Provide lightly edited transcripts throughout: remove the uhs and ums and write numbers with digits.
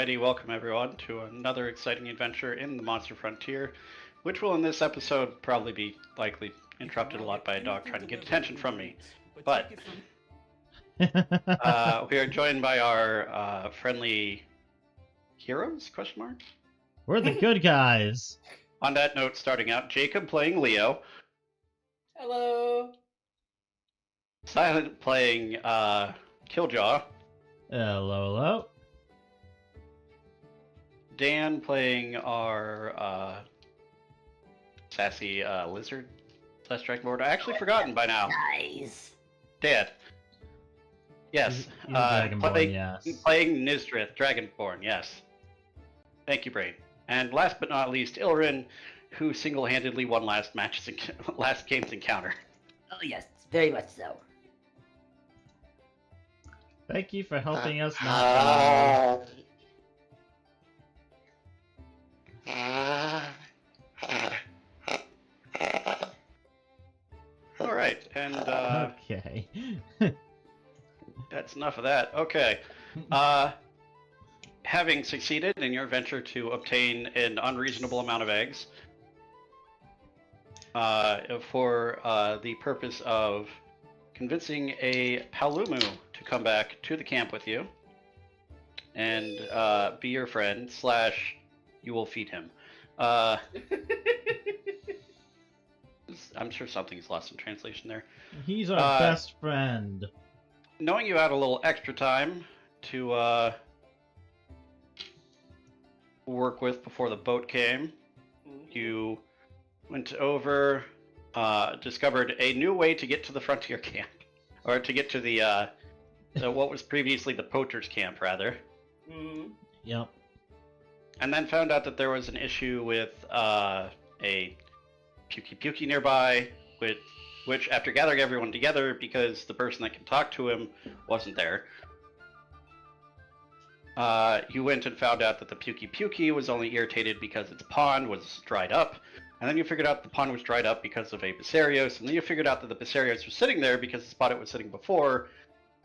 Alrighty, welcome everyone to another exciting adventure in the Monster Frontier, which will in this episode probably be likely interrupted a lot by a dog trying to get attention from me. But we are joined by our friendly heroes, question mark? We're the good guys. On that note, starting out, Jacob playing Leo. Hello. Silent playing Kiljow. Hello. Dan playing our sassy lizard / dragonborn. I actually forgotten by now. Nice. Dan. Yes. He's Dragonborn, yes. Playing Nysdrith, Dragonborn, yes. Thank you, Brain. And last but not least, Illiren, who single-handedly won last game's encounter. Oh yes, very much so. Thank you for helping us not All right, and Okay. that's enough of that. Okay. Having succeeded in your venture to obtain an unreasonable amount of eggs, for the purpose of convincing a Palumu to come back to the camp with you and be your friend / you will feed him. I'm sure something's lost in translation there. He's our best friend. Knowing you had a little extra time to work with before the boat came, you went over, discovered a new way to get to the frontier camp, or to get to the what was previously the poacher's camp, rather. Yep. And then found out that there was an issue with a Pukey nearby, which after gathering everyone together, because the person that can talk to him wasn't there, you went and found out that the Pukey was only irritated because its pond was dried up. And then you figured out the pond was dried up because of a Basarios, and then you figured out that the Basarios was sitting there because the spot it was sitting before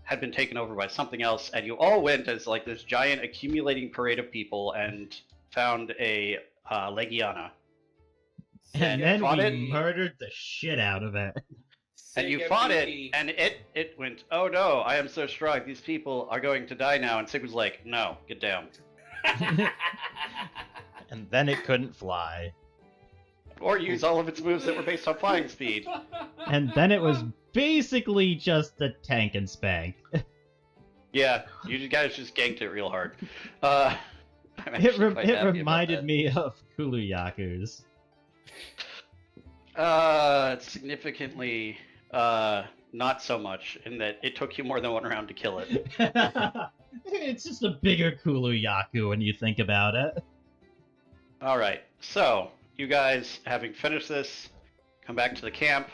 had been taken over by something else, and you all went as like this giant accumulating parade of people and found a Legiana. And then we it, murdered the shit out of it. And you fought it, and it went, oh no, I am so strong, these people are going to die now, and Sig was like, no, get down. And then it couldn't fly. Or use all of its moves that were based on flying speed. And then it was basically just a tank and spank. Yeah, you guys just ganked it real hard. It reminded me of Kuluyaku's. Significantly, not so much, in that it took you more than one round to kill it. It's just a bigger Kuluyaku when you think about it. Alright, so, you guys, having finished this, come back to the camp.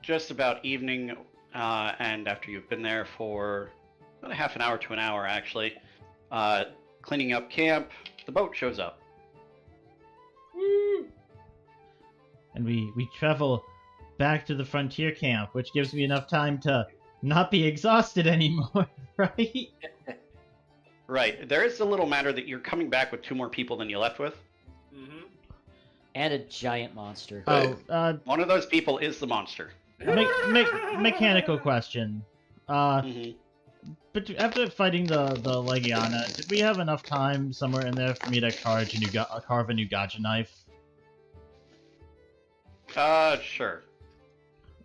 Just about evening, and after you've been there for about a half an hour to an hour, actually, cleaning up camp, the boat shows up. Woo! And we travel back to the frontier camp, which gives me enough time to not be exhausted anymore, right? Right. There is a little matter that you're coming back with 2 more people than you left with. And a giant monster. Oh, one of those people is the monster. Mechanical question. But after fighting the Legiana, did we have enough time somewhere in there for me to carve a new gacha knife? Sure.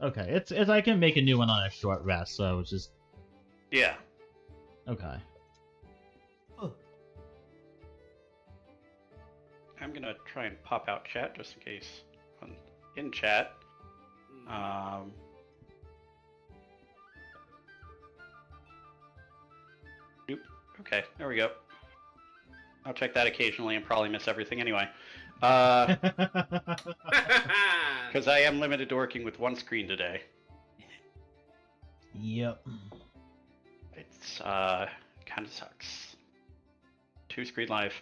Okay, it's I can make a new one on a short rest, so it's just... Yeah. Okay. I'm gonna try and pop out chat just in case I'm in chat. Nope. Okay, there we go. I'll check that occasionally and probably miss everything anyway. Because I am limited to working with one screen today. Yep. It's kind of sucks. 2 screen life.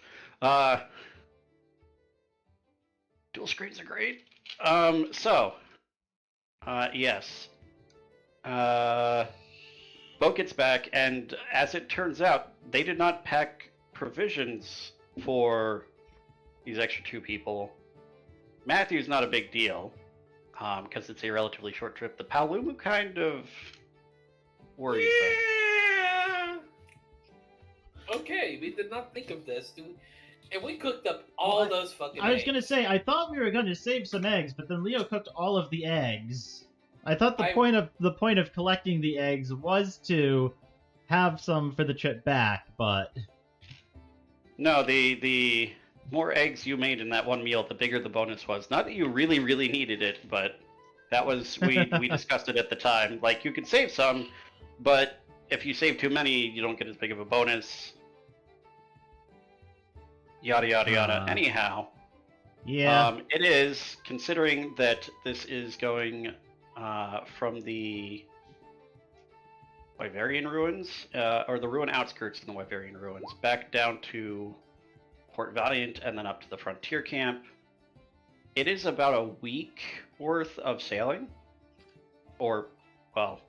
Dual screens are great. Yes. Boat gets back, and as it turns out, they did not pack provisions for these extra 2 people. Matthew's not a big deal, because it's a relatively short trip. The Palumu kind of worries them. Yeah. Okay, we did not think of this, and we cooked up all those fucking. I was gonna say, I thought we were gonna save some eggs, but then Leo cooked all of the eggs. I thought the point of collecting the eggs was to have some for the trip back, but No, the more eggs you made in that one meal, the bigger the bonus was. Not that you really, really needed it, but that was we discussed it at the time. Like, you could save some, but if you save too many, you don't get as big of a bonus. Yada yada yada. Anyhow, yeah. it is, considering that this is going from the Wyverian ruins, or the ruin outskirts in the Wyverian ruins, back down to Port Valiant and then up to the frontier camp. It is about a week worth of sailing. Or, well,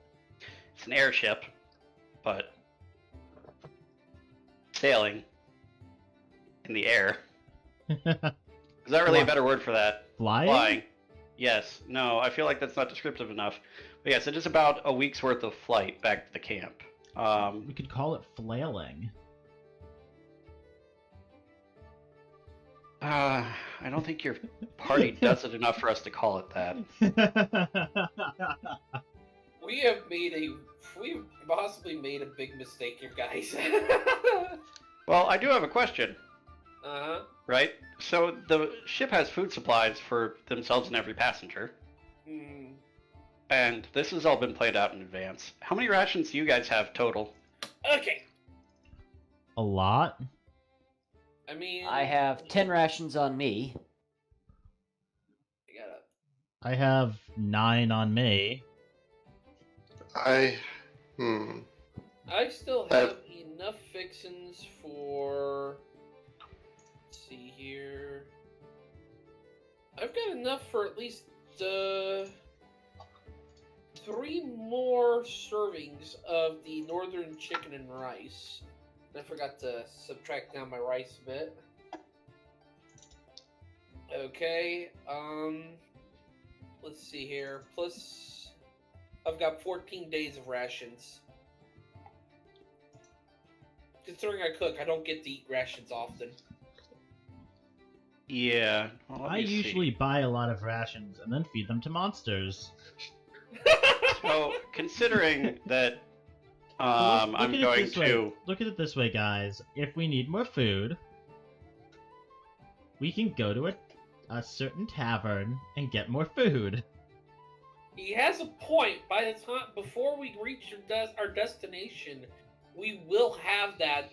it's an airship, but sailing in the air. Is that really a better word for that? Flying? Yes. No, I feel like that's not descriptive enough. But yes, it is about a week's worth of flight back to the camp. We could call it flailing. I don't think your party does it enough for us to call it that. We possibly made a big mistake here, guys. Well, I do have a question. Uh-huh. Right? So the ship has food supplies for themselves and every passenger. Hmm. And this has all been played out in advance. How many rations do you guys have total? Okay. A lot? I mean, I have 10 rations on me. I have 9 on me. I still have enough fixins for. Let's see here. I've got enough for at least 3 more servings of the northern chicken and rice. I forgot to subtract down my rice a bit. Okay, let's see here. Plus, I've got 14 days of rations. Considering I cook, I don't get to eat rations often. Yeah. Well, I usually buy a lot of rations and then feed them to monsters. So, considering that Well, I'm going to... Look at it this way, guys. If we need more food, we can go to a certain tavern and get more food. He has a point. By the time before we reach our destination, we will have that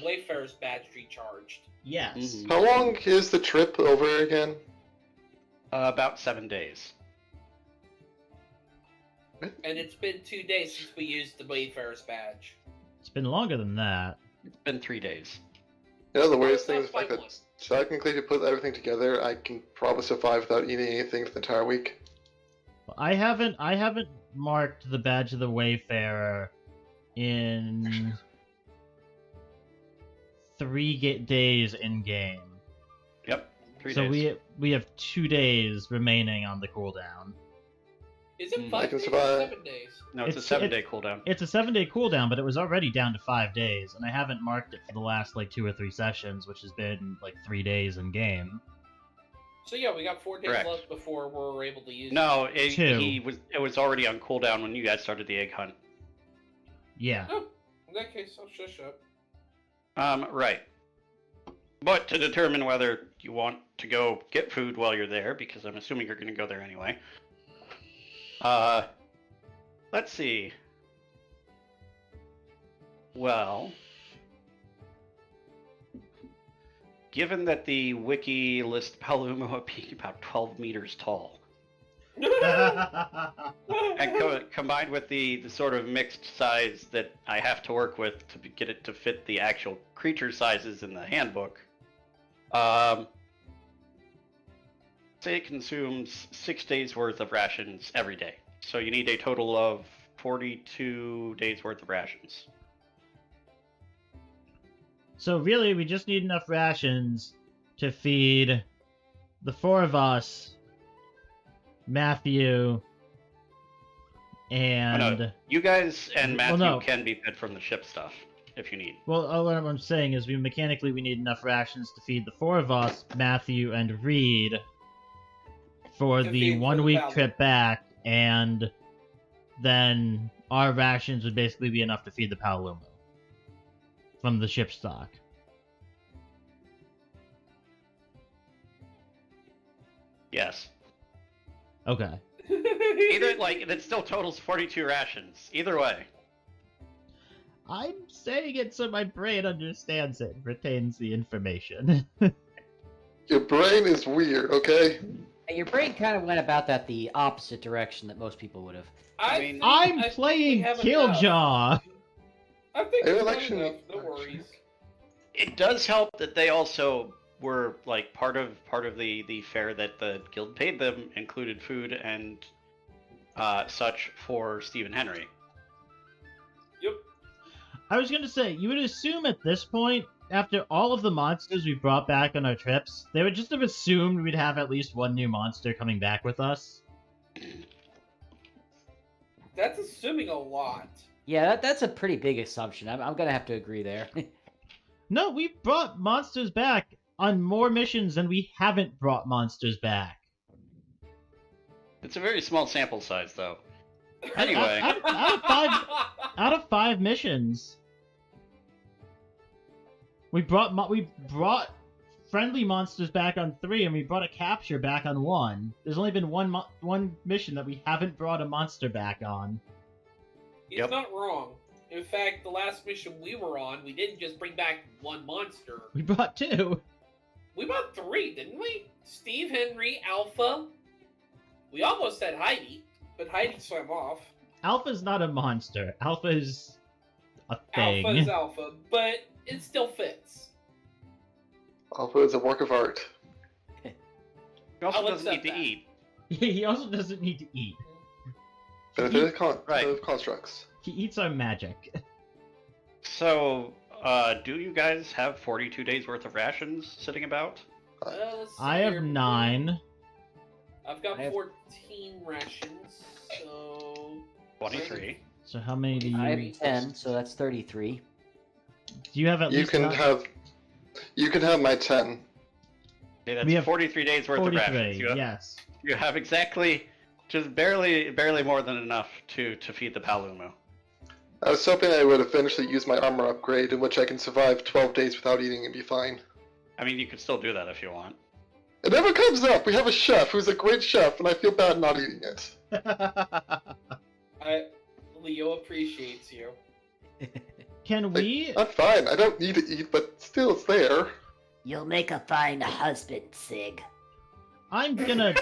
Wayfarer's badge recharged. Yes. Mhm. How long is the trip over again? About 7 days. And it's been 2 days since we used the Wayfarer's badge. It's been longer than that. It's been 3 days. You know, the weirdest thing That's is the fact my that point. technically, if you put everything together, I can probably survive without eating anything for the entire week. I haven't marked the badge of the Wayfarer in 3 days in game. Yep, 3 So days. we have 2 days remaining on the cooldown. Is it I 5 can days survive. or 7 days? No, it's a it's- 7-day cooldown. It's a 7-day cooldown, but it was already down to 5 days, and I haven't marked it for the last 2 or 3 sessions, which has been 3 days in game. So yeah, we got 4 days Correct. left before we're able to use No, Two. it was already on cooldown when you guys started the egg hunt. Yeah. it. Oh, in that case, I'll shush up. Right. But to determine whether you want to go get food while you're there, because I'm assuming you're going to go there anyway. Let's see. Well, given that the wiki lists Palumo being about 12 meters tall, and combined with the sort of mixed size that I have to work with to get it to fit the actual creature sizes in the handbook, say it consumes 6 days worth of rations every day. So you need a total of 42 days worth of rations. So really, we just need enough rations to feed the four of us, Matthew, and... Oh, no. You guys and Matthew no. can be fed from the ship stuff, if you need. Well, all I'm saying is we need enough rations to feed the four of us, Matthew and Reed, for To the feed for 1 the week Paladin. trip back, and then our rations would basically be enough to feed the Paolumo from the ship stock. Yes. Okay. Either, like, it still totals 42 rations. Either way. I'm saying it so my brain understands it, retains the information. Your brain is weird, okay? And your brain kind of went about that the opposite direction that most people would have. I mean, think- I'm I think playing we have enough. Killjow! I think Hey, we have election- enough. No worries. It does help that they also were, like, part of the fare that the guild paid them included food and such for Stephen Henry. Yep. I was gonna say, you would assume at this point, after all of the monsters we brought back on our trips, they would just have assumed we'd have at least one new monster coming back with us. That's assuming a lot. Yeah, that's a pretty big assumption. I'm gonna have to agree there. No, we brought monsters back on more missions than we haven't brought monsters back. It's a very small sample size, though. Anyway. Out of 5 missions, we brought friendly monsters back on 3, and we brought a capture back on 1. There's only been one mission that we haven't brought a monster back on. He's Yep. not wrong. In fact, the last mission we were on, we didn't just bring back one monster. We brought 2. We brought 3, didn't we? Steve Henry, Alpha. We almost had Heidi, but Heidi swam off. Alpha's not a monster. Alpha is a thing. Alpha is Alpha, but it still fits. Alpha is a work of art. He also I'll doesn't need accept to that. eat. He also doesn't need to eat. Benefit Right. of constructs. He eats our magic. So, do you guys have 42 days worth of rations sitting about? Let's see I have here. 9. I've got I have- 14 rations, so 23. So how many do you... I have 10, so that's 33. Do you have at You least... can nine? have. You can have my 10. Okay, that's We have 43 days worth of rations. 43, yes. You have exactly, just barely more than enough to feed the Paolumo. I was hoping I would eventually use my armor upgrade, in which I can survive 12 days without eating and be fine. I mean, you could still do that if you want. It never comes up! We have a chef who's a great chef, and I feel bad not eating it. Leo appreciates you. Can we... I'm fine, I don't need to eat, but still it's there. You'll make a fine husband, Sig. I'm gonna...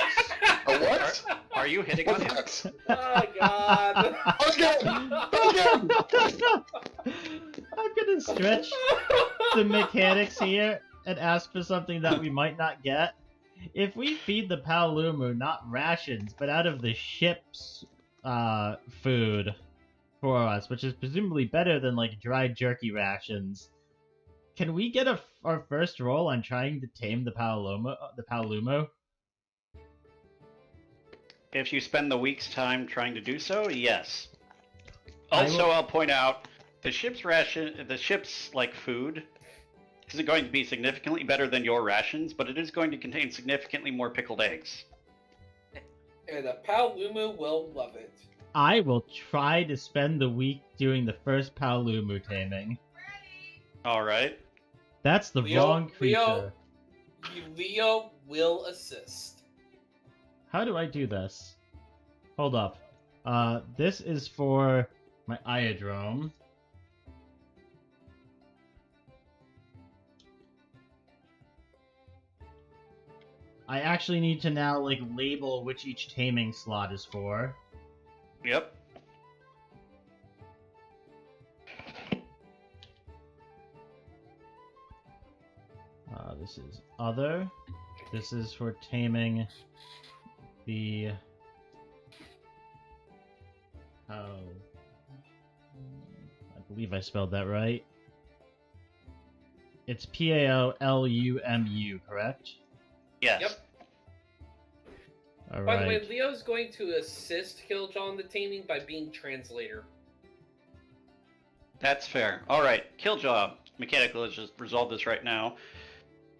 A what? Are you hitting on What's him? that? Oh god. Again! I'm gonna stretch the mechanics here and ask for something that we might not get. If we feed the Paolumu not rations, but out of the ship's food for us, which is presumably better than like dried jerky rations, can we get our first roll on trying to tame the Paolumu? If you spend the week's time trying to do so, yes. I Also, will- I'll point out the ship's like food isn't going to be significantly better than your rations, but it is going to contain significantly more pickled eggs. And a Paolumu will love it. I will try to spend the week doing the first Paolumu taming. All right. That's the wrong creature. Leo will assist. How do I do this? Hold up. This is for my Iodrome. I actually need to now, like, label which each taming slot is for. Yep. This is other. This is for taming the... Oh. I believe I spelled that right. It's Paolumu, correct? Yes. Yep. All By the way, right. Leo's going to assist Kiljow in the taming by being translator. That's fair. Alright, Kiljow. Mechanical, let's just resolve this right now.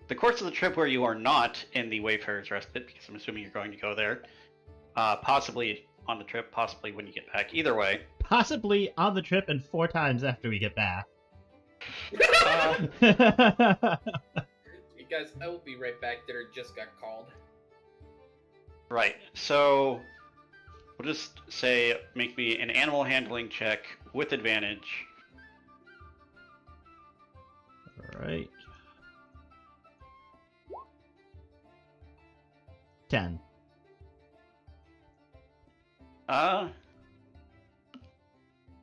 The course of the trip where you are not in the Wayfarer's Respite, because I'm assuming you're going to go there, possibly on the trip, possibly when you get back. Either way. Possibly on the trip and 4 times after we get back. You guys, I will be right back. Dinner just got called. Right, so we'll just say make me an animal handling check with advantage. Alright. 10.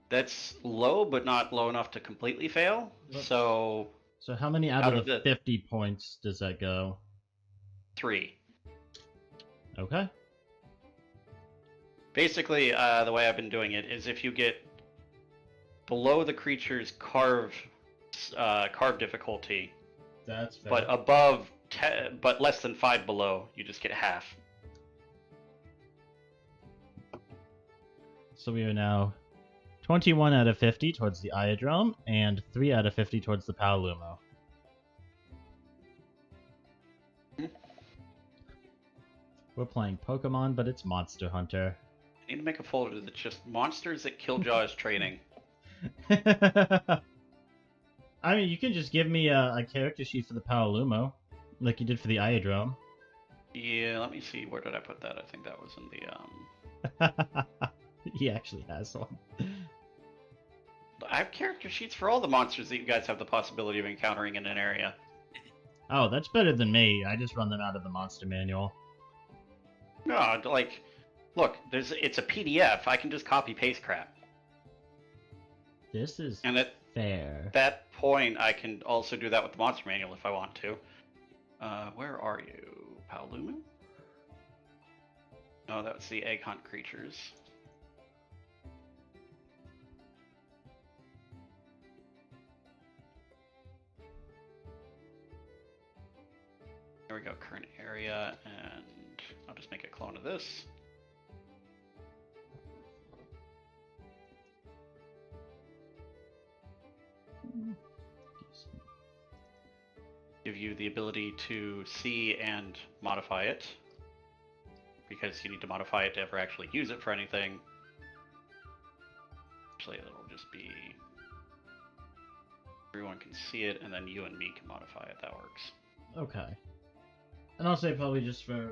That's low, but not low enough to completely fail. Yep. So So how many out Out of of the the- 50 points does that go? 3. Okay. Basically, the way I've been doing it is if you get below the creature's carve difficulty, That's fair. but above, but less than 5 below, you just get half. So we are now 21 out of 50 towards the Iodrome, and 3 out of 50 towards the Paolumu. We're playing Pokemon, but it's Monster Hunter. I need to make a folder that's just monsters that Kiljow is training. I mean, you can just give me a character sheet for the Paolumu, like you did for the Iodrome. Yeah, let me see. Where did I put that? I think that was in the He actually has one. I have character sheets for all the monsters that you guys have the possibility of encountering in an area. Oh, that's better than me. I just run them out of the monster manual. No, like, look, it's a PDF. I can just copy paste crap. This is And at fair. that point, I can also do that with the monster manual if I want to. Where are you, Paolumu? Oh, that's the egg hunt creatures. There we go, current area, and I'll just make a clone of this. Give you the ability to see and modify it, because you need to modify it to ever actually use it for anything. Actually, it'll just be everyone can see it, and then you and me can modify it. That works. Okay. And I'll say probably just for,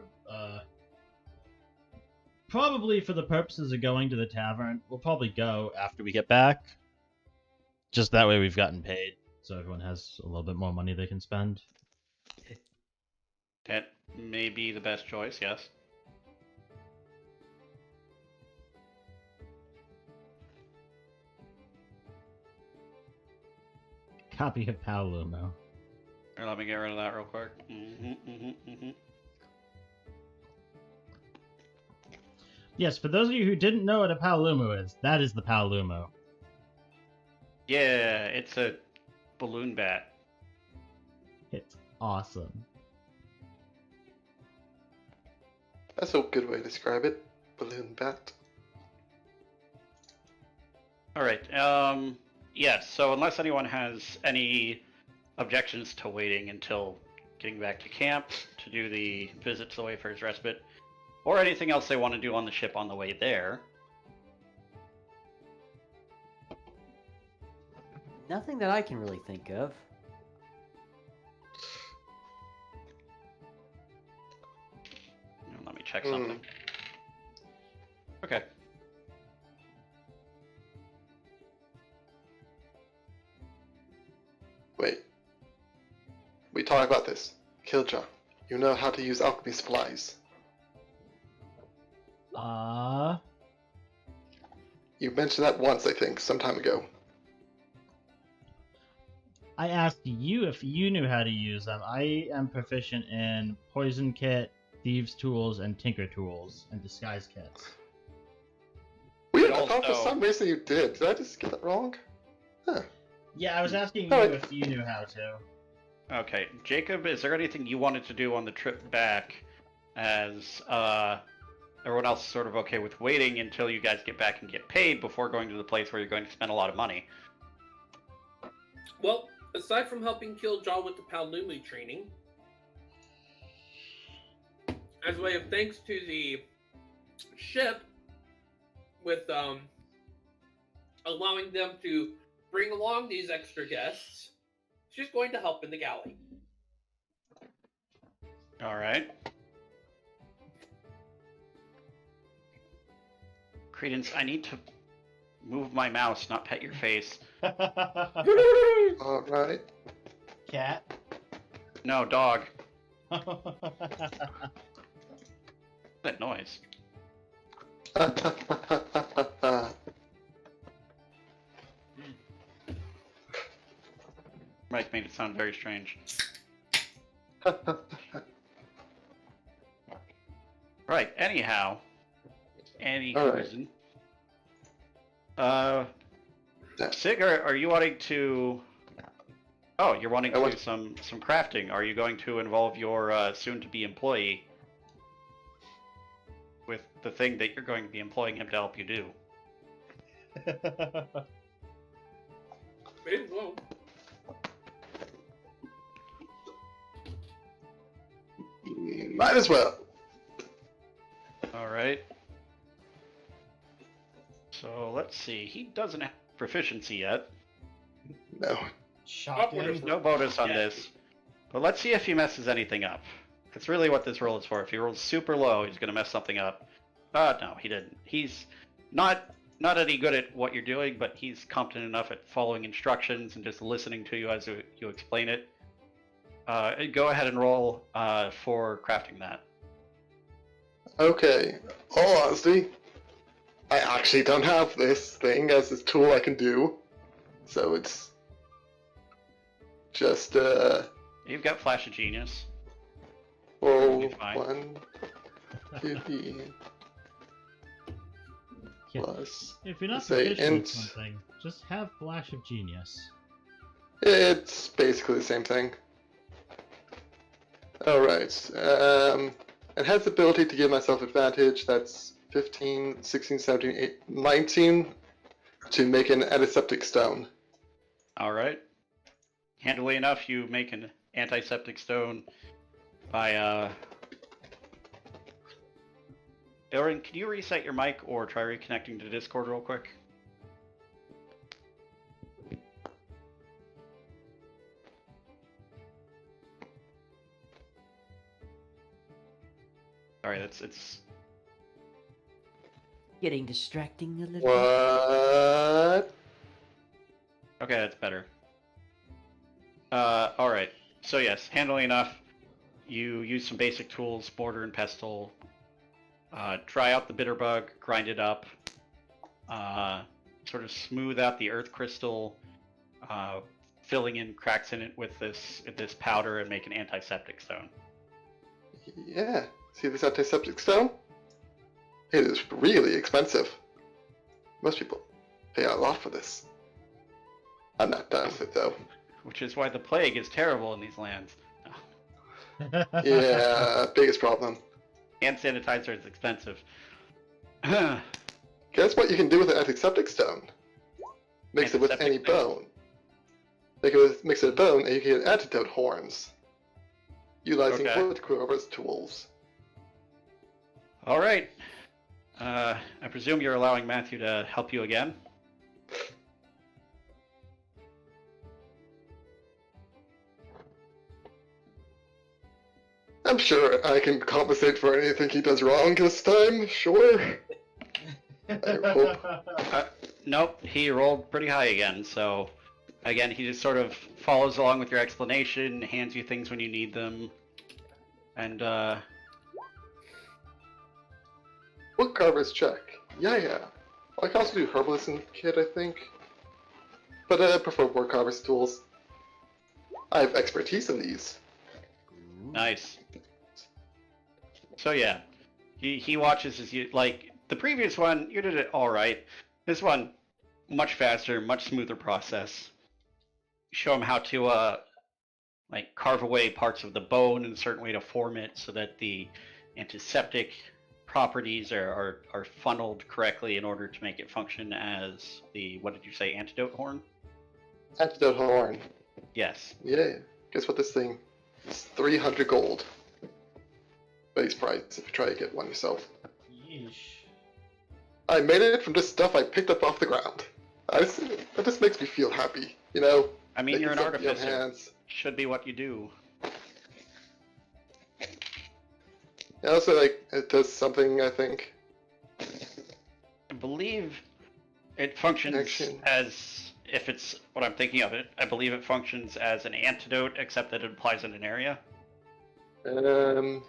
probably for the purposes of going to the tavern, we'll probably go after we get back. Just that way we've gotten paid, so everyone has a little bit more money they can spend. That may be the best choice, yes. Copy of Paolumu. Here, let me get rid of that real quick. Yes, for those of you who didn't know what a Paolumu is, that is the Paolumu. Yeah, it's a balloon bat. It's awesome. That's a good way to describe it. Balloon bat. Alright, yeah, so unless anyone has any objections to waiting until getting back to camp to do the visit to the Wayfarer's Respite, or anything else they want to do on the ship on the way there, Nothing that I can really think of. let me check something. Okay. Wait. We talked about this. Kiljow, you know how to use alchemy supplies. You mentioned that once, I think, some time ago. I asked you if you knew how to use them. I am proficient in Poison Kit, Thieves' Tools, and Tinker Tools, and Disguise Kits. Weird, I thought for Also- some reason you did. Did I just get that wrong? Huh. Yeah, I was asking you Alright. if you knew how to. Okay, Jacob, is there anything you wanted to do on the trip back as everyone else is sort of okay with waiting until you guys get back and get paid before going to the place where you're going to spend a lot of money? Well, aside from helping Kiljow with the Palnumi training, as a way of thanks to the ship with allowing them to bring along these extra guests, she's going to help in the galley. Alright. Credence, I need to move my mouse, not pet your face. Alright. Cat. No, dog. That noise. Mike made it sound very strange. Right, anyhow. Any All right. reason. Sig, are you wanting to... Oh, you're wanting to do some crafting. Are you going to involve your soon-to-be employee with the thing that you're going to be employing him to help you do? Maybe well. Might as well. Alright. So, let's see. He doesn't have proficiency yet. No. Shocking. There's no bonus on this. But let's see if he messes anything up. That's really what this roll is for. If he rolls super low, he's going to mess something up. No, he didn't. He's not any good at what you're doing, but he's competent enough at following instructions and just listening to you as you explain it. Go ahead and roll for crafting that. Okay. All honesty, I actually don't have this thing as this tool I can do. So it's just You've got Flash of Genius. roll You'll be fine. 1, 15 Yeah. plus. If you're not Say proficient at int. something, just have Flash of Genius. It's basically the same thing. Alright. It has the ability to give myself advantage. That's 15, 16, 17, 18, 19 to make an antiseptic stone. Alright. Handily enough, you make an antiseptic stone by, Illiren, can you reset your mic or try reconnecting to Discord real quick? Sorry, it's Getting distracting a little bit. What? okay, that's better. Alright. So yes, handily enough, you use some basic tools, mortar and pestle, dry out the bitterbug, grind it up, sort of smooth out the earth crystal, filling in cracks in it with this powder and make an antiseptic stone. Yeah. See this antiseptic stone? It is really expensive. Most people pay a lot for this. I'm not done with it though. Which is why the plague is terrible in these lands. Yeah, biggest problem. Hand sanitizer is expensive. Guess what you can do with an antiseptic stone? Mix it with any Antiseptic mix. bone. Mix it with bone and you can get antidote horns. Utilizing Okay. Woodcrover's tools. Alright. I presume you're allowing Matthew to help you again? I'm sure I can compensate for anything he does wrong this time, sure. I hope. Nope, he rolled pretty high again, so again, he just sort of follows along with your explanation, hands you things when you need them, and Woodcarver's check. Yeah. I can also do Herbalist and Kit, I think. But I prefer Woodcarver's tools. I have expertise in these. nice. So yeah, he watches as you, like, the previous one, you did it alright. This one, much faster, much smoother process. Show him how to like carve away parts of the bone in a certain way to form it so that the antiseptic properties are funneled correctly in order to make it function as the, what did you say, antidote horn? Antidote horn. Yes. Yeah. Guess what this thing is? 300 gold. Base price if you try to get one yourself. Yeesh. I made it from just stuff I picked up off the ground. That just makes me feel happy, you know? I mean, you're an Making something on artificer. hands. Should be what you do. And also, like, it does something, I think. I believe it functions Action. as, if it's what I'm thinking of it, I believe it functions as an antidote, except that it applies in an area. Well,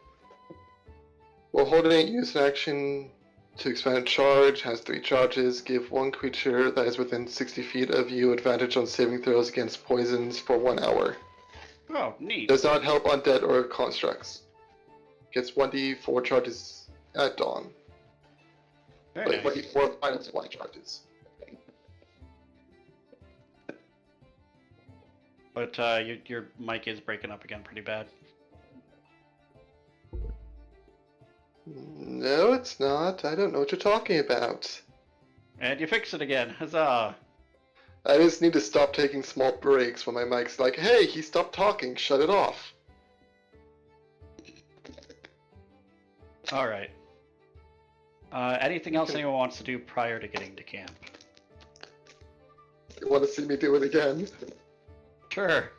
holding it, use an action to expand a charge, has 3 charges, give one creature that is within 60 feet of you advantage on saving throws against poisons for 1 hour. Oh, neat. Does not help undead or constructs. Gets 1d4 charges at dawn. Very Like nice. 1d4 minus 1 charges. But your mic is breaking up again pretty bad. No, it's not. I don't know what you're talking about. And you fix it again. Huzzah! I just need to stop taking small breaks when my mic's like, hey, he stopped talking, shut it off. Alright. Anything else anyone wants to do prior to getting to camp? You want to see me do it again? Sure.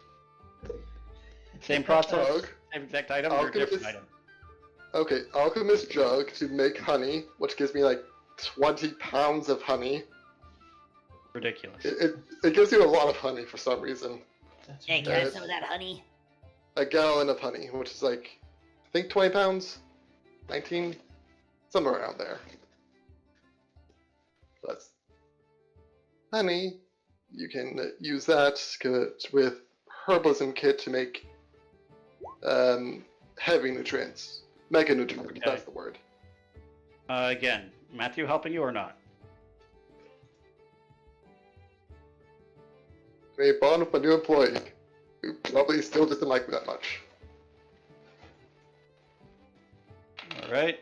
Same process, Jug. same exact item, or a different Alchemist. item? Okay, alchemist jug to make honey, which gives me like 20 pounds of honey. Ridiculous. It gives you a lot of honey for some reason. That's Hey, can I Yes. have some of that honey? A gallon of honey, which is like, I think 20 pounds? 19? Somewhere around there. That's honey. You can use that with herbalism kit to make heavy nutrients. Mega nutrients, Okay. that's the word. Again, Matthew helping you or not? I bond with my new employee, who probably still doesn't like me that much. Alright.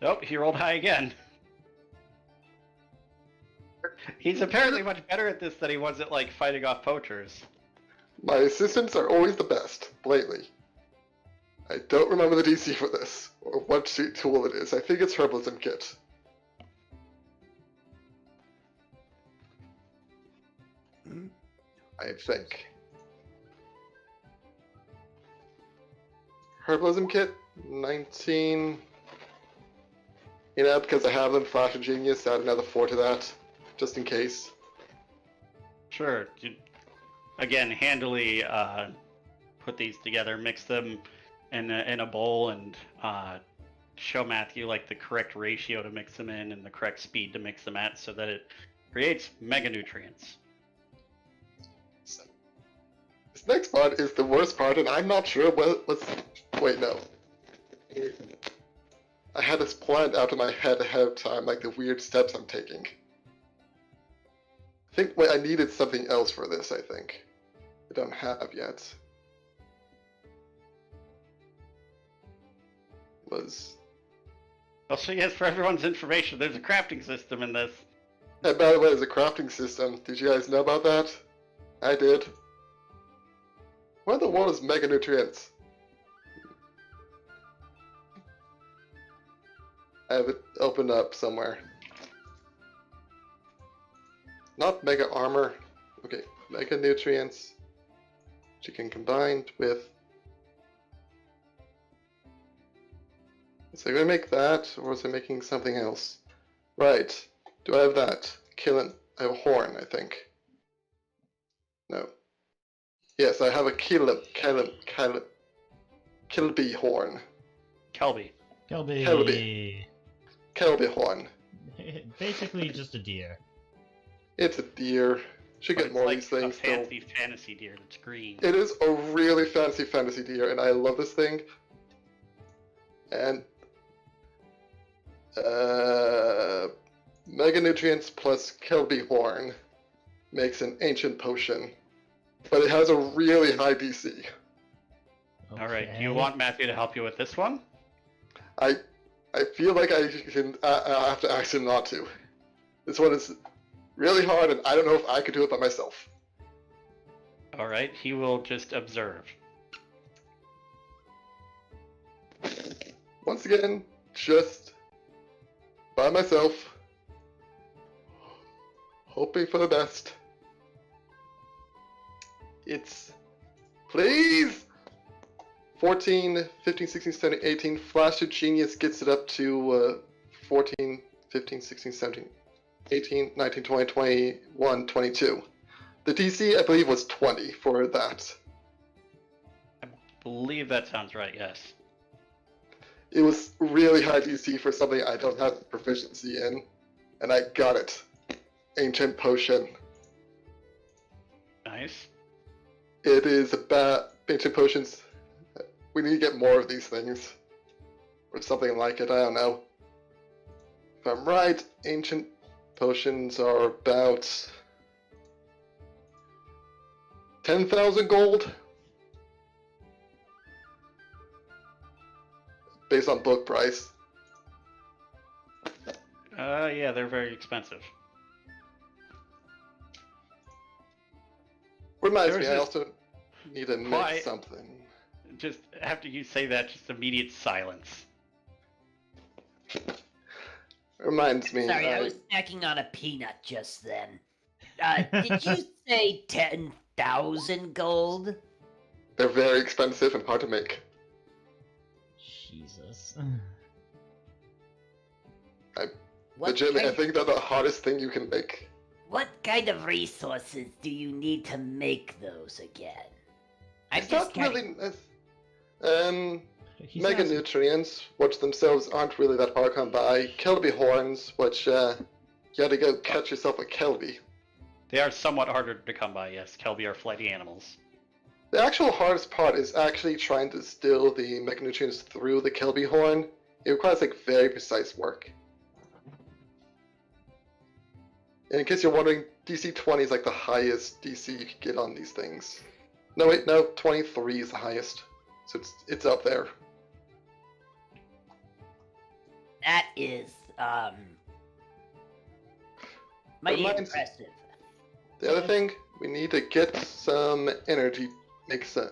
Nope, he rolled high again. He's apparently much better at this than he was at, like, fighting off poachers. My assistants are always the best, blatantly. I don't remember the DC for this, or what tool it is. I think it's herbalism kit. I think. Herbalism kit, 19. You know, because I have them, Flash of Genius, add another 4 to that, just in case. Sure. Again, handily put these together, mix them in a bowl, and show Matthew like the correct ratio to mix them in and the correct speed to mix them at, so that it creates mega nutrients. So, this next part is the worst part, and I'm not sure what's. Wait, no. I had this planned out in my head ahead of time, like the weird steps I'm taking. Wait, I needed something else for this, I think. I don't have yet. Also, yes, for everyone's information, there's a crafting system in this. And by the way, there's a crafting system. Did you guys know about that? I did. What in the world is mega nutrients? I have it opened up somewhere. Not mega armor. Okay, mega nutrients. Which you can combine with. Is it gonna make that, or is it making something else? Right. Do I have that? I have a horn, I think. No. Yes, I have a Kilby horn. Kelby. Kelby. Kilby horn. Basically just a deer. It's a deer. Should But get it's more like of these things. a fancy fantasy deer that's green. It is a really fancy deer, and I love this thing. And mega nutrients plus Kilby horn makes an ancient potion, but it has a really high DC. All right. Do Okay. you want Matthew to help you with this one? I feel like I have to ask him not to. This one is really hard, and I don't know if I could do it by myself. All right. He will just observe. Once again, just by myself, hoping for the best. It's, please, 14, 15, 16, 17, 18. Flash of Genius gets it up to 14, 15, 16, 17, 18, 19, 20, 21, 22. The DC, I believe, was 20 for that. I believe that sounds right, yes. It was really high DC for something I don't have proficiency in, and I got it. Ancient Potion. Nice. It is about Ancient Potions. We need to get more of these things. Or something like it, I don't know. If I'm right, Ancient Potions are about 10,000 gold. Based on book price. Yeah, they're very expensive. Reminds There's me, I this- also need to make Why- something. Just after you say that, just immediate silence. Reminds me. Sorry, I was snacking on a peanut just then. Did you say 10,000 gold? They're very expensive and hard to make. Jesus. What Legitimately, I kind, think they're the hardest thing you can make. what kind of resources do you need to make those again? I'm It's just not kind really. He's Mega asking- nutrients, which themselves aren't really that hard to come by. Kelby horns, which you had to go catch yourself a Kelby. They are somewhat harder to come by, yes. Kelby are flighty animals. The actual hardest part is actually trying to distill the mega nutrients through the Kelby horn. It requires like very precise work. And in case you're wondering, DC 20 is like the highest DC you can get on these things. No wait, no, 23 is the highest. So it's up there. that is, mighty Reminds- impressive. The other thing, we need to get some energy.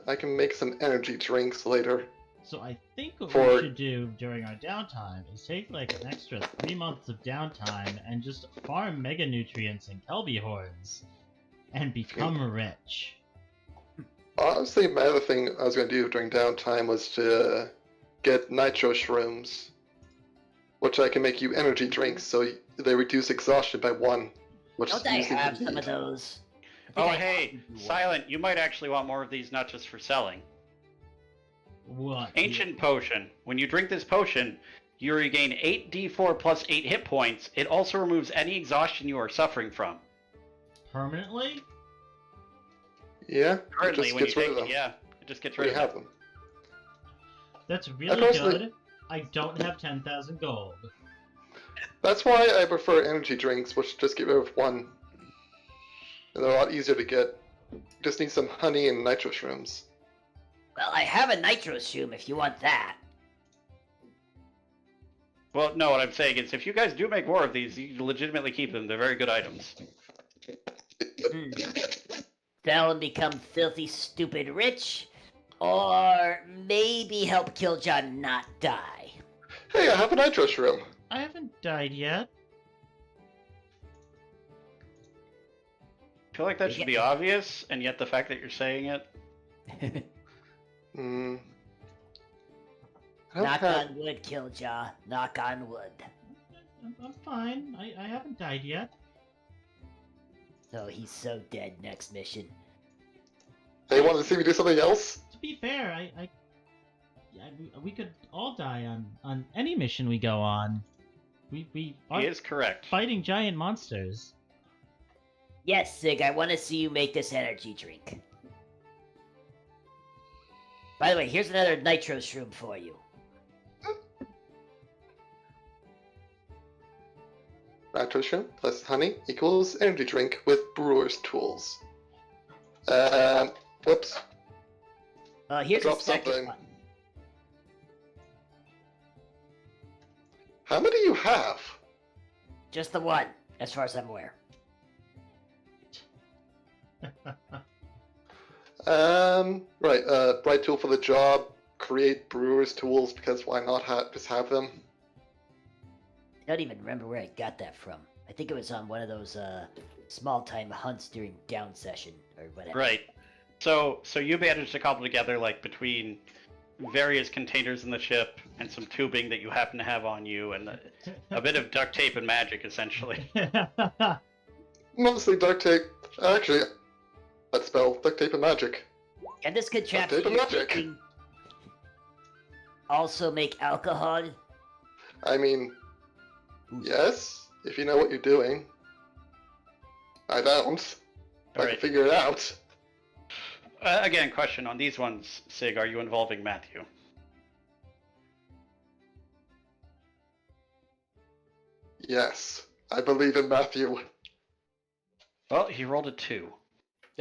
I can make some energy drinks later. So I think what we For- should do during our downtime is take like an extra 3 months of downtime and just farm mega nutrients and Kelby horns and become rich. Honestly, my other thing I was going to do during downtime was to get nitro shrooms, which I can make you energy drinks, so they reduce exhaustion by 1. Which Don't is I usually have the some of need. those? I think Oh, I hey, have one. Silent, you might actually want more of these, not just for selling. What? Ancient Potion. When you drink this potion, you regain 8d4 plus 8 hit points. It also removes any exhaustion you are suffering from. Permanently? Yeah, Currently, it just when you gets rid take of it, them. yeah, it just gets When rid you of have them. them. That's really personally- good. I don't have 10,000 gold. That's why I prefer energy drinks, which just get rid of 1. And they're a lot easier to get. You just need some honey and nitro shrooms. Well, I have a nitro shroom if you want that. Well, no, what I'm saying is if you guys do make more of these, you legitimately keep them. They're very good items. Hmm. Sell and become filthy, stupid rich, or maybe help Kiljow not die. Hey, I have a nitro shroom. I haven't died yet. I feel like that should be obvious, and yet the fact that you're saying it. Hmm. I don't Knock have- on wood, Kiljow. Knock on wood. I'm fine. I haven't died yet. So he's so dead next mission. They wanted to see me do something else? To be fair, we could all die on any mission we go on. We are He is correct. fighting giant monsters. Yes, Sig, I want to see you make this energy drink. By the way, here's another nitro shroom for you. Nitro shroom plus honey equals energy drink with brewer's tools. Whoops. Here's a Drop second something. one. How many do you have? Just the one, as far as I'm aware. Right, bright tool for the job. Create brewer's tools, because why not just have them? I don't even remember where I got that from. I think it was on one of those small-time hunts during down session or whatever. Right. So you managed to cobble together, like, between various containers in the ship and some tubing that you happen to have on you, and a bit of duct tape and magic, essentially. Mostly duct tape. Actually, that spell, duct tape and magic. And this contraption Tape and you're magic. making also make alcohol? I mean, yes, if you know what you're doing. I don't. I can Alright. figure it out. Again, question on these ones, Sig, are you involving Matthew? Yes, I believe in Matthew. Well, he rolled a 2.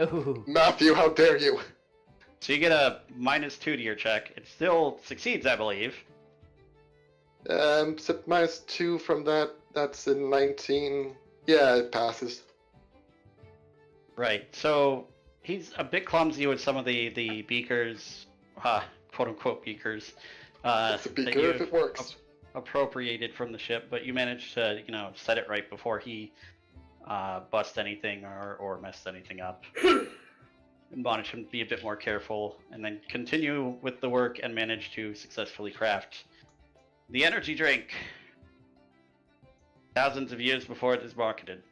Ooh. Matthew, how dare you? So you get a -2 to your check. It still succeeds, I believe. Except -2 from that. That's in 19. Yeah, it passes. Right. So he's a bit clumsy with some of the beakers, quote unquote beakers. It's a that beaker you've if it works. appropriated from the ship, but you managed to, set it right before he bust anything or messed anything up. Admonish him to be a bit more careful, and then continue with the work and manage to successfully craft the energy drink. Thousands of years before it is marketed.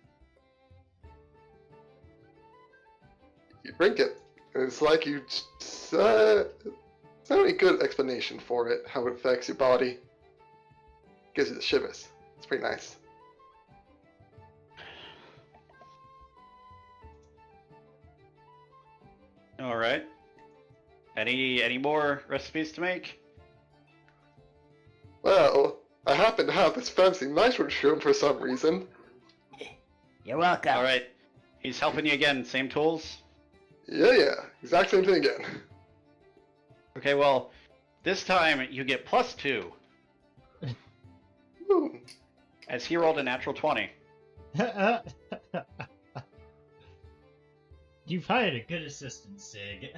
You drink it. It's like you. It's not a good explanation for it, how it affects your body. Gives you the shivers. It's pretty nice. All right. Any more recipes to make? Well, I happen to have this fancy mushroom for some reason. You're welcome. All right. He's helping you again. Same tools. Yeah, exact same thing again. Okay. Well, this time you get +2, Ooh. as he rolled a natural 20. You've hired a good assistant, Sig.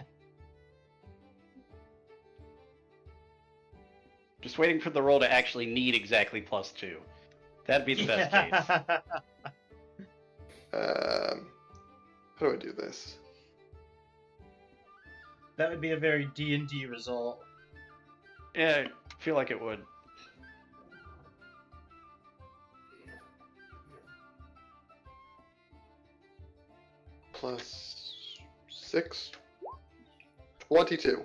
Just waiting for the roll to actually need exactly +2. That'd be the best case. How do I do this? That would be a very D&D result. Yeah, I feel like it would. +6. 22.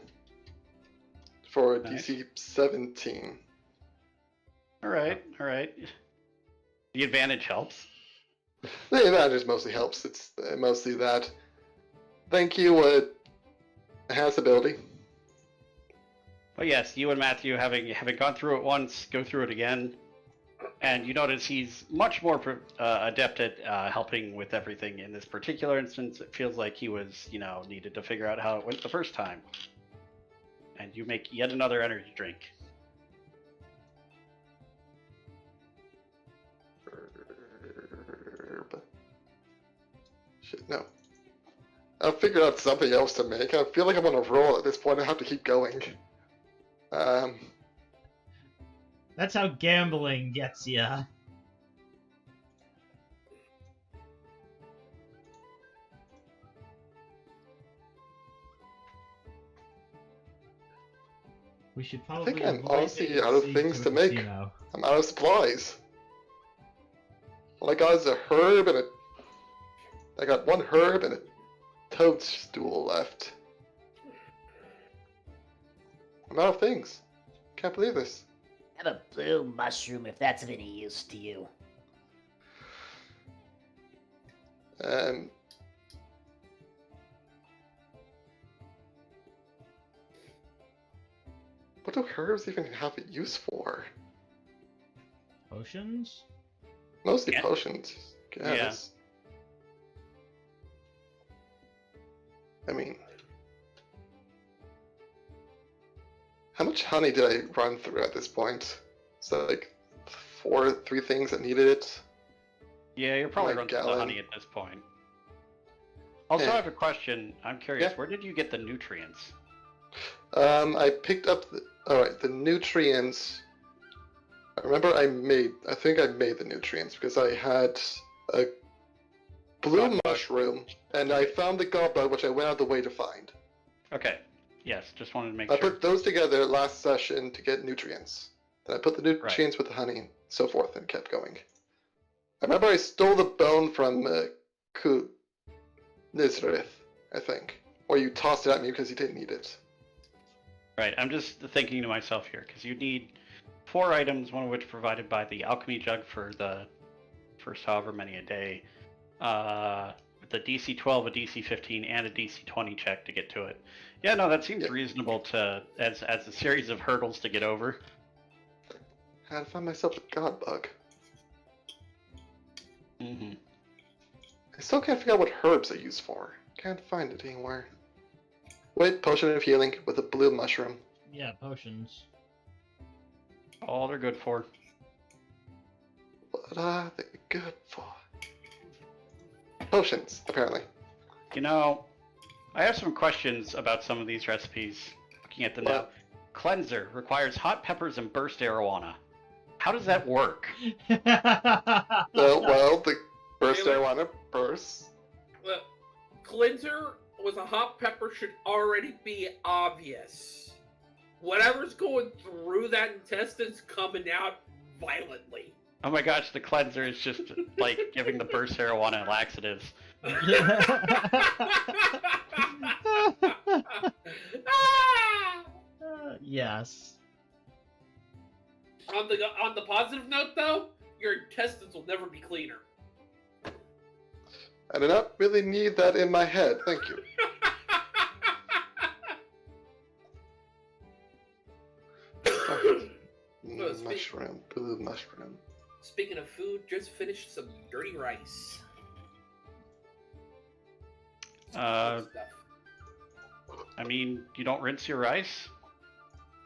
For a Nice. DC 17. All right. The advantage helps. The advantage mostly helps. It's mostly that. Thank you, enhance ability. But yes, you and Matthew, having gone through it once, go through it again, and you notice he's much more adept at helping with everything in this particular instance. It feels like he was, needed to figure out how it went the first time. And you make yet another energy drink. Shit, no. I'll figure out something else to make. I feel like I'm on a roll at this point. I have to keep going. That's how gambling gets ya. We should I probably think I'm avoid honestly the out of sea things to to a make. casino. I'm out of supplies. All I got is a herb and I got one herb and a toadstool left. I'm out of things. Can't believe this. Have a blue mushroom if that's of any use to you. What do herbs even have a use for? Potions? Mostly Yeah. potions. Yeah. Yes. I mean, How much honey did I run through at this point? So like 3 things that needed it. Yeah, you're probably Like running through the gallon. honey at this point. Also, Yeah. I have a question. I'm curious. Yeah. Where did you get the nutrients? I picked up the nutrients. I remember I think I made the nutrients because I had a blue Godbug. mushroom, and I found the godbug, which I went out of the way to find. Okay. Yes, just wanted to make I sure. put those together last session to get nutrients. Then I put the nutrients with the honey and so forth, and kept going. I remember I stole the bone from Nysdrith, I think. Or you tossed it at me because you didn't need it. Right, I'm just thinking to myself here, because you need 4 items, one of which provided by the alchemy jug for the first however many a day. The DC 12, a DC 15, and a DC 20 check to get to it. Yeah, no, that seems reasonable to as a series of hurdles to get over. I had to find myself a godbug. Mm-hmm. I still can't figure out what herbs I use for. Can't find it anywhere. Wait, potion of healing with a blue mushroom. Yeah, potions. All they're good for. What are they good for? Potions, apparently. You know, I have some questions about some of these recipes. Looking at them now. Cleanser requires hot peppers and burst arowana. How does that work? Well, the burst Really? arowana bursts. Well, cleanser with a hot pepper should already be obvious. Whatever's going through that intestine's coming out violently. Oh my gosh, the cleanser is just like giving the burst arowana laxatives. Yes. On the positive note, though, your intestines will never be cleaner. I do not really need that in my head, thank you. Mushroom, blue mushroom. Speaking of food, just finished some dirty rice. Good stuff. I mean, you don't rinse your rice?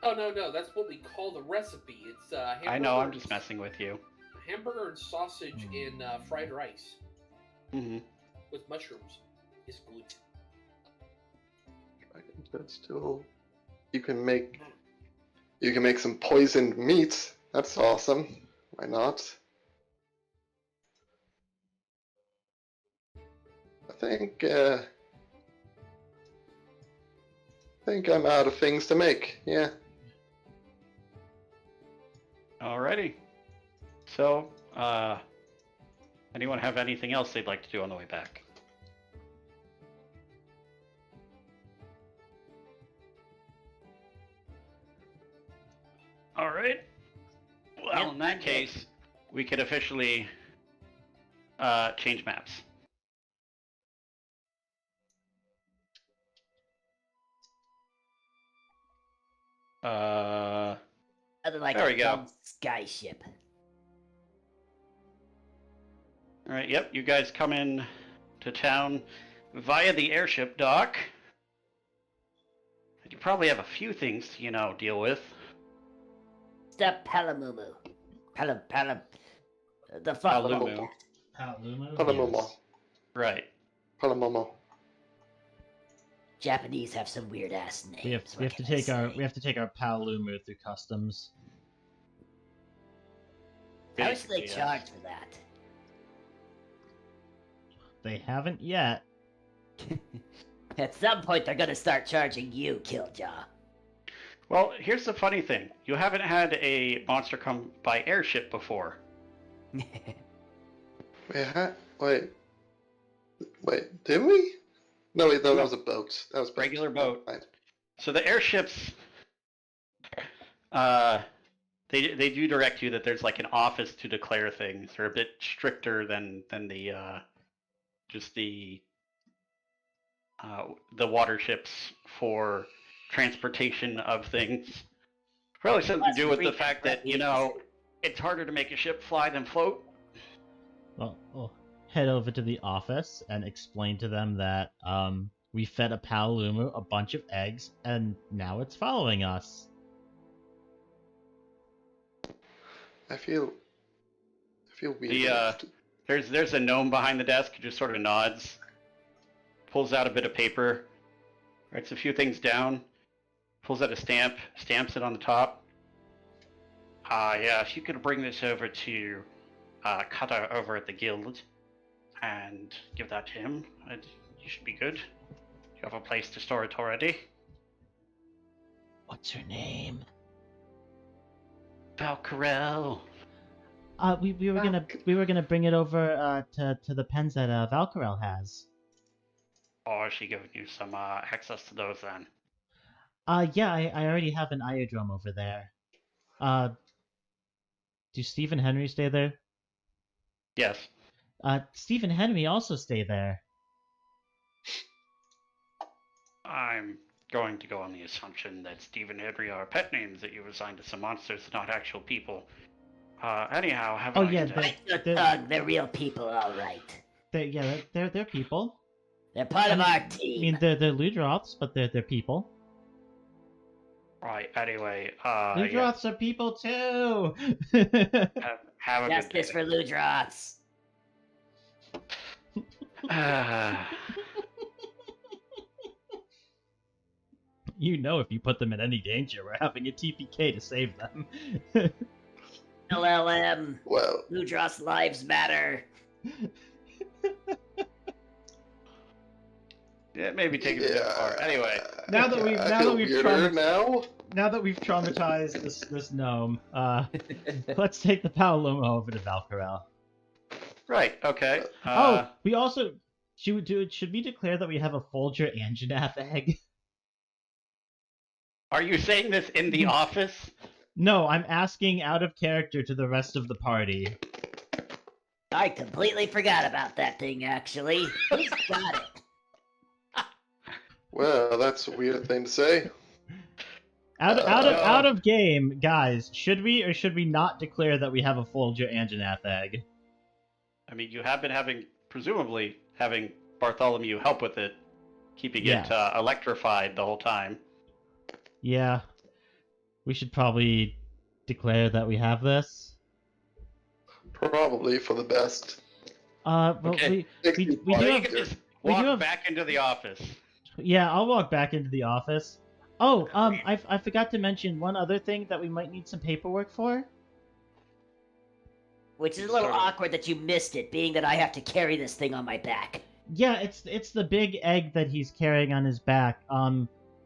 Oh no, that's what we call the recipe. It's hamburger. I know, I'm just messing with you. Hamburger and sausage in fried rice Mm-hmm. with mushrooms is good. That's still. You can make some poisoned meat. That's awesome. Why not? I think I'm out of things to make. Yeah. Alrighty. So, anyone have anything else they'd like to do on the way back? Alright. Well, in that case, we could officially change maps. Other like There we a go. dumb skyship. Alright, yep, you guys come in to town via the airship dock. You probably have a few things to, deal with. Step Palamumu. The fuck. Palumu. Palumu? Palamomo. Yes. Right. Palamomo. Japanese have some weird ass names. We have to take our Palumu through customs. How much do they Basically, yes. charge for that? They haven't yet. At some point, they're gonna start charging you, Kiljow. Well, here's the funny thing. You haven't had a monster come by airship before. Wait, did we? No, wait, that was a boat. That was a boat. Regular boat. Right. So the airships, they do direct you that there's like an office to declare things. They're a bit stricter than the just the water ships for transportation of things. Probably something to do with the fact that it's harder to make a ship fly than float. Well, we'll head over to the office and explain to them that we fed a Palumu a bunch of eggs and now it's following us. I feel weird. There's a gnome behind the desk who just sort of nods, pulls out a bit of paper, writes a few things down, pulls out a stamp, stamps it on the top. Yeah, if you could bring this over to Cutter over at the guild and give that to him, you should be good. You have a place to store it already. What's her name? Valcarel. We were gonna bring it over to the pens that Valcarel has. Or is she giving you some access to those then? Yeah, I already have an iodrome over there. Do Steve and Henry stay there? Yes. Steve and Henry also stay there. I'm going to go on the assumption that Steve and Henry are pet names that you assigned to some monsters, not actual people. Anyhow, have a nice day. They're real people, all right. They're people. They're part of our I team. mean, they're Ludroths, but they're people. Right, anyway, Ludroths are people too! have a Justice good day. for Ludroths. You know if you put them in any danger, we're having a TPK to save them. LLM. Well, Ludroths' lives matter. Yeah, maybe take it a bit far. Anyway, Now that we've traumatized this gnome, let's take the Paloma over to Valcarel. right, okay. We also should we declare that we have a Folger Anjanath egg? Are you saying this in the office? No, I'm asking out of character to the rest of the party. I completely forgot about that thing, actually. Who's got it? well, that's a weird thing to say. Out of game, guys. Should we or should we not declare that we have a Folger Anjanath egg? I mean, you have been presumably having Bartholomew help with it, keeping it electrified the whole time. Yeah. We should probably declare that we have this. Probably for the best. Well, Okay. we do Or you have... can just we do walk have- back into the office. Yeah, I'll walk back into the office. Oh, I forgot to mention one other thing that we might need some paperwork for. Which is a little Sort of. awkward that you missed it, being that I have to carry this thing on my back. Yeah, it's the big egg that he's carrying on his back.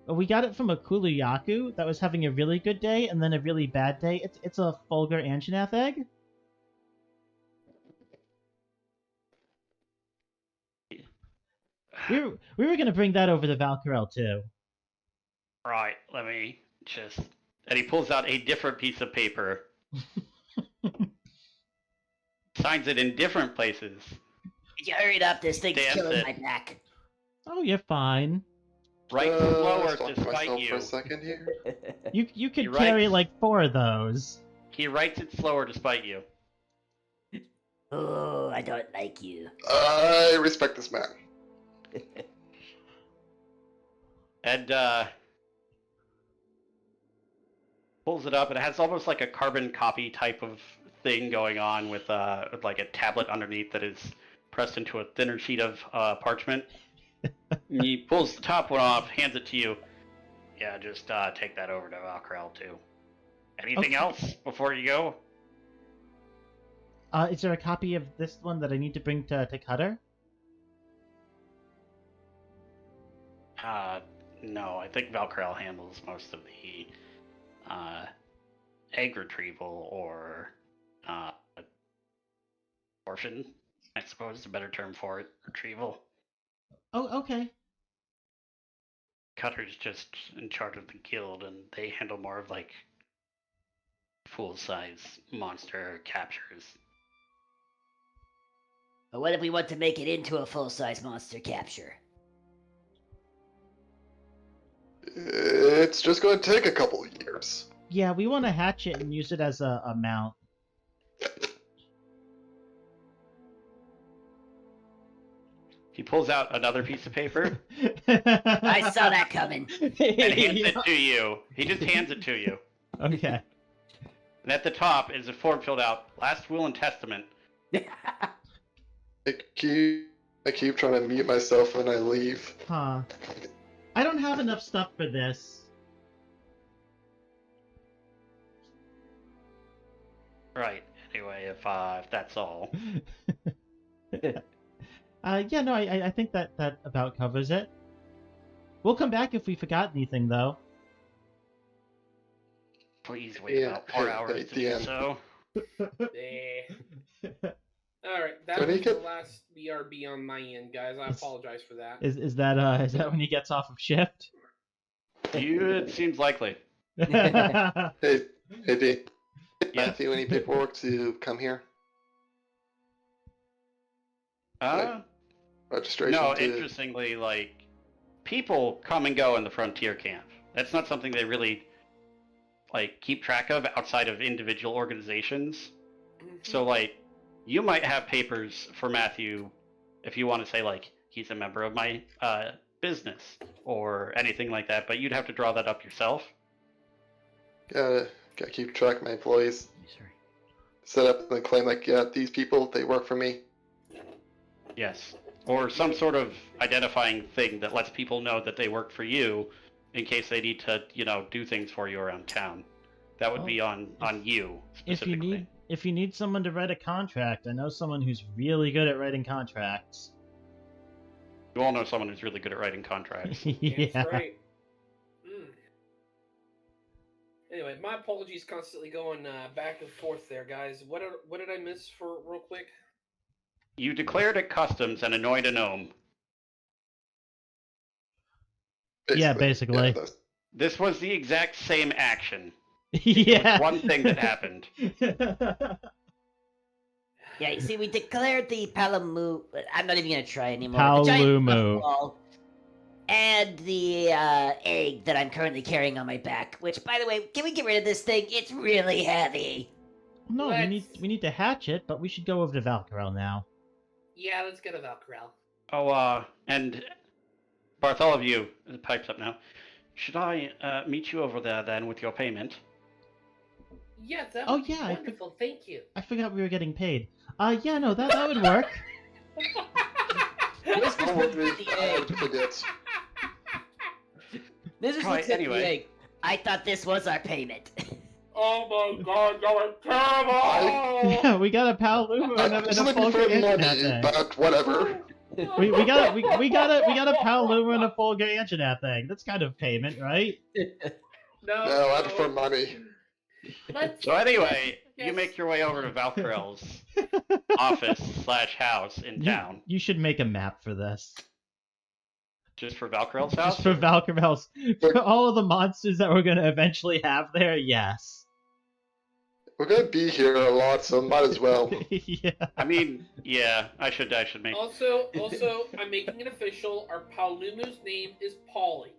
We got it from a Kuluyaku that was having a really good day and then a really bad day. It's a Folger Anjanath egg. We were gonna bring that over to Valcarel too. Right, let me just... And he pulls out a different piece of paper. Signs it in different places. Could you hurry it up? This thing's Damn killing it. my back. Oh, you're fine. Writes slower let's talk to despite myself you. for a second here. You could You're carry right. like 4 of those. He writes it slower despite you. Oh, I don't like you. I respect this man. And pulls it up, and it has almost like a carbon copy type of thing going on with like a tablet underneath that is pressed into a thinner sheet of parchment. He pulls the top one off, hands it to you. Yeah, just take that over to Valcarel too. Anything Okay. else before you go? Is there a copy of this one that I need to bring to Cutter? No, I think Valcarel handles most of the egg retrieval or orphan, I suppose is a better term for it. Retrieval. Oh, okay. Cutter's just in charge of the guild, and they handle more of like full-size monster captures. But what if we want to make it into a full-size monster capture? It's just going to take a couple of years. Yeah, we want to hatch it and use it as a mount. He pulls out another piece of paper I saw that coming. and hands it to you. He just hands it to you. Okay. And at the top is a form filled out, last will and testament. I keep trying to mute myself when I leave. Huh. I don't have enough stuff for this. Right. Anyway, if that's all. Yeah, no, I think that about covers it. We'll come back if we forgot anything, though. Please wait about 4 hours to do so. Alright, that was the last BRB on my end, guys. I apologize for that. Is that when he gets off of shift? It seems likely. Hey, D. Yeah. Matthew, any paperwork to come here? Registration? No, interestingly, like, people come and go in the frontier camp. That's not something they really, like, keep track of outside of individual organizations. So, like, you might have papers for Matthew if you want to say, like, he's a member of my business or anything like that, but you'd have to draw that up yourself. Gotta keep track of my employees. Sorry. Set up and claim, like, yeah, these people, they work for me. Yes. Or some sort of identifying thing that lets people know that they work for you in case they need to, do things for you around town. That would be on you specifically. If you need someone to write a contract, I know someone who's really good at writing contracts. You all know someone who's really good at writing contracts. Yeah. That's right. Anyway, my apologies constantly going back and forth there, guys. What did I miss for real quick? You declared at customs and annoyed a gnome. Yeah, basically. Yeah, This was the exact same action. Yeah. One thing that happened. Yeah, you see, we declared the Palamu. I'm not even gonna try anymore. The giant Palumu. puffball and the egg that I'm currently carrying on my back. Which, by the way, can we get rid of this thing? It's really heavy. No, we need to hatch it, but we should go over to Valkyrie now. Yeah, let's go to Valkyrie. Oh, and Bartholomew, the pipe's up now. Should I meet you over there then with your payment? Yes, that Oh, would be yeah, wonderful. Thank you. I forgot we were getting paid. Yeah, no, that would work. This I was would the egg. forget. This is Right, what's in anyway. the egg. I thought this was our payment. Oh my god, that was terrible! Yeah, we got a Palumu and I'm a just looking full for internet money, thing. but whatever. We got a Palumu and a full internet thing. That's kind of payment, right? No, I prefer money. So anyway, Yes. you make your way over to Valkyrell's office/house in town. You should make a map for this. Just for Valkyrell's house? Just for Valkyrell's. For all of the monsters that we're going to eventually have there, yes. We're gonna be here a lot, so might as well. Yeah. I mean, yeah, I should make... Also, I'm making it official. Our Palumu's name is Polly.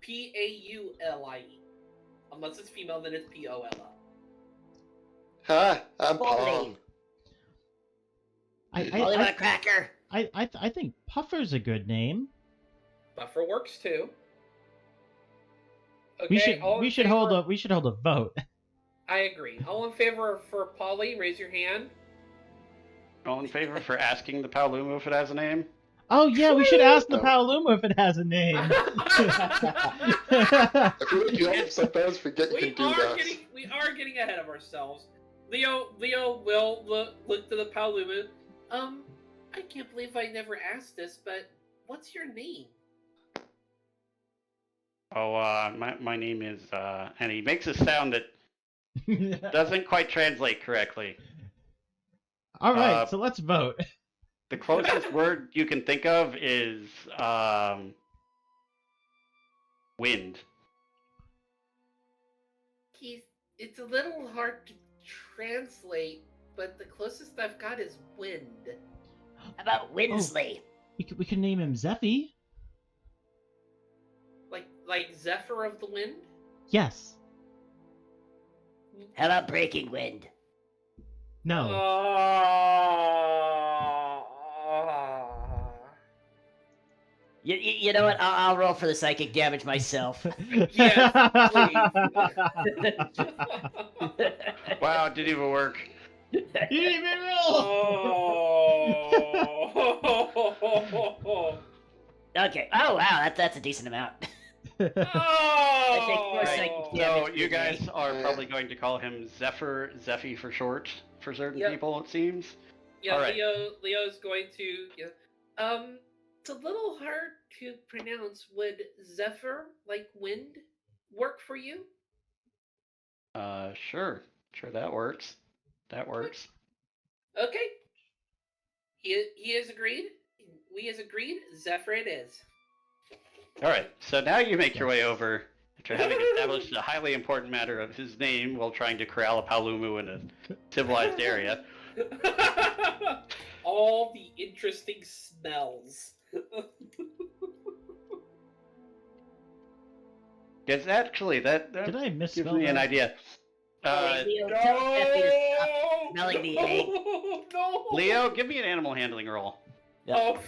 P-A-U-L-I-E. Unless it's female, then it's P-O-L-L. Hi, I'm Paul. Polly. Polly want a cracker? I think Puffer's a good name. Buffer works too. Okay, We should hold a vote. I agree. All in favor for Polly, raise your hand. All in favor for asking the Palumu if it has a name? Oh yeah, we should ask the No. Palumu if it has a name. I feel like you sometimes forget you can do that. We are getting ahead of ourselves. Leo will look to the Palumu. I can't believe I never asked this, but what's your name? Oh, my name is, and he makes a sound that doesn't quite translate correctly. All right, so let's vote. The closest word you can think of is, wind. It's a little hard to translate, but the closest I've got is wind. How about Winsley? We could name him Zeffy. Like Zephyr of the Wind? Yes. How about Breaking Wind? No. You know what? I'll roll for the psychic damage myself. Yes, Wow, it didn't even work. You didn't even roll! Oh. Okay. Oh wow, that's a decent amount. Oh. I take more Right. psychic So damage. you than guys me. are probably going to call him Zephy for short, for certain Yep. people, it seems. Yeah, All right. Leo's going to. Yeah. It's a little hard to pronounce. Would Zephyr, like wind, work for you? Sure, that works. That works. Okay. He has agreed. We has agreed. Zephyr it is. All right. So now you make your way over after having established a highly important matter of his name while trying to corral a Palumu in a civilized area. All the interesting smells. Because actually, that Did I gives misspell me an that? idea. Leo, tell Effie to stop smelling the egg. No. Leo, give me an animal handling roll. Oh,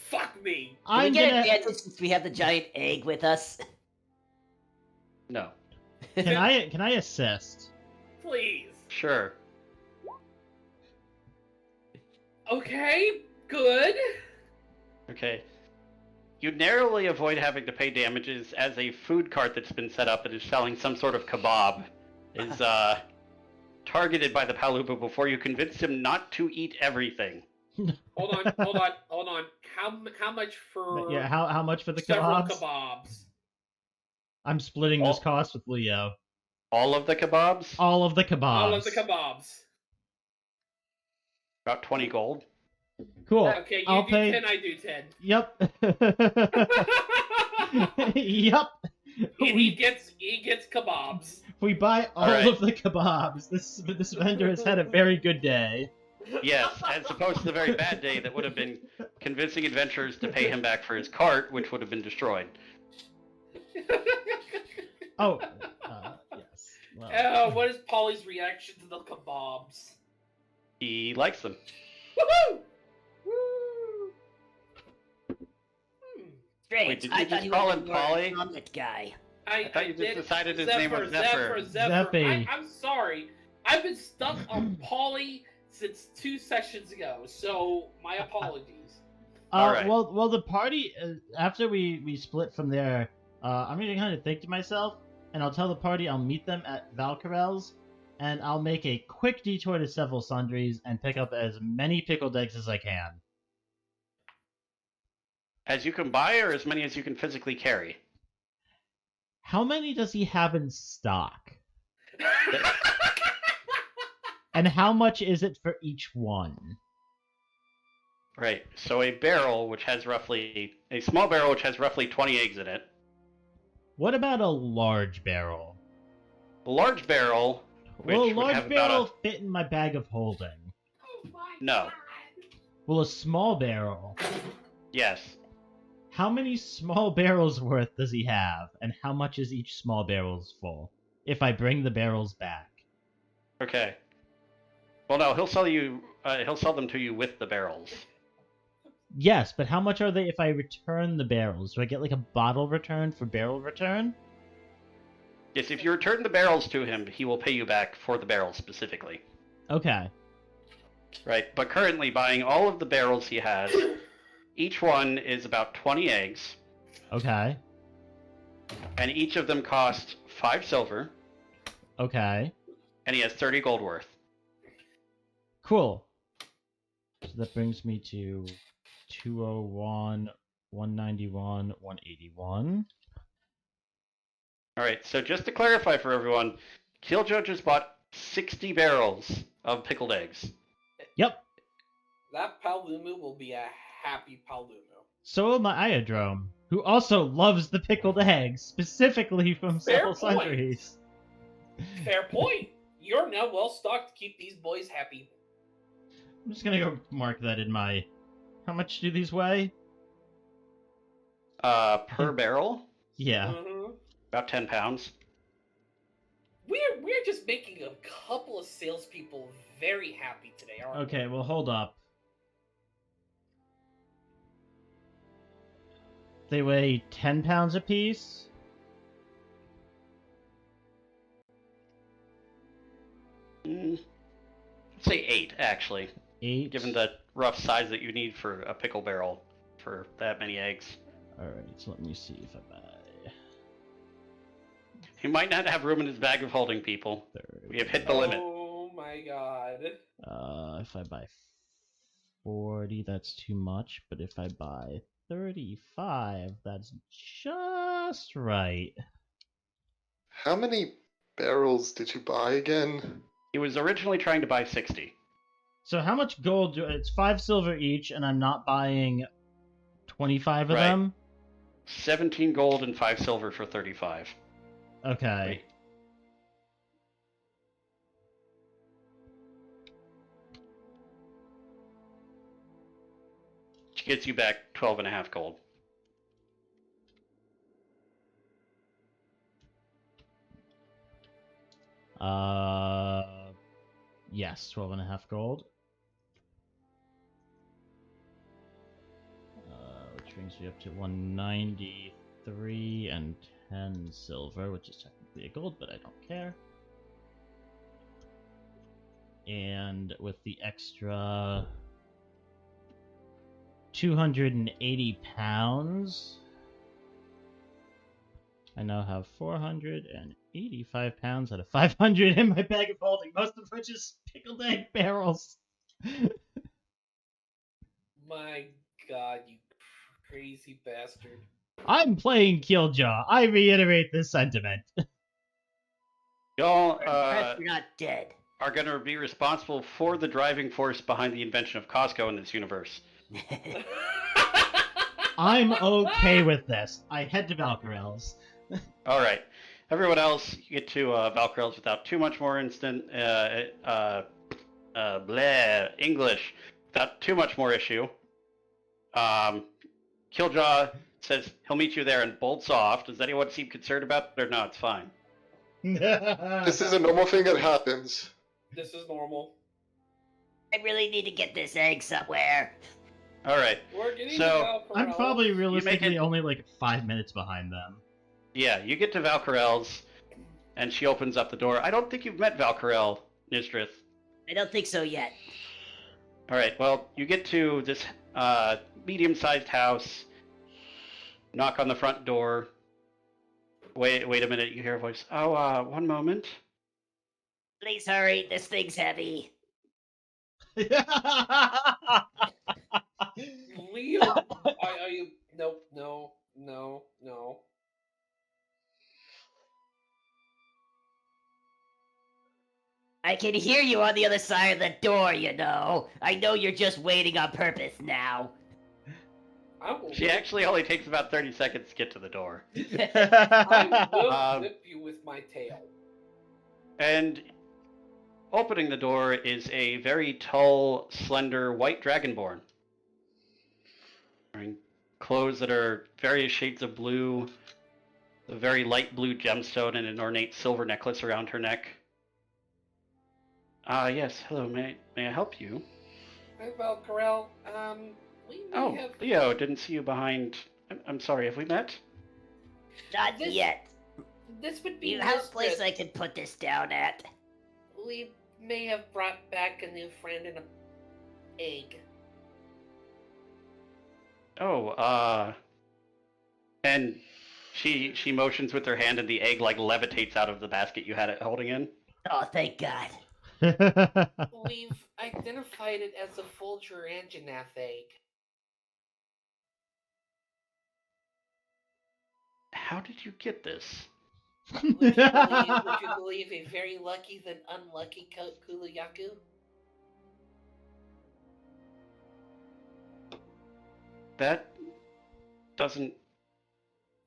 fuck me. Can we I'm get gonna. advantage since we have the giant egg with us? No. Can I assist? Please. Sure. Okay, good. Okay. You narrowly avoid having to pay damages as a food cart that's been set up and is selling some sort of kebab is targeted by the Palubu before you convince him not to eat everything. Hold on. How much for Yeah, how much for the several kebabs? kebabs? I'm splitting this cost with Leo. All of the kebabs? All of the kebabs. All of the kebabs. About 20 gold. Cool. Okay, you I'll do pay. 10, I do 10. Yep. Yep. He gets kebabs. We buy all Alright. of the kebabs. This vendor has had a very good day. Yes, as opposed to the very bad day that would have been convincing adventurers to pay him back for his cart, which would have been destroyed. Oh, yes. Well, What is Polly's reaction to the kebabs? He likes them. Woohoo! Strange. Wait, did you I just thought he call was him a more Polly? prominent guy. I thought you just did- decided his name was Zephyr. Zeppy. I'm sorry. I've been stuck on Polly since 2 sessions ago, so my apologies. Alright. Well, the party after we split from there, I'm gonna kind of think to myself, and I'll tell the party I'll meet them at Valcarel's, and I'll make a quick detour to several sundries and pick up as many pickled eggs as I can. As you can buy, or as many as you can physically carry? How many does he have in stock? And how much is it for each one? Right. So a barrel, a small barrel which has roughly 20 eggs in it. What about a large barrel? A large barrel, which Will a would large have barrel about fit in my bag of holding? No. Will a small barrel? Yes. How many small barrels worth does he have, and how much is each small barrel's full? If I bring the barrels back. Okay. Well, no, he'll sell them to you with the barrels. Yes, but how much are they if I return the barrels? Do I get like a bottle return for barrel return? Yes, if you return the barrels to him, he will pay you back for the barrels specifically. Okay. Right, but currently buying all of the barrels he has, each one is about 20 eggs, Okay. and each of them cost 5 silver, Okay. and he has 30 gold worth. Cool. So that brings me to 201, 191, 181. Alright, so just to clarify for everyone, Kiljow just bought 60 barrels of pickled eggs. Yep. That Palumu will be a happy Palumu. So will my Iodrome, who also loves the pickled eggs, specifically from Fair several point. sundries. Fair point. You're now well stocked to keep these boys happy. I'm just gonna go mark that in my... How much do these weigh? Per barrel, Yeah. Mhm. about 10 pounds. We're just making a couple of salespeople very happy today, aren't we? Okay, well, hold up. They weigh 10 pounds apiece. Let's say 8, actually. 8. Given the rough size that you need for a pickle barrel for that many eggs. Alright, so let me see if I buy... He might not have room in his bag of holding, people. 30. We have hit the limit. Oh my god. If I buy 40, that's too much, but if I buy 35, that's just right. How many barrels did you buy again? He was originally trying to buy 60. So how much gold it's 5 silver each, and I'm not buying 25 of Right. them? 17 gold and 5 silver for 35. Okay. Wait. Which gets you back 12 and a half gold. Yes, 12 and a half gold. Which brings me up to 193 and 10 silver, which is technically a gold, but I don't care. And with the extra 280 pounds, I now have 485 pounds out of 500 in my bag of holding, most of which is pickled egg barrels. My god, you crazy bastard. I'm playing Kiljow. I reiterate this sentiment. Y'all You're not dead. are going to be responsible for the driving force behind the invention of Costco in this universe. I'm okay with this. I head to Valkyrell's. All right. Everyone else, you get to Valkyrell's without too much more English, without too much more issue. Kiljow says he'll meet you there and bolts off. Does anyone seem concerned about it or no? It's fine. This is a normal thing that happens. This is normal. I really need to get this egg somewhere. All right. We're getting So, to I'm probably realistically it- only like 5 minutes behind them. Yeah, you get to Valkyrell's, and she opens up the door. I don't think you've met Valkyrell, Nysdrith. I don't think so yet. All right. Well, you get to this medium-sized house. Knock on the front door. Wait a minute. You hear a voice. Oh, one moment. Please hurry, this thing's heavy. Leo, no. I can hear you on the other side of the door, you know. I know you're just waiting on purpose now. I will She actually only takes about 30 seconds to get to the door. I will whip you with my tail. And opening the door is a very tall, slender, white dragonborn. Wearing clothes that are various shades of blue, a very light blue gemstone, and an ornate silver necklace around her neck. Yes, hello, may I help you? Hi, Valkyrell. We may have... Leo, didn't see you behind... I'm sorry, have we met? Not yet. This would be You have a Nysdrith. place I can put this down at. We may have brought back a new friend in an egg. And she motions with her hand and the egg, like, levitates out of the basket you had it holding in. Oh, thank God. We've identified it as a Folger Anjanath egg. How did you get this? Would you believe a very lucky than unlucky Kuluyaku? That doesn't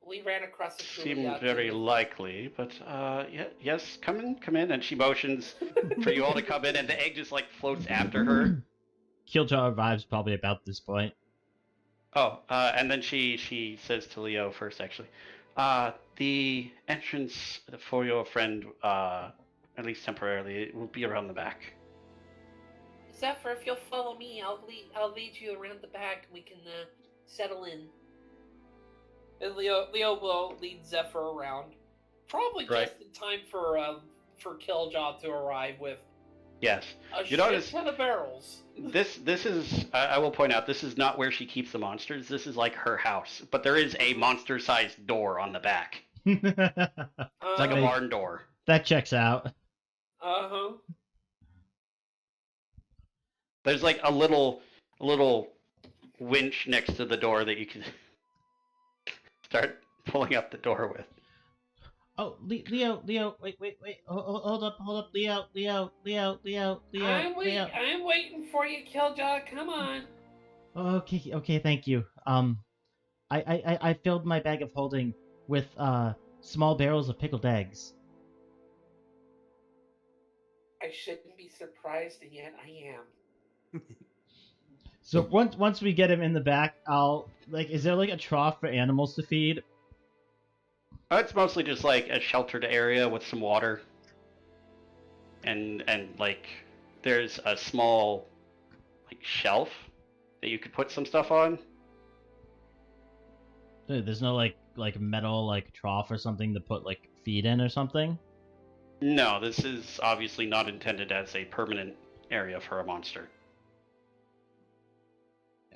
We ran across a seem Kuluyaku. very likely, but yes, come in. And she motions for you all to come in, and the egg just like floats after her. Kiljow arrives probably about this point. Oh, and then she says to Leo first, actually, the entrance for your friend, at least temporarily, will be around the back. Zephyr, if you'll follow me, I'll lead you around the back. We can settle in. And Leo will lead Zephyr around, probably Right. just in time for Kiljow to arrive with Yes. a You shit notice ton of barrels. this is I will point out, this is not where she keeps the monsters. This is like her house, but there is a monster-sized door on the back. It's like a They- barn door. That checks out. Uh-huh. There's like a little winch next to the door that you can start pulling up the door with. Oh, Leo, wait, hold up, Leo. I'm waiting for you, Kiljow. Come on. Okay, thank you. I filled my bag of holding with small barrels of pickled eggs. I shouldn't be surprised, and yet I am. So once we get him in the back, is there like a trough for animals to feed? It's mostly just like a sheltered area with some water, and like there's a small like shelf that you could put some stuff on. There's no like metal like trough or something to put like feed in or something? No, this is obviously not intended as a permanent area for a monster.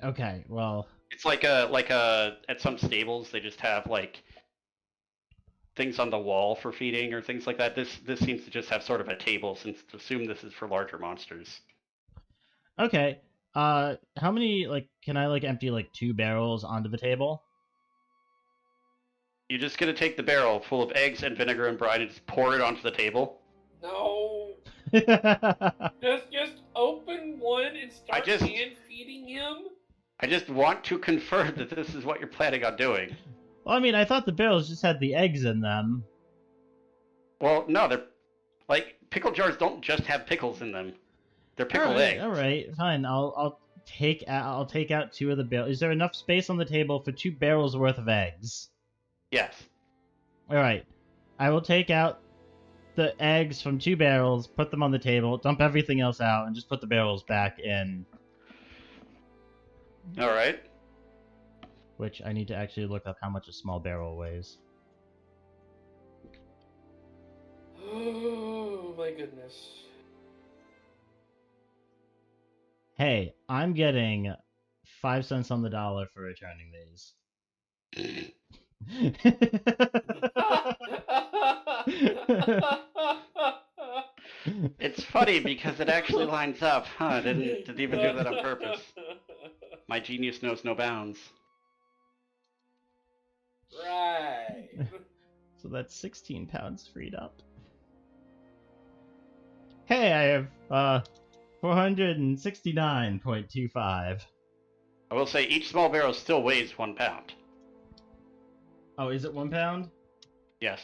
Okay, well, It's like a at some stables they just have like things on the wall for feeding or things like that. This seems to just have sort of a table, since to assume this is for larger monsters. okay. How many can I empty 2 barrels onto the table? You're just gonna take the barrel full of eggs and vinegar and brine and just pour it onto the table? No. Just open one and start hand feeding him. I just want to confirm that this is what you're planning on doing. Well, I mean, I thought the barrels just had the eggs in them. Well, no, they're like pickle jars don't just have pickles in them. They're pickled eggs. All right, fine. I'll take out 2 of the barrels. Is there enough space on the table for 2 barrels worth of eggs? Yes. All right. I will take out the eggs from 2 barrels, put them on the table, dump everything else out, and just put the barrels back in. All right. Which I need to actually look up how much a small barrel weighs. Oh my goodness. Hey, I'm getting 5 cents on the dollar for returning these. It's funny because it actually lines up. Huh, I didn't even do that on purpose. My genius knows no bounds. Right. So that's 16 pounds freed up. Hey, I have 469.25. I will say each small barrel still weighs 1 pound. Oh, is it 1 pound? Yes.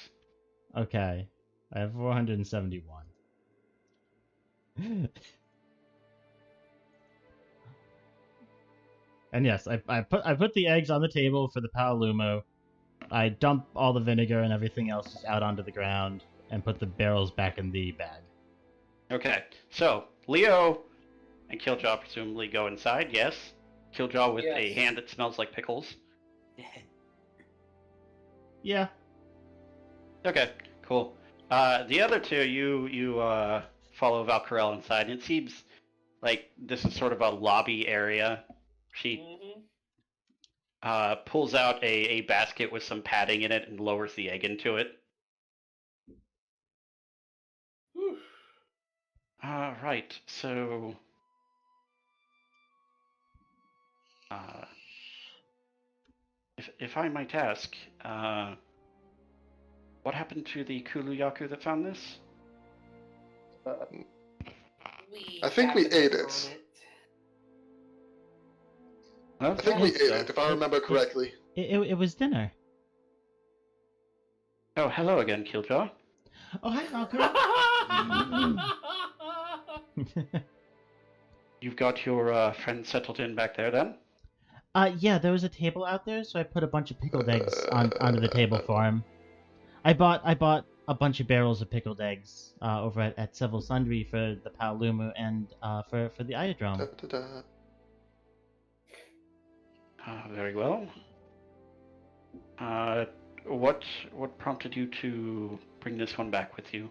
Okay. I have 471. And yes, I put the eggs on the table for the Paolumo. I dump all the vinegar and everything else just out onto the ground and put the barrels back in the bag. Okay, so Leo and Kiljow presumably go inside, yes? Kiljow with a Yes. hand that smells like pickles. Yeah. Okay, cool. The other 2, you follow Valkyrael inside, and it seems like this is sort of a lobby area. She Mm-hmm. pulls out a basket with some padding in it and lowers the egg into it. Right, so... if I might ask, what happened to the Kuluyaku that found this? I think we ate it. I think we ate it, if I remember correctly. It was dinner. Oh, hello again, Kiljow. Oh, hi, Malcolm. You've got your friend settled in back there, then? Yeah, there was a table out there, so I put a bunch of pickled eggs onto the table for him. I bought a bunch of barrels of pickled eggs over at Several Sundry for the Paolumu and for the Iodrome. Da-da-da. Very well. What prompted you to bring this one back with you?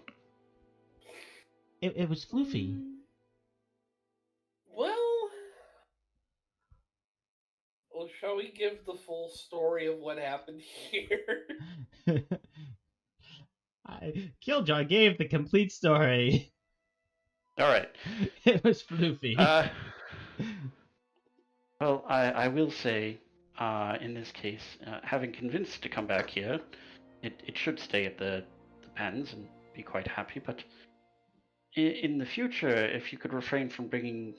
It was floofy. Well, shall we give the full story of what happened here? Kiljow gave the complete story. All right. It was floofy. Well, I will say, in this case, having convinced it to come back here, it should stay at the pens and be quite happy. But in the future, if you could refrain from bringing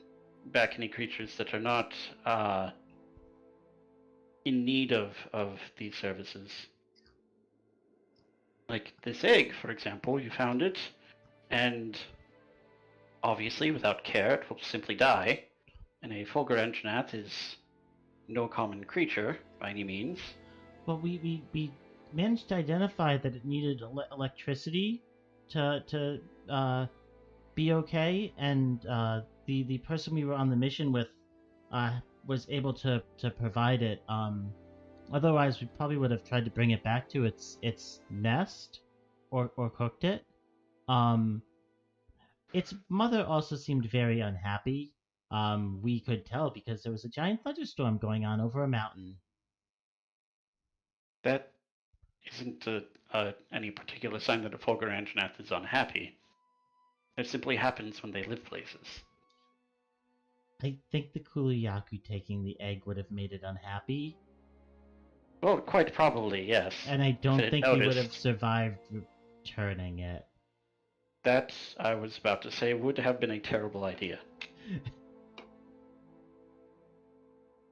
back any creatures that are not in need of these services. Like this egg, for example, you found it, and obviously, without care, it will simply die. And a Fulgurangnath is no common creature by any means. Well, we managed to identify that it needed electricity to be okay, and the person we were on the mission with was able to provide it. Otherwise, we probably would have tried to bring it back to its nest or cooked it. Its mother also seemed very unhappy. We could tell because there was a giant thunderstorm going on over a mountain. That isn't any particular sign that a Fulgurangnath is unhappy. It simply happens when they live places. I think the Kuliyaku taking the egg would have made it unhappy. Well, quite probably, yes. And I don't think he would noticed. have survived returning it. That, I was about to say, would have been a terrible idea.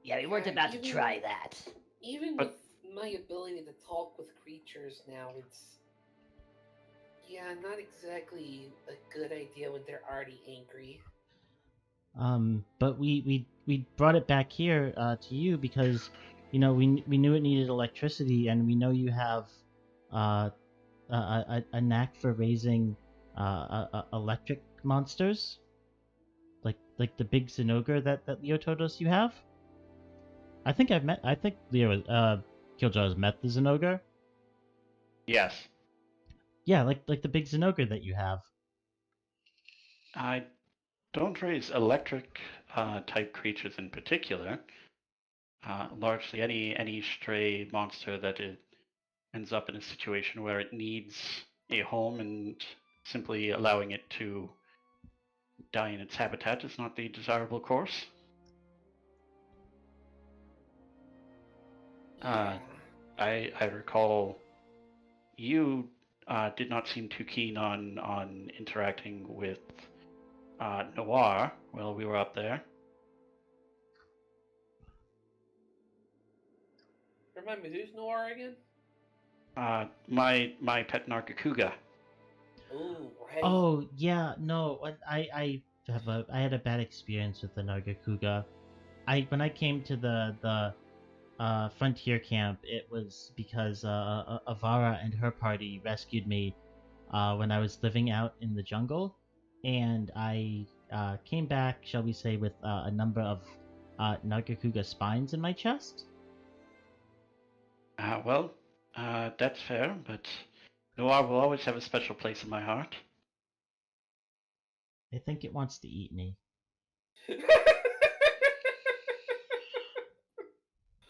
Yeah, we weren't about to try that. Even But- with my ability to talk with creatures now, it's... Yeah, not exactly a good idea when they're already angry. But we brought it back here to you because, you know, we knew it needed electricity, and we know you have a knack for raising electric monsters, like the big Zinogre that Leo told us you have. I think Leo Kiljow has met the Zinogre. Yes. Yeah, like the big Zinogre that you have. I don't raise electric type creatures in particular. Largely any stray monster that ends up in a situation where it needs a home, and simply allowing it to die in its habitat is not the desirable course. Yeah. I recall you did not seem too keen on interacting with Noir while we were up there. Remind me, who's Noir again? My pet Nargacuga. Ooh, right. Oh yeah, no, I had a bad experience with the Nargacuga. When I came to the frontier camp, it was because Avara and her party rescued me when I was living out in the jungle, and I came back, shall we say, with a number of Nargacuga spines in my chest. Well, that's fair, but Noir will always have a special place in my heart. I think it wants to eat me.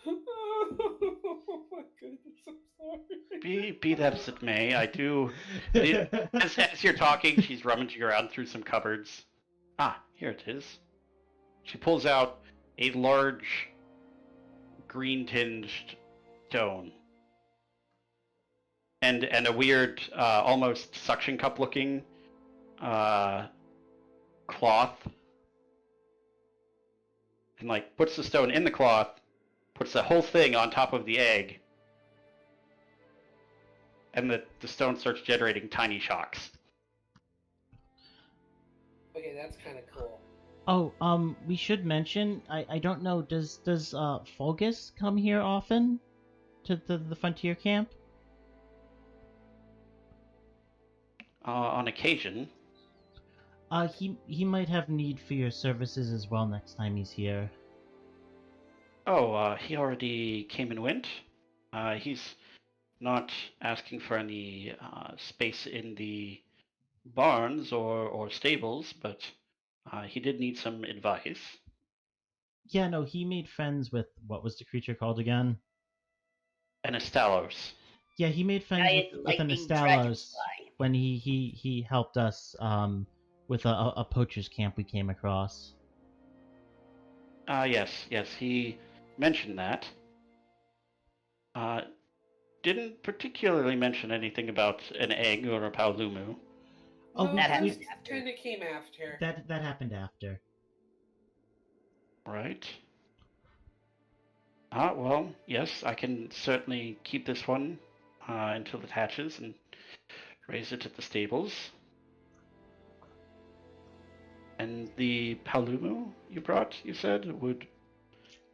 Oh my goodness, I'm sorry. Be that as it may, I do. As you're talking, she's rummaging around through some cupboards. Ah, here it is. She pulls out a large, green-tinged stone, and a weird, almost suction cup-looking cloth, and like puts the stone in the cloth, puts the whole thing on top of the egg, and the stone starts generating tiny shocks. Okay, that's kind of cool. Oh, we should mention, I don't know, does Fulgus come here often to the frontier camp? On occasion. He might have need for your services as well next time he's here. Oh, he already came and went? He's not asking for any space in the barns or stables, but he did need some advice. Yeah, no, he made friends with what was the creature called again? An Estalos. Yeah, he made friends Giant with an lightning Estalos dragonfly. when he helped us with a poacher's camp we came across. Yes, he mentioned that. Didn't particularly mention anything about an egg or a paolumu. Oh, No, we, That that we, happened after. kind of came after. that happened after. Right. Well, yes, I can certainly keep this one until it hatches and raise it at the stables. And the paolumu you brought, you said,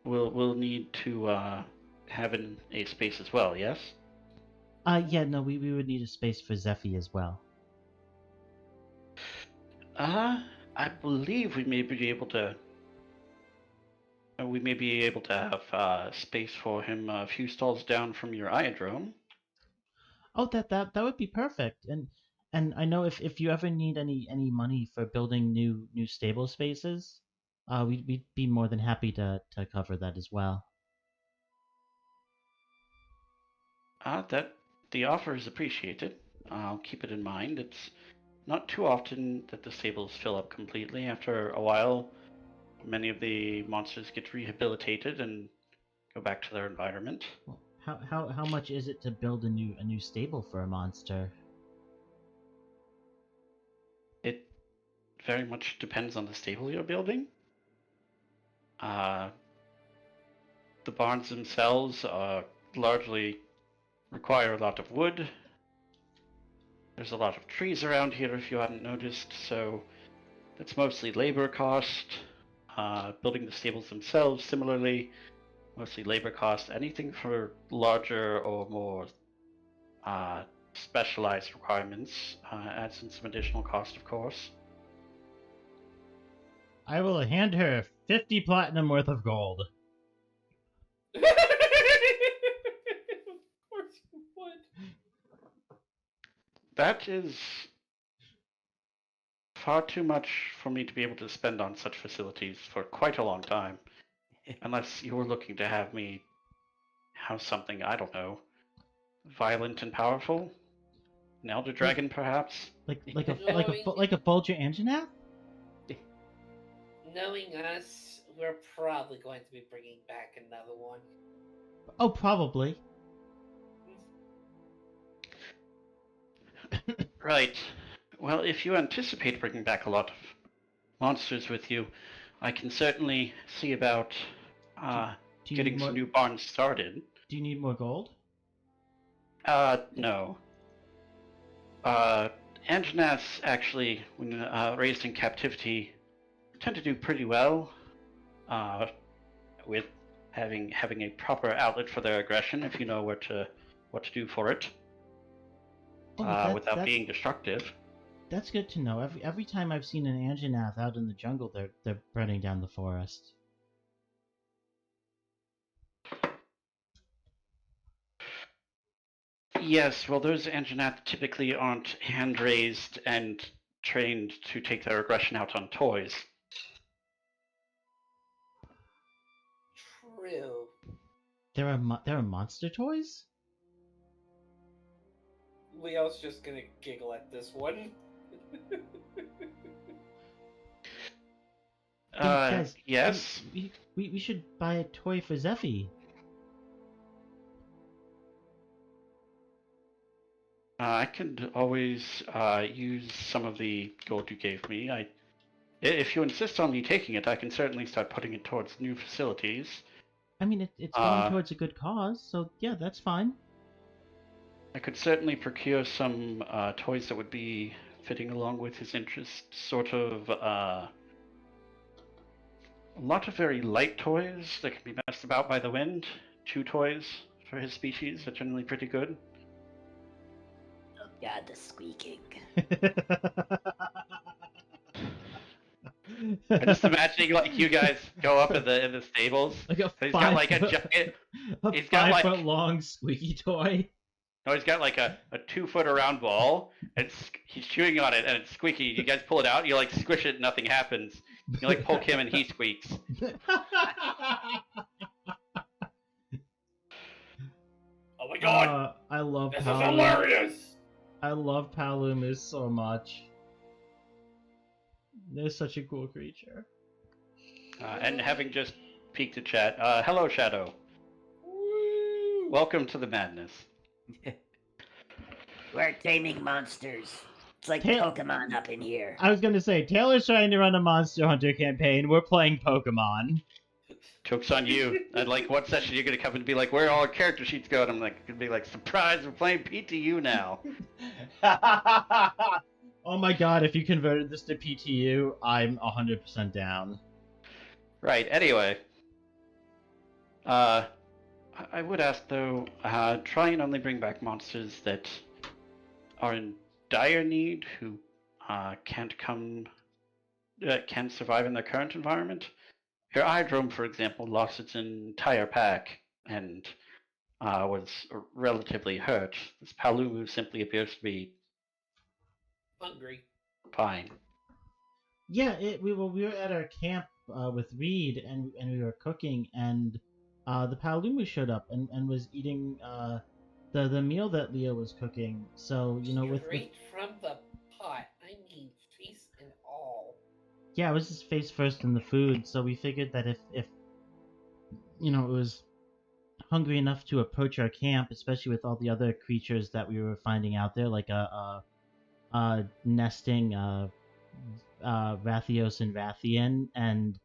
will need to have a space as well, yes? Yeah, no, we would need a space for Zephy as well. I believe we may be able to have space for him a few stalls down from your iodrome. Oh, that would be perfect. And I know if you ever need any money for building new stable spaces, we'd be more than happy to cover that as well. That the offer is appreciated. I'll keep it in mind. It's not too often that the stables fill up completely. After a while, many of the monsters get rehabilitated and go back to their environment. Well, how much is it to build a new stable for a monster? It very much depends on the stable you're building. The barns themselves largely require a lot of wood. There's a lot of trees around here if you hadn't noticed, so that's mostly labor cost. Building the stables themselves, similarly, mostly labor cost. Anything for larger or more specialized requirements adds in some additional cost, of course. I will hand her 50 platinum worth of gold. Of course you would. That is far too much for me to be able to spend on such facilities for quite a long time. Unless you were looking to have me have something, I don't know, violent and powerful? An elder dragon, perhaps? Like a Bulger Anjanath? Knowing us, we're probably going to be bringing back another one. Oh, probably. Right. Well, if you anticipate bringing back a lot of monsters with you, I can certainly see about Do you getting need some more, new barns started. Do you need more gold? No. Anjanaths actually, when raised in captivity, tend to do pretty well with having a proper outlet for their aggression if you know what to do for it without being destructive. That's good to know. Every time I've seen an Anjanath out in the jungle, they're burning down the forest. Yes, well, those Anjanath typically aren't hand-raised and trained to take their aggression out on toys. True. There are monster toys? Leo's just gonna giggle at this one. Guys, yes. We should buy a toy for Zephy. I could always use some of the gold you gave me. If you insist on me taking it, I can certainly start putting it towards new facilities. I mean, it's going towards a good cause, so yeah, that's fine. I could certainly procure some toys that would be fitting along with his interests. Sort of a lot of very light toys that can be messed about by the wind. 2 toys for his species are generally pretty good. Oh god, the squeaking. I'm just imagining like you guys go up in the stables. Like He's got like a giant A He's got, like- 5-foot long squeaky toy. No, he's got like a 2-foot around ball, and he's chewing on it, and it's squeaky. You guys pull it out, you like squish it, nothing happens. You like poke him, and he squeaks. Oh my god! I love This is Palumus. hilarious! I love Palumus so much. They're such a cool creature. And having just peeked at chat, hello Shadow. Woo! Welcome to the madness. We're taming monsters. It's like Ta- Pokemon up in here. I was gonna say, Taylor's trying to run a Monster Hunter campaign. We're playing Pokemon. Joke's on you. And like, what session you're gonna come and be like, where are all our character sheets go? And I'm like, gonna be like, surprise, we're playing PTU now. Oh my god, if you converted this to PTU, I'm 100% down. Right. Anyway, I would ask though, try and only bring back monsters that are in dire need, who can't survive in their current environment. Your Idrome, for example, lost its entire pack and was relatively hurt. This Palumu simply appears to be Hungry. fine. Yeah, we were at our camp with Reed, and we were cooking, and the Palumu showed up and was eating the meal that Leo was cooking. So with Straight from the pot. I mean, face and all. yeah, it was his face first in the food. So we figured that if it was hungry enough to approach our camp, especially with all the other creatures that we were finding out there, like a nesting Rathios and Rathian, and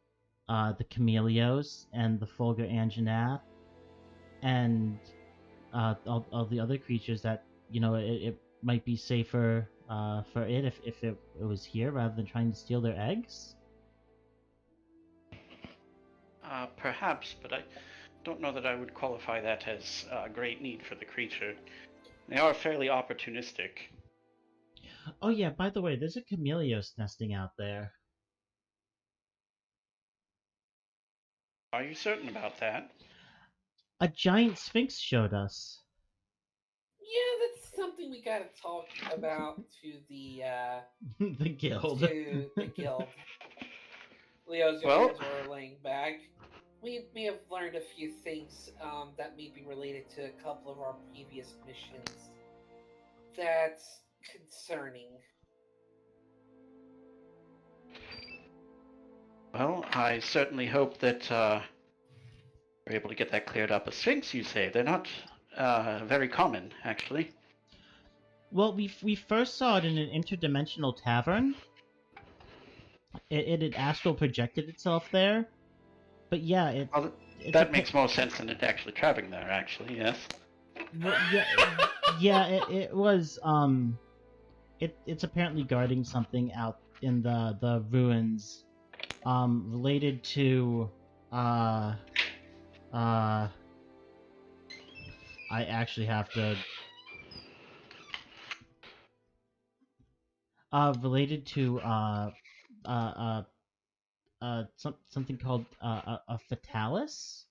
the Chameleos and the Fulgur Anjanath, and all the other creatures that it might be safer for it if it was here rather than trying to steal their eggs. Perhaps, but I don't know that I would qualify that as a great need for the creature. They are fairly opportunistic. Oh yeah, by the way, there's a Chameleos nesting out there. Are you certain about that? A giant sphinx showed us. Yeah, that's something we gotta talk about to the The guild. to the guild. Leo's Well- ears were laying back. We may have learned a few things that may be related to a couple of our previous missions. That's concerning. Well, I certainly hope that we're able to get that cleared up. A sphinx, you say? They're not very common, actually. Well, we first saw it in an interdimensional tavern. It had astral projected itself there, but yeah, Well, it's that makes more sense than it actually traveling there. Actually, yes. Well, yeah, it was it's apparently guarding something out in the ruins, related to I actually have to related to something called a fatalis.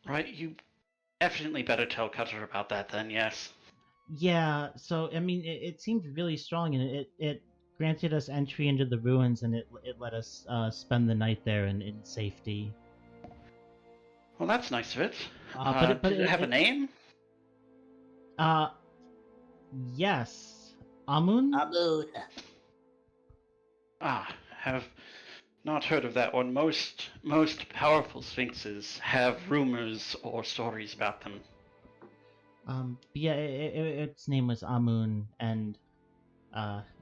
Right. You definitely better tell Cutter about that then. Yes. Yeah, so I mean, it seemed really strong, and it granted us entry into the ruins, and it let us spend the night there in safety. Well, that's nice of it. But did it have a name? Yes, Amun. Amun. Have not heard of that one. Most powerful sphinxes have rumors or stories about them. Yeah, its name was Amun, and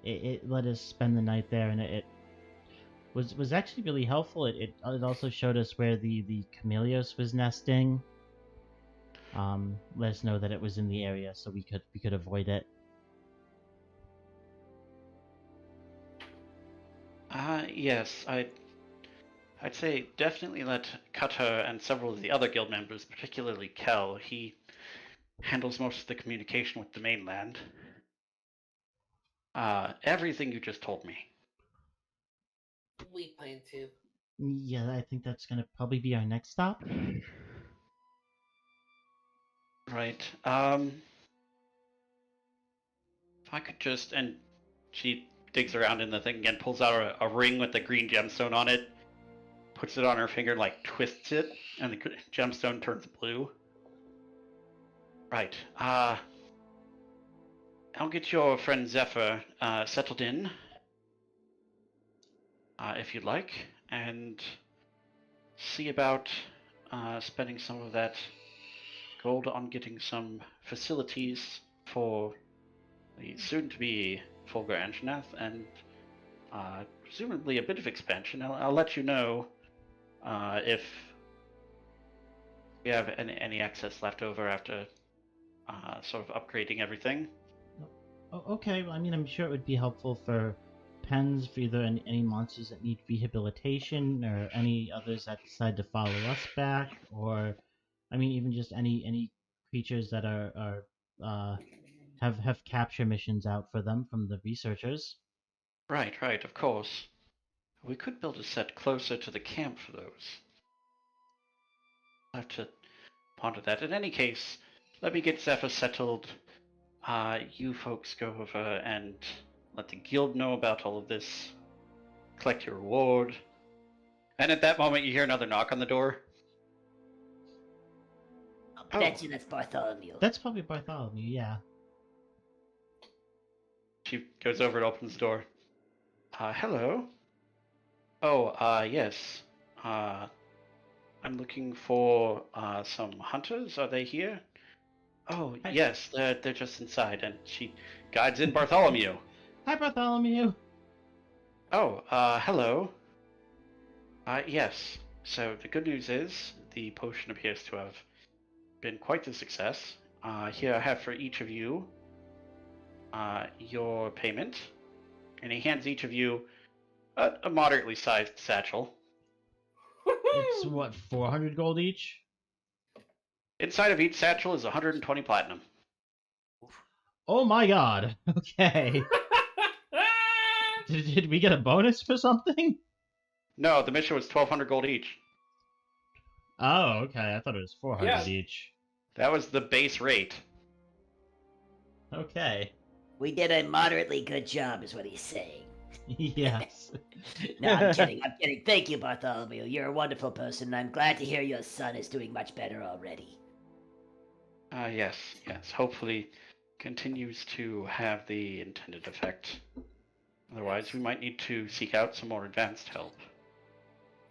it let us spend the night there, and it was actually really helpful. It also showed us where the Chameleos was nesting. Let us know that it was in the area, so we could avoid it. Yes, I'd say definitely let Cutter and several of the other guild members, particularly Kel, he handles most of the communication with the mainland. Everything you just told me. We plan to. Yeah, I think that's gonna probably be our next stop. Right. If I could just, and she digs around in the thing again, pulls out a ring with the green gemstone on it, puts it on her finger, like twists it, and the gemstone turns blue. Right. I'll get your friend Zephyr settled in, if you'd like, and see about spending some of that gold on getting some facilities for the soon-to-be Fulgur Anjanath, and presumably a bit of expansion. I'll let you know if we have any excess left over after sort of upgrading everything. Oh, okay, well, I mean, I'm sure it would be helpful for pens for either any monsters that need rehabilitation or any others that decide to follow us back, or, I mean, even just any creatures that are have capture missions out for them from the researchers. Right, of course. We could build a set closer to the camp for those. I'll have to ponder that. In any case, let me get Zephyr settled. You folks go over and let the guild know about all of this. Collect your reward. And at that moment, you hear another knock on the door. I bet you that's Bartholomew. That's probably Bartholomew, yeah. She goes over and opens the door. Hello? Oh, yes. I'm looking for some hunters. Are they here? Oh, Hi. yes, they're just inside. And she guides in Bartholomew. Hi, Bartholomew. Oh, hello. Yes. So the good news is the potion appears to have been quite a success. Here I have for each of you your payment. And he hands each of you a moderately sized satchel. It's what, 400 gold each? Inside of each satchel is 120 platinum. Oh my god. Okay. Did we get a bonus for something? No, the mission was 1,200 gold each. Oh, okay. I thought it was 400 Yeah. each. That was the base rate. Okay. We did a moderately good job, is what he's saying. Yes. No, I'm kidding. I'm kidding. Thank you, Bartholomew. You're a wonderful person, and I'm glad to hear your son is doing much better already. Yes. Hopefully continues to have the intended effect. Otherwise, we might need to seek out some more advanced help.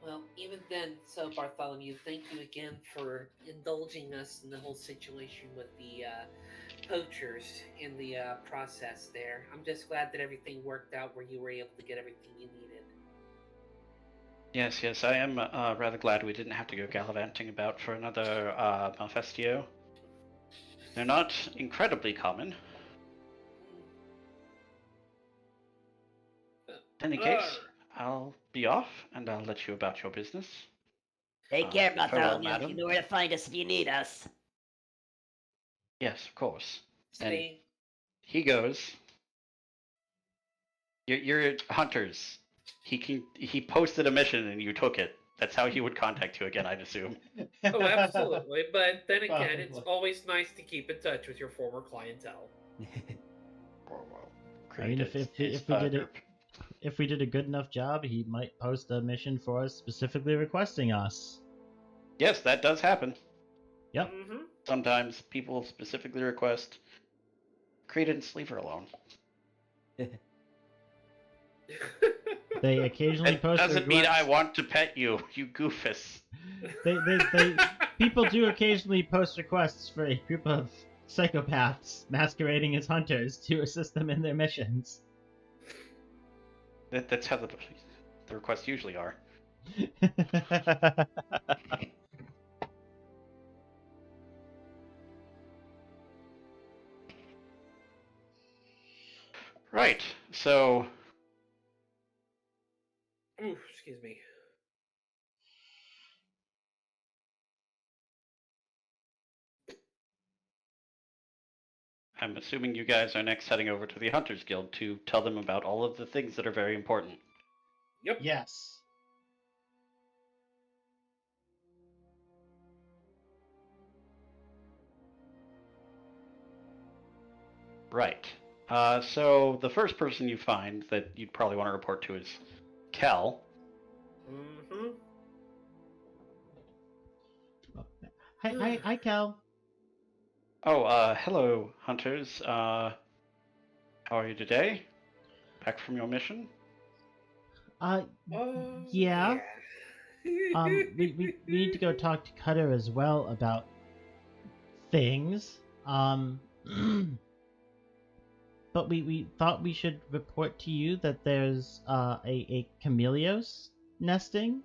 Well, even then, so Bartholomew, thank you again for indulging us in the whole situation with the poachers in the process there. I'm just glad that everything worked out where you were able to get everything you needed. Yes, I am rather glad we didn't have to go gallivanting about for another Malfestio. They're not incredibly common. In any case, I'll be off, and I'll let you about your business. Take care, farewell, Bartholomew. madam. You know where to find us if you need us. Yes, of course. Stay. He goes. You're hunters. He posted a mission and you took it. That's how he would contact you again, I'd assume. Oh, absolutely. But then again, it's Probably. always nice to keep in touch with your former clientele. I mean, if we did a good enough job, he might post a mission for us specifically requesting us. Yes, that does happen. Yep. Mm-hmm. Sometimes people specifically request Credence, leave her alone. They occasionally It post doesn't mean requests. I want to pet you, you goofus. They people do occasionally post requests for a group of psychopaths masquerading as hunters to assist them in their missions. That's how the requests usually are. Right, so Ooh, excuse me. I'm assuming you guys are next heading over to the Hunters Guild to tell them about all of the things that are very important. Yep. Yes. Right. So the first person you find that you'd probably want to report to is Kel. Mm-hmm. Hi, Cal. Oh, hello, hunters. How are you today? Back from your mission? Uh, Oh, yeah. We need to go talk to Cutter as well about things. But we thought we should report to you that there's a Chameleos nesting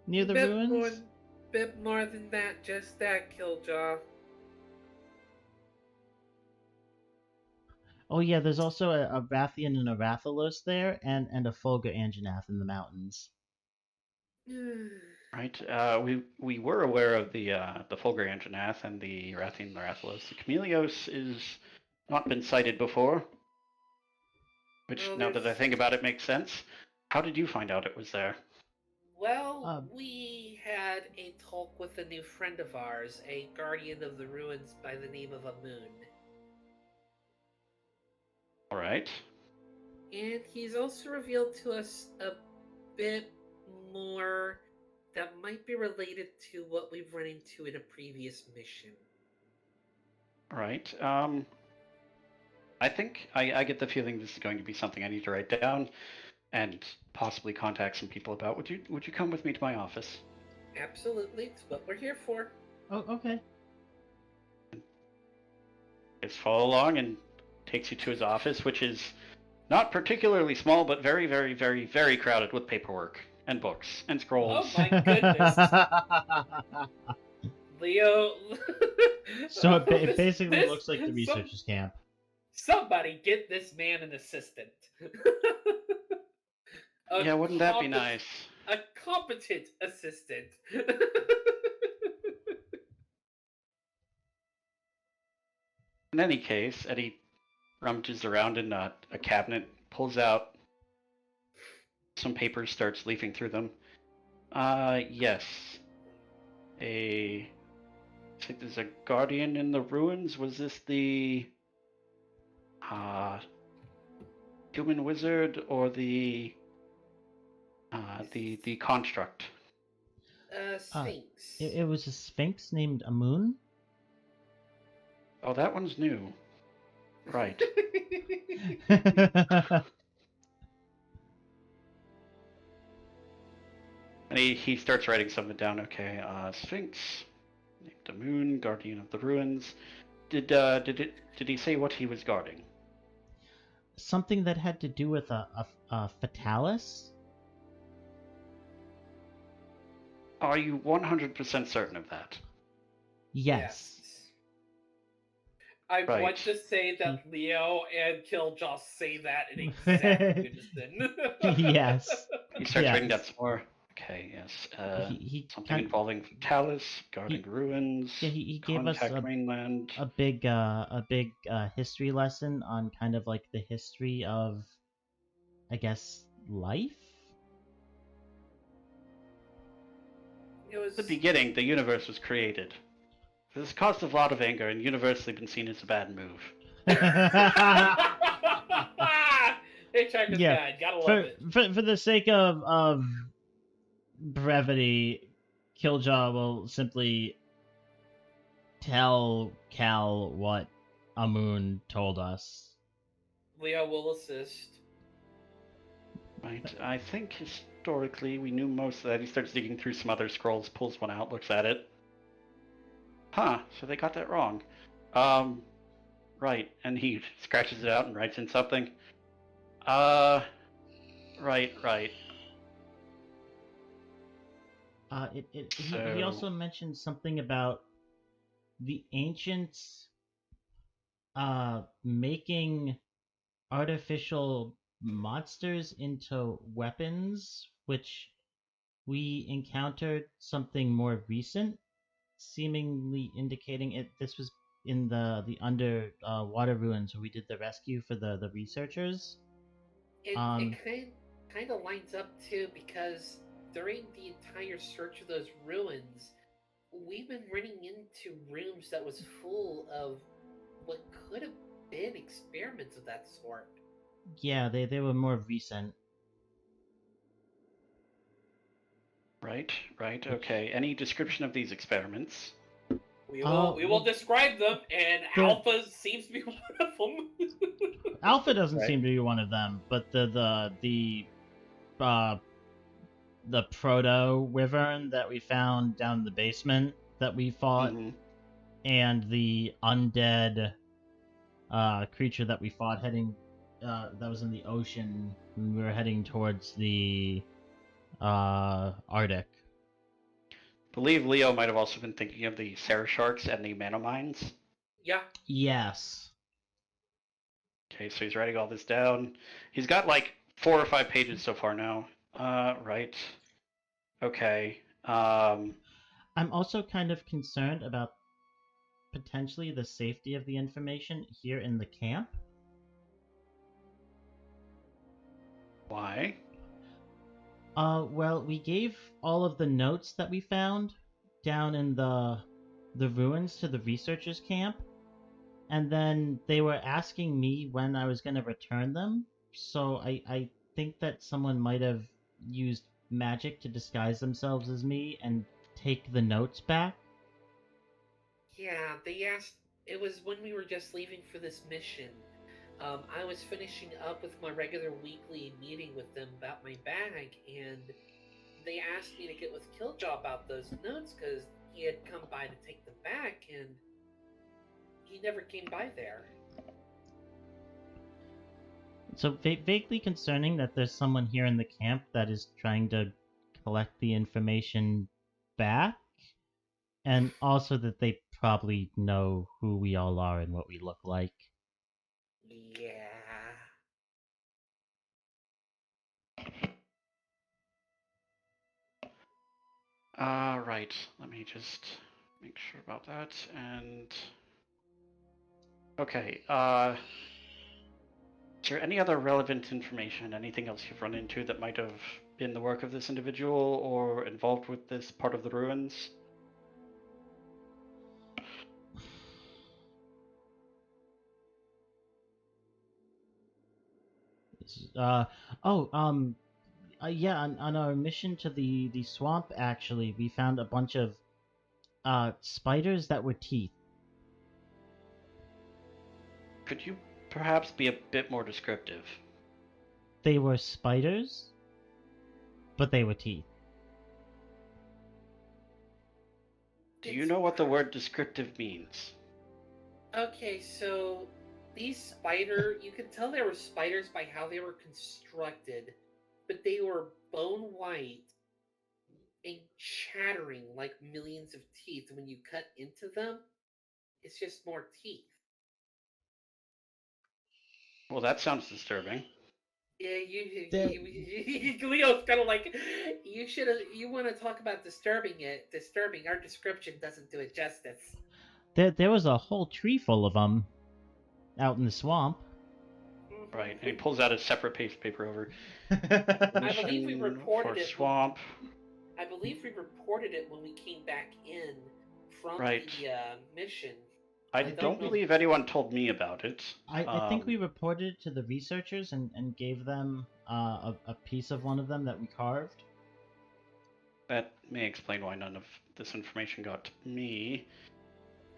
near the ruins. Bit more than that, just that, Kiljow. Oh yeah, there's also a Rathian and a Rathalos there, and a Fulgur Anjanath in the mountains. Right. We were aware of the Fulgur Anjanath and the Rathian Rathalos. The Chameleos is not been sighted before. Which, Well, now that I there's- think about it, makes sense. How did you find out it was there? Well, we had a talk with a new friend of ours, a guardian of the ruins by the name of Amun. All right. And he's also revealed to us a bit more that might be related to what we've run into in a previous mission. All right. I think I get the feeling this is going to be something I need to write down and possibly contact some people about. Would you come with me to my office? Absolutely, it's what we're here for. Oh, okay. Just follow along and takes you to his office, which is not particularly small, but very, very, very, very crowded with paperwork and books and scrolls. Oh my goodness. Leo. So it basically This- looks like the researchers' camp. Somebody get this man an assistant. Yeah, wouldn't that be nice? A competent assistant. In any case, Eddie rummages around in a cabinet, pulls out some papers, starts leafing through them. Yes. I think there's a guardian in the ruins. Was this the human wizard or the construct? Sphinx. It was a sphinx named Amun. Oh, that one's new. Right. And he starts writing something down. Okay, Sphinx, named the Moon, guardian of the ruins. Did he say what he was guarding? Something that had to do with a fatalis. Are you 100% certain of that? Yes. I Right. want to say that Leo and Kiljow say that in exact unison. Yes. He starts Yes. writing down some more. Okay, yes. He Something kind- involving Fatalis, guarding ruins. Yeah, he gave us contact mainland. a big history lesson on kind of like the history of, I guess, life. It was At the beginning, the universe was created. This has caused a lot of anger and universally been seen as a bad move. Hitchhiker's Yeah, Guide, gotta love it. for the sake of brevity, Kiljaw will simply tell Cal what Amun told us. Leo will assist. Right. I think historically we knew most of that. He starts digging through some other scrolls, pulls one out, looks at it. Huh, so they got that wrong. Right. And he scratches it out and writes in something. Right. He also mentioned something about the ancients making artificial monsters into weapons, which we encountered something more recent, seemingly indicating this was in the underwater ruins where we did the rescue for the researchers. It kind of lines up too, because during the entire search of those ruins, we've been running into rooms that was full of what could have been experiments of that sort. Yeah, they were more recent. Right, okay. Any description of these experiments? We will describe them, and Alpha seems to be one of them. Alpha doesn't Right. seem to be one of them, but the proto wyvern that we found down in the basement that we fought, Mhm. and the undead creature that we fought heading that was in the ocean when we were heading towards the Arctic. Believe Leo might have also been thinking of the Sarah Sharks and the Manomines. Yeah. Yes. Okay, so he's writing all this down. He's got like 4 or 5 pages so far now. Right. Okay. I'm also kind of concerned about potentially the safety of the information here in the camp. Why? Well, we gave all of the notes that we found down in the ruins to the researchers' camp, and then they were asking me when I was going to return them, so I think that someone might have used magic to disguise themselves as me and take the notes back. Yeah, they asked. It was when we were just leaving for this mission. I was finishing up with my regular weekly meeting with them about my bag, and they asked me to get with Kiljow about those notes because he had come by to take them back, and he never came by there. So vaguely concerning that there's someone here in the camp that is trying to collect the information back, and also that they probably know who we all are and what we look like. Yeah. Right. Let me just make sure about that. And okay. Is there any other relevant information? Anything else you've run into that might have been the work of this individual or involved with this part of the ruins? Yeah, on our mission to the swamp, actually, we found a bunch of spiders that were teeth. Could you perhaps be a bit more descriptive? They were spiders, but they were teeth. Do you know what the word descriptive means? Okay, so these you could tell they were spiders by how they were constructed, but they were bone white and chattering like millions of teeth. When you cut into them, it's just more teeth. Well, that sounds disturbing. Yeah, Leo's kind of like, you want to talk about disturbing. Our description doesn't do it justice. There was a whole tree full of them out in the swamp. Right, and he pulls out a separate piece of paper over. I believe we reported for it. swamp. I believe we reported it when we came back in from Right. the mission. I don't believe anyone told me about it. I think we reported it to the researchers and gave them a piece of one of them that we carved. That may explain why none of this information got to me.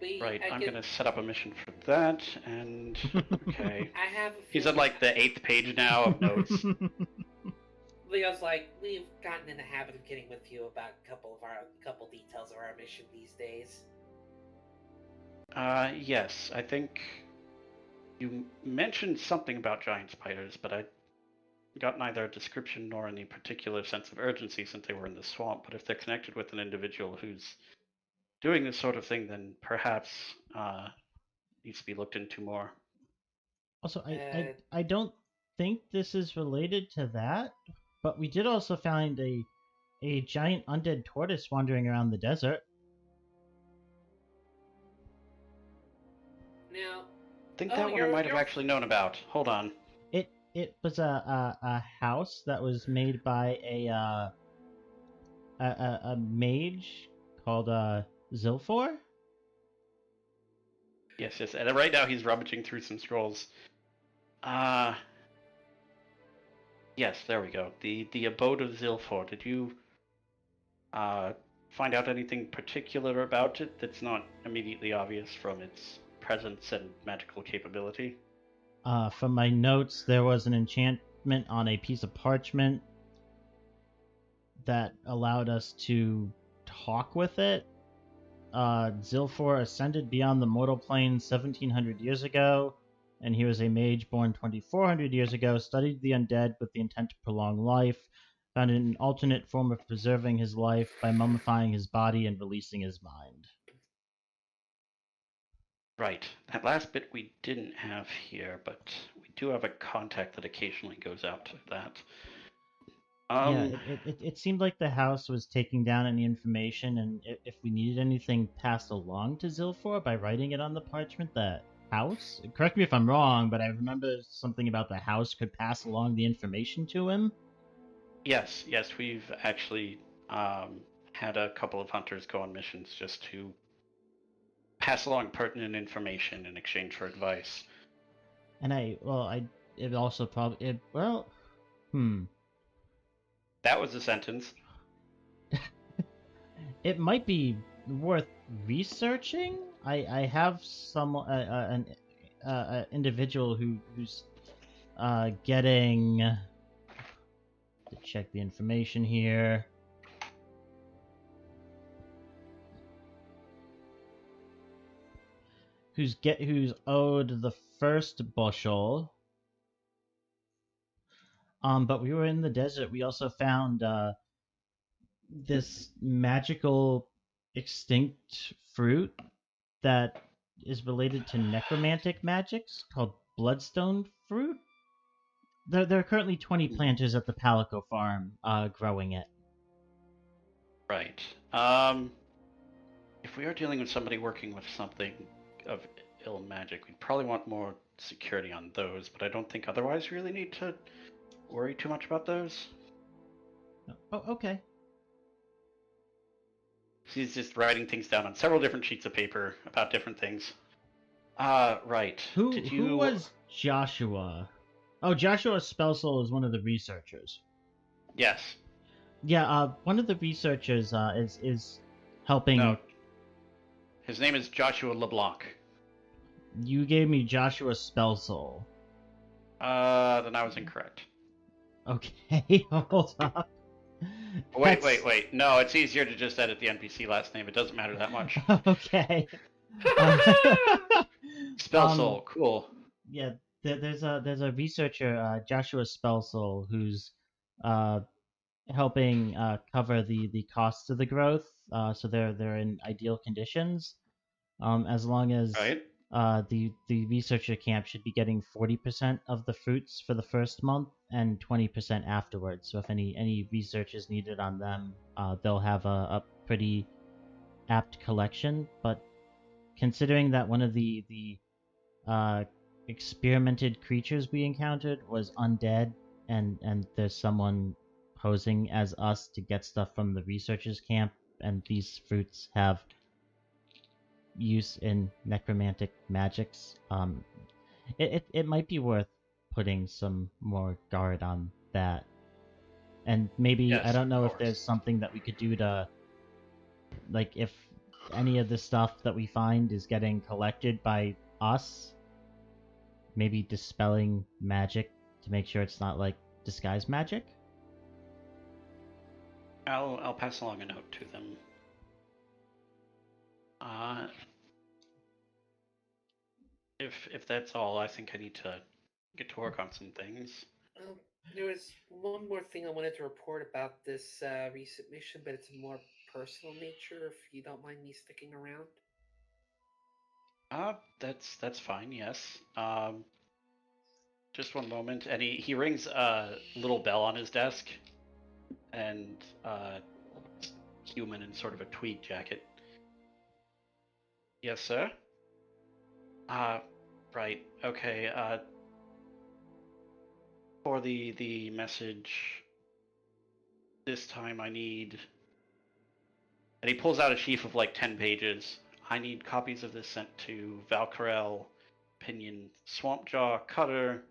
I'm gonna set up a mission for that, and okay. I have. He's at like the 8th page now of notes. Leo's like, we've gotten in the habit of getting with you about a couple details of our mission these days. Yes, I think you mentioned something about giant spiders, but I got neither a description nor any particular sense of urgency since they were in the swamp. But if they're connected with an individual who's doing this sort of thing, then perhaps needs to be looked into more. Also, I don't think this is related to that, but we did also find a giant undead tortoise wandering around the desert. Now, I think that one I might have actually known about. Hold on. It was a house that was made by a mage called Zilfor. Yes, yes. And right now he's rummaging through some scrolls. Yes, there we go. The abode of Zilfor. Did you find out anything particular about it that's not immediately obvious from its presence and magical capability? From my notes, there was an enchantment on a piece of parchment that allowed us to talk with it. Zilfor ascended beyond the mortal plane 1700 years ago, and he was a mage born 2400 years ago, studied the undead with the intent to prolong life, found an alternate form of preserving his life by mummifying his body and releasing his mind. Right. That last bit we didn't have here, but we do have a contact that occasionally goes out to that. Yeah, it seemed like the house was taking down any information, and if we needed anything passed along to Zilfor by writing it on the parchment, the house? Correct me if I'm wrong, but I remember something about the house could pass along the information to him. Yes, we've actually had a couple of hunters go on missions just to pass along pertinent information in exchange for advice. And it also probably, That was a sentence. It might be worth researching. I have an individual who's getting to check the information here. Who's owed the first bushel. But we were in the desert. We also found this magical extinct fruit that is related to necromantic magics called bloodstone fruit. There are currently 20 planters at the Palico farm growing it. Right. If we are dealing with somebody working with something of ill magic, we'd probably want more security on those, but I don't think otherwise we really need to worry too much about those. Oh, okay. He's just writing things down on several different sheets of paper about different things. Right. Who was Joshua? Oh, Joshua Spellsoul is one of the researchers. Yes. Yeah, one of the researchers is helping. No. His name is Joshua LeBlanc. You gave me Joshua Spellsoul. Then I was incorrect. Okay, hold up. Wait. No, it's easier to just edit the NPC last name. It doesn't matter that much. Okay. Spellsoul, cool. Yeah, there's a researcher, Joshua Spellsoul, who's helping cover the costs of the growth. So they're in ideal conditions. As long as Right. The researcher camp should be getting 40% of the fruits for the first month and 20% afterwards. So if any research is needed on them, they'll have a pretty apt collection. But considering that one of the experimented creatures we encountered was undead, and there's someone posing as us to get stuff from the researchers camp, and these fruits have use in necromantic magics, it might be worth putting some more guard on that. And maybe, yes, I don't know if there's something that we could do to, like, if any of the stuff that we find is getting collected by us, maybe dispelling magic to make sure it's not like disguised magic. I'll pass along a note to them. If that's all, I think I need to get to work on some things. There was one more thing I wanted to report about this recent mission, but it's a more personal nature. If you don't mind me sticking around. That's fine. Yes. Just one moment, and he rings a little bell on his desk, and human in sort of a tweed jacket. Yes, sir. Right. Okay. For the message this time, I need. And he pulls out a sheaf of like 10 pages. I need copies of this sent to Valcarel, Pinion, Swampjaw, Cutter,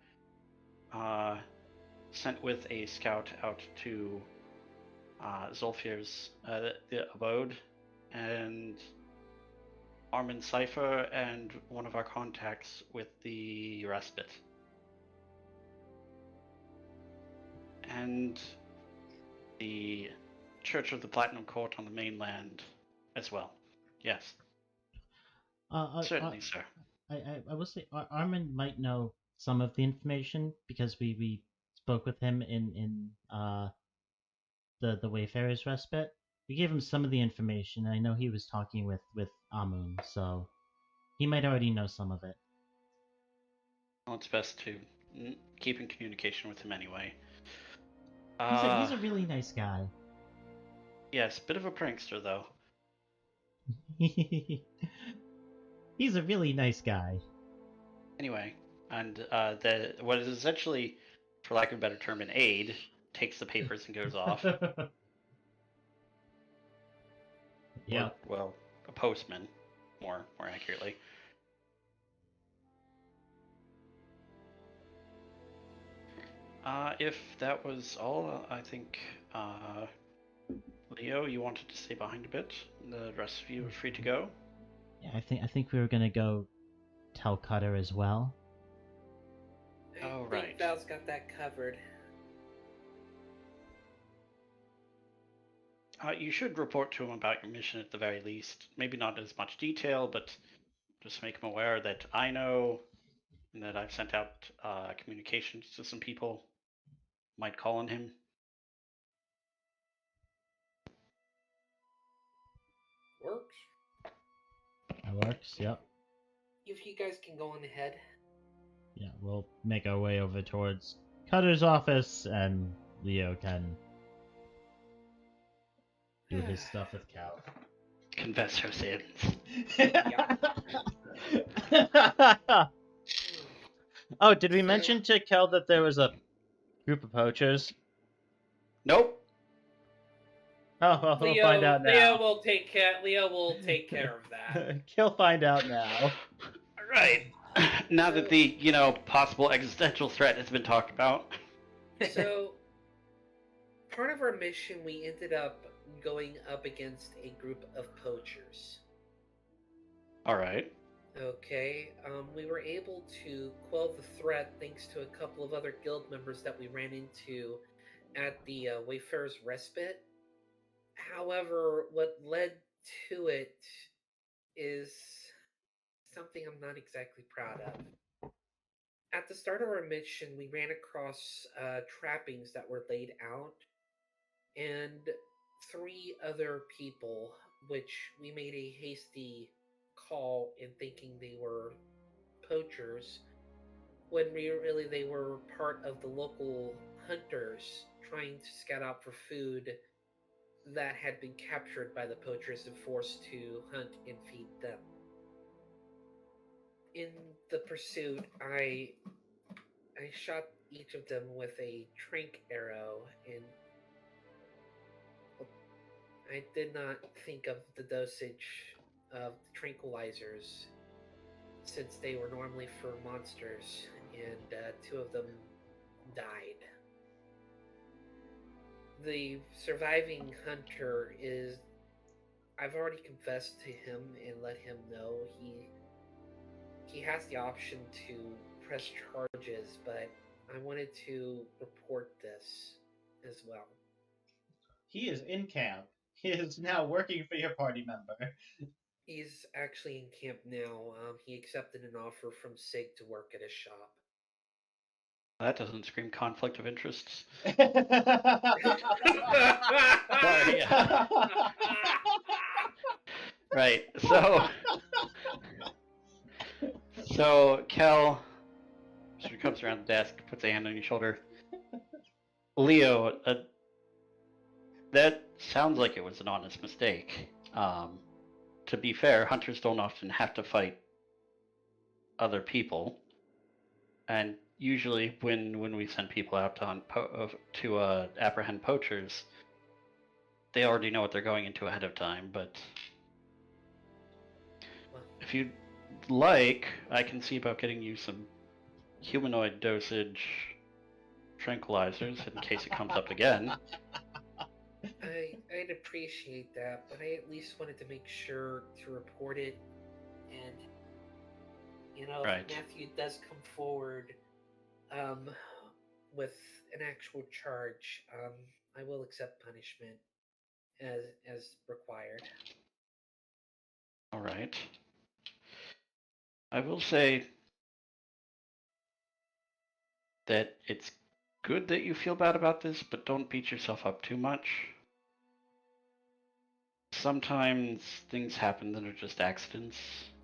sent with a scout out to Zulfir's the abode, and Armin Cypher, and one of our contacts with the respite. And the Church of the Platinum Court on the mainland as well. Yes. Certainly, sir. I will say Armin might know some of the information because we spoke with him in the Wayfarer's Respite. We gave him some of the information. I know he was talking with Amun, so he might already know some of it. Well, it's best to keep in communication with him anyway. He's a really nice guy. Yes, bit of a prankster though. He's a really nice guy. Anyway, and what is essentially, for lack of a better term, an aide takes the papers and goes off. Yeah. Well, a postman, more accurately. If that was all, I think, Leo, you wanted to stay behind a bit. The rest of you are free to go. Yeah, I think we were gonna go tell Cutter as well. Oh, I think right. Val's got that covered. You should report to him about your mission at the very least. Maybe not as much detail, but just make him aware that I know and that I've sent out communications to some people. Might call on him. Works. That works. Yep. If you guys can go on ahead. Yeah, we'll make our way over towards Cutter's office, and Leo can do his stuff with Cal. Confess her sins. Oh, did we mention to Kel that there was a group of poachers? Nope. Oh, well, we'll find out now. Leo will take care of that. He'll find out now. Right. Now that the, possible existential threat has been talked about. So, part of our mission, we ended up going up against a group of poachers. Alright. Okay, we were able to quell the threat thanks to a couple of other guild members that we ran into at the Wayfarer's Respite. However, what led to it is something I'm not exactly proud of. At the start of our mission, we ran across trappings that were laid out, and 3 other people, which we made a hasty call in thinking they were poachers, when really they were part of the local hunters trying to scout out for food that had been captured by the poachers and forced to hunt and feed them. In the pursuit, I shot each of them with a trank arrow, and I did not think of the dosage of the tranquilizers, since they were normally for monsters, and 2 of them died. The surviving hunter is... I've already confessed to him and let him know he has the option to press charges, but I wanted to report this as well. He is in camp. He is now working for your party member. He's actually in camp now. He accepted an offer from Sig to work at his shop. That doesn't scream conflict of interests. Sorry. Right, so Kel sort of comes around the desk, puts a hand on your shoulder. Leo, that sounds like it was an honest mistake. To be fair, hunters don't often have to fight other people, and usually when we send people out to apprehend poachers, they already know what they're going into ahead of time. But if you'd like, I can see about getting you some humanoid dosage tranquilizers in case it comes up again. I'd appreciate that, but I at least wanted to make sure to report it, and Right. if Matthew does come forward, with an actual charge, I will accept punishment as required. All right. I will say that it's good that you feel bad about this, but don't beat yourself up too much. Sometimes things happen that are just accidents,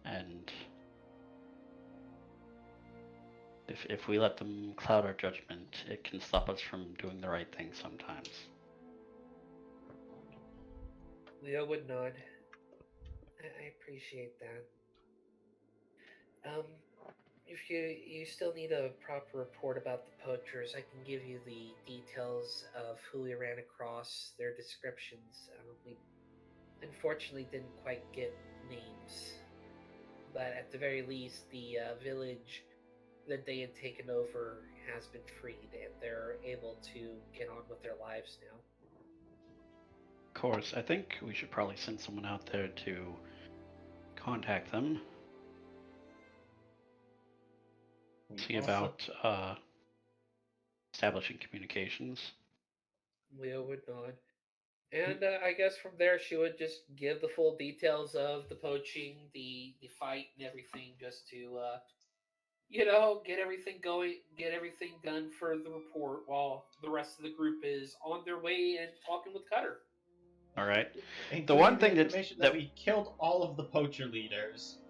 and if we let them cloud our judgment, it can stop us from doing the right thing sometimes. Leo would nod. I appreciate that. If you still need a proper report about the poachers, I can give you the details of who we ran across, their descriptions. We unfortunately didn't quite get names, but at the very least, the village that they had taken over has been freed, and they're able to get on with their lives now. Of course, I think we should probably send someone out there to contact them. See about establishing communications. Leo would nod. And I guess from there she would just give the full details of the poaching, the fight, and everything, just to get everything going, get everything done for the report, while the rest of the group is on their way and talking with Cutter. All right. The one thing that we killed all of the poacher leaders.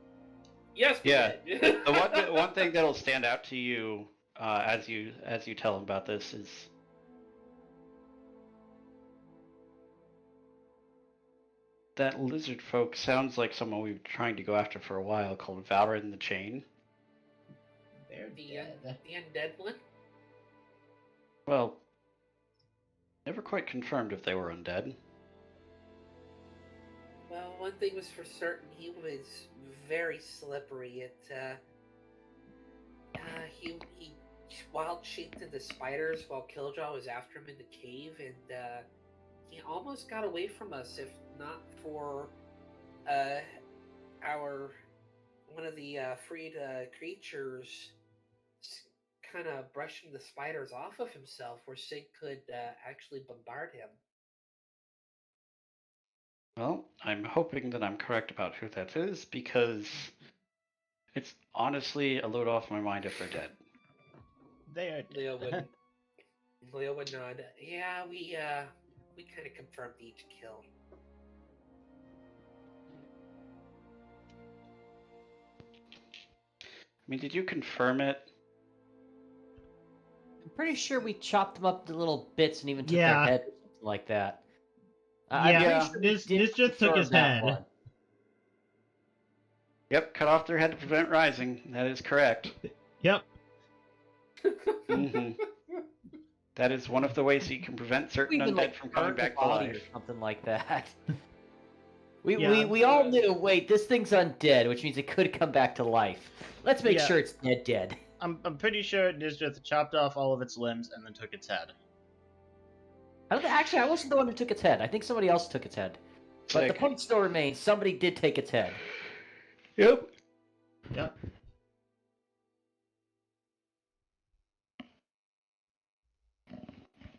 Yes. Yeah. The one thing that'll stand out to you as you tell them about this is that lizard folk sounds like someone we've been trying to go after for a while, called Valrin the Chain. They're dead. The undead one. Well, never quite confirmed if they were undead. Well, one thing was for certain, he was very slippery. He wild shaped into spiders while Kiljow was after him in the cave, and he almost got away from us if not for one of the freed creatures kind of brushing the spiders off of himself, where Sig could actually bombard him. Well, I'm hoping that I'm correct about who that is, because it's honestly a load off my mind if they're dead. They are dead. Leo would nod. Yeah, we kind of confirmed each kill. I mean, did you confirm it? I'm pretty sure we chopped them up into little bits and even took Yeah. their head or something like that. Yeah, this just took his head. One. Yep, cut off their head to prevent rising. That is correct. Yep. Hmm. That is one of the ways you can prevent certain Even, undead from coming burned the back to body life. or something like that. Yeah. We all knew, wait, this thing's undead, which means it could come back to life. Let's make Yeah. sure it's dead. I'm pretty sure Nysdrith chopped off all of its limbs and then took its head. Actually, I wasn't the one who took its head. I think somebody else took its head. But the Sick. point still remains, somebody did take its head. Yep. Yep.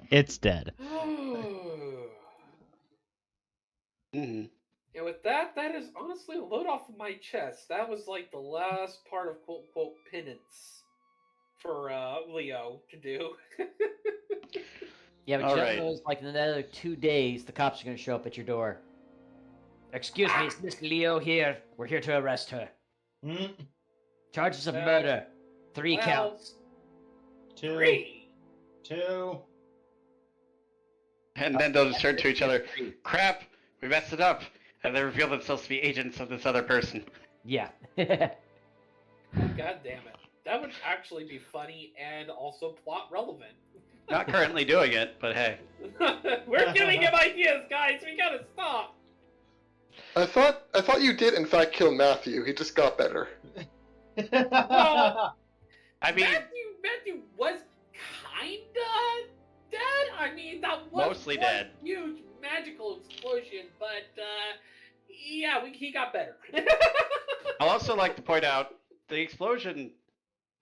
It's dead. Hmm. And with that is honestly a load off of my chest. That was like the last part of quote unquote penance for Leo to do. Yeah, but All Jeff right. knows, like, in another 2 days, the cops are going to show up at your door. Excuse me, is Miss Leo here? We're here to arrest her. Mm, Charges of murder. 3 well, counts. 2, Great. 2. And then they'll just turn to each other. Crap, we messed it up. And they reveal themselves to be agents of this other person. Yeah. God damn it. That would actually be funny and also plot relevant. Not currently doing it, but hey. We're giving him ideas, guys. We gotta stop. I thought you did in fact kill Matthew. He just got better. Well, I mean, Matthew was kinda dead. I mean, that was Mostly one dead. huge magical explosion, but yeah, he got better. I'll also like to point out the explosion,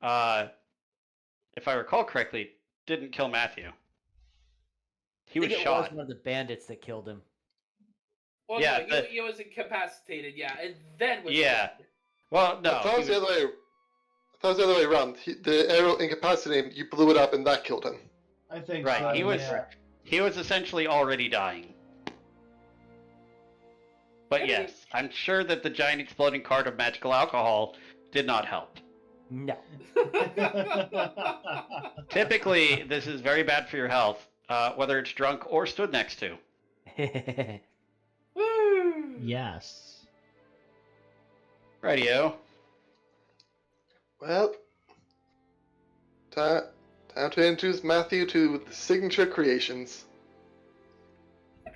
if I recall correctly, didn't kill Matthew. He was I think shot. It was one of the bandits that killed him. Well, Yeah, no, he was incapacitated, yeah, and then was Yeah. dead. Well, no. I thought it was the other way around. The arrow incapacitated him, you blew it up, and that killed him. I think Right, so, he was essentially already dying. But Anyway. yes, I'm sure that the giant exploding cart of magical alcohol did not help. No. Typically, this is very bad for your health, whether it's drunk or stood next to. Woo! Yes. Radio. Well, time to introduce Matthew to the signature creations.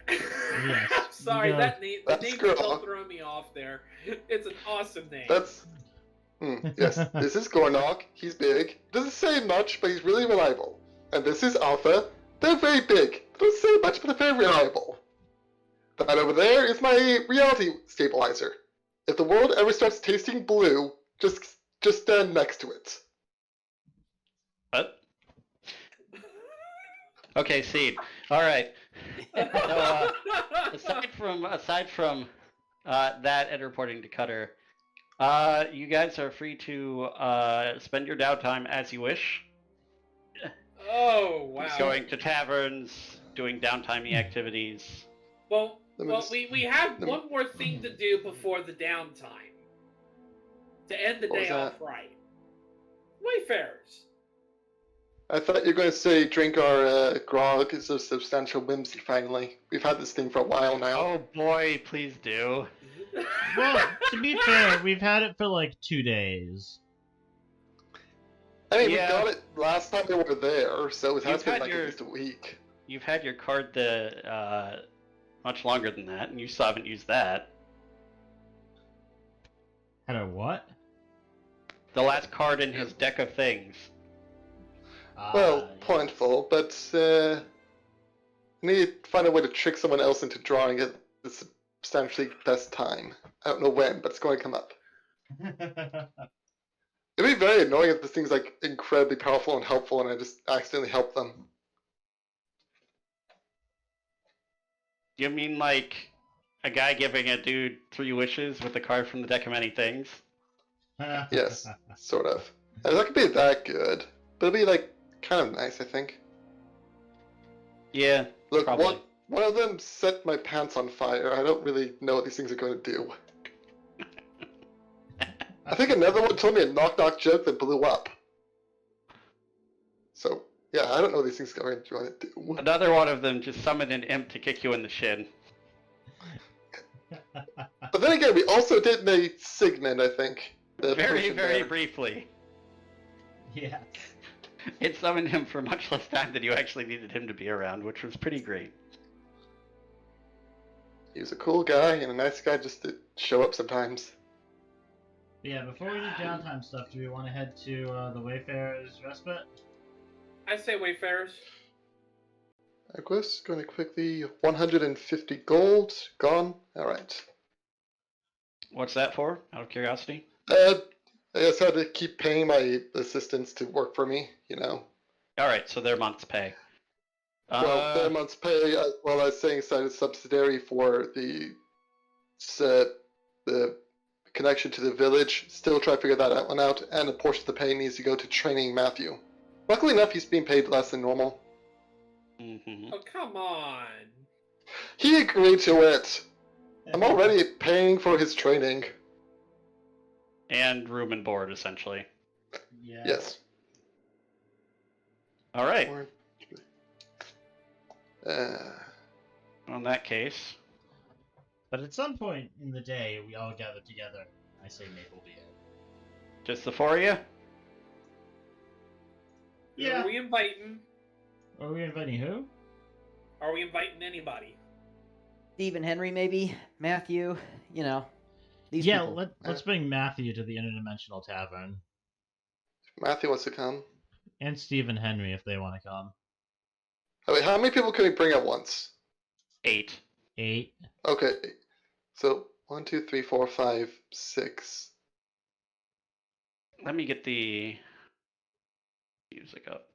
Yes. I'm sorry, Yeah. that name That's is girl. still throwing me off there. It's an awesome name. That's yes. This is Gornok. He's big. Doesn't say much, but he's really reliable. And this is Alpha. They're very big. Don't say much, but they're very reliable. That over there is my reality stabilizer. If the world ever starts tasting blue, just stand next to it. What? Okay, Seed. All right. So, aside from that and reporting to Cutter, you guys are free to spend your downtime as you wish. Oh, wow. Going to taverns, doing downtimey activities. Well, Let me just- we have let me- one more thing to do before the downtime. To end the What was day off that? right. Wayfarers. I thought you were going to say drink our grog. It's a substantial whimsy, finally. We've had this thing for a while now. Oh boy, please do. Well, to be fair, we've had it for like 2 days. I mean, yeah. we got it last time they were there, so it has You've been had like your- at least a week. You've had your card much longer than that, and you still haven't used that. Had a what? The last card in his deck of things. Well, pointful, but we need to find a way to trick someone else into drawing it at the substantially best time. I don't know when, but it's going to come up. It'd be very annoying if this thing's like incredibly powerful and helpful and I just accidentally help them. You mean like a guy giving a dude 3 wishes with a card from the deck of many things? Yes, sort of. And it's not gonna be that good, but it'll be like kind of nice, I think. Yeah, Look, probably. one of them set my pants on fire. I don't really know what these things are going to do. I think another one told me a knock-knock joke that blew up. So, yeah, I don't know what these things are going to do. Another one of them just summoned an imp to kick you in the shin. But then again, we also did make Sigmund, I think. The Very, person very there. briefly. Yeah. It summoned him for much less time than you actually needed him to be around, which was pretty great. He was a cool guy and a nice guy just to show up sometimes. Yeah, before we do downtime stuff, do we want to head to the Wayfarer's Respite? I say Wayfarers. I guess going to quickly 150 gold gone. All right. What's that for, out of curiosity? I just had to keep paying my assistants to work for me. You know. Alright, so their month's pay. Well, their month's pay. Well, I was saying aside a subsidiary for the connection to the village. Still try to figure that one out, and a portion of the pay needs to go to training Matthew. Luckily enough, he's being paid less than normal. Mm-hmm. Oh, come on. He agreed to it. I'm already paying for his training. And room and board, essentially. Yeah. Yes. Alright, Uh, in that case, But at some point in the day, we all gather together. I say Maple Beer. just the 4 of you? Yeah. Are we inviting? Are we inviting who? Are we inviting anybody? Stephen Henry, maybe Matthew. You know, these Yeah, people. let's bring Matthew to the Interdimensional Tavern. Matthew wants to come. And Stephen Henry if they want to come. Oh, wait, how many people can we bring at once? 8. 8. Okay. So 1, 2, 3, 4, 5, 6. Let me get the music up.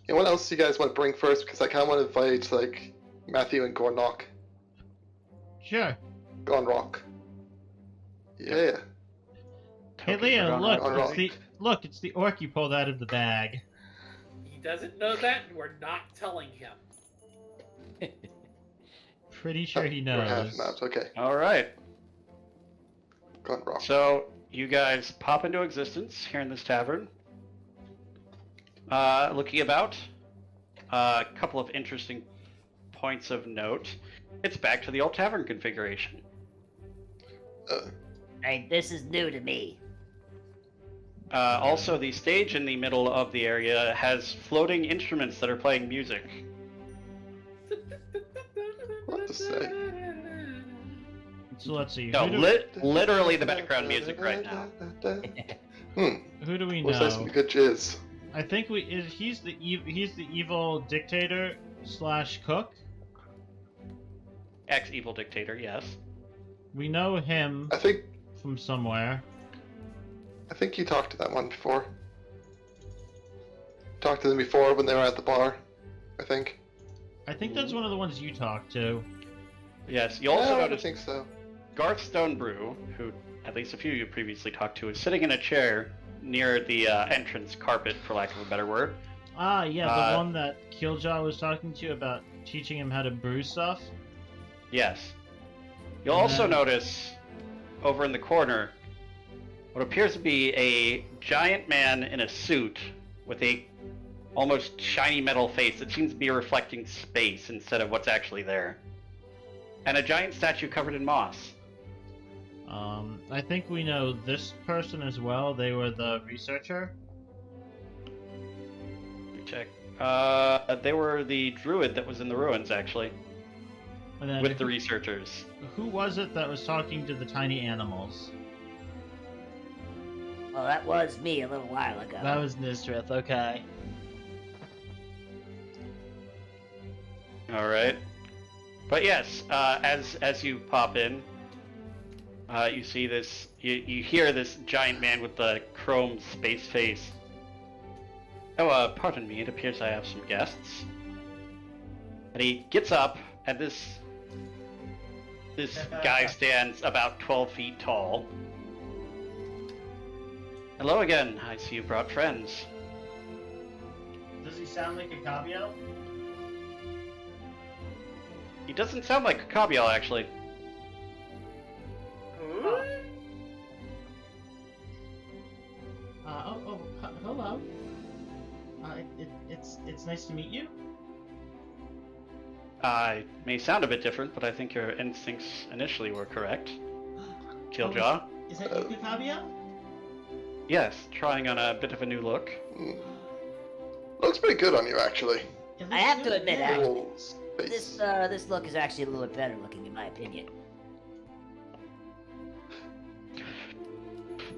Yeah, what else do you guys want to bring first? Because I kind of want to invite like Matthew and Gornock. Sure. Gonrock. Yeah. Hey Token Leo, for look, it's the orc you pulled out of the bag. He doesn't know that, and we're not telling him. Pretty sure he We're half knows. mapped. Okay. All right. Gonrock. So you guys pop into existence here in this tavern. Looking about, a couple of interesting points of note. It's back to the old tavern configuration. Right, this is new to me. Also, the stage in the middle of the area has floating instruments that are playing music. What to say? So let's see. No, Who do, literally the background music right now. who do we Was that some know? good jizz? I think he's the evil dictator / cook. Ex-evil dictator, yes. We know him I think from somewhere. you talked to that one before. Talked to them before when they were at the bar. I think. I think that's one of the ones you talked to. Yes, you also I noticed think so. Garth Stonebrew, who at least a few of you previously talked to, is sitting in a chair near the entrance carpet, for lack of a better word. Ah, yeah, the one that Kiljow was talking to you about teaching him how to brew stuff. Yes. You'll And also then- notice, over in the corner, what appears to be a giant man in a suit with a almost shiny metal face that seems to be reflecting space instead of what's actually there. And a giant statue covered in moss. I think we know this person as well. They were the researcher. Let me check. They were the druid that was in the ruins, actually, And then with the researchers. who was it that was talking to the tiny animals? Well, that was me a little while ago. That was Nysdrith, okay. All right. But yes, as you pop in, you see this. You hear this giant man with the chrome space face. Oh, pardon me. It appears I have some guests. And he gets up, and this guy stands about 12 feet tall. Hello again. I see you brought friends. Does he sound like a Cabio? He doesn't sound like Akabiel, actually. Hello. It's nice to meet you. I may sound a bit different, but I think your instincts initially were correct. Kiljow? Is that you, Cabio? Yes, trying on a bit of a new look. Looks pretty good on you, actually. I have to admit, Yeah. actually, Little space. this look is actually a little bit better looking, in my opinion.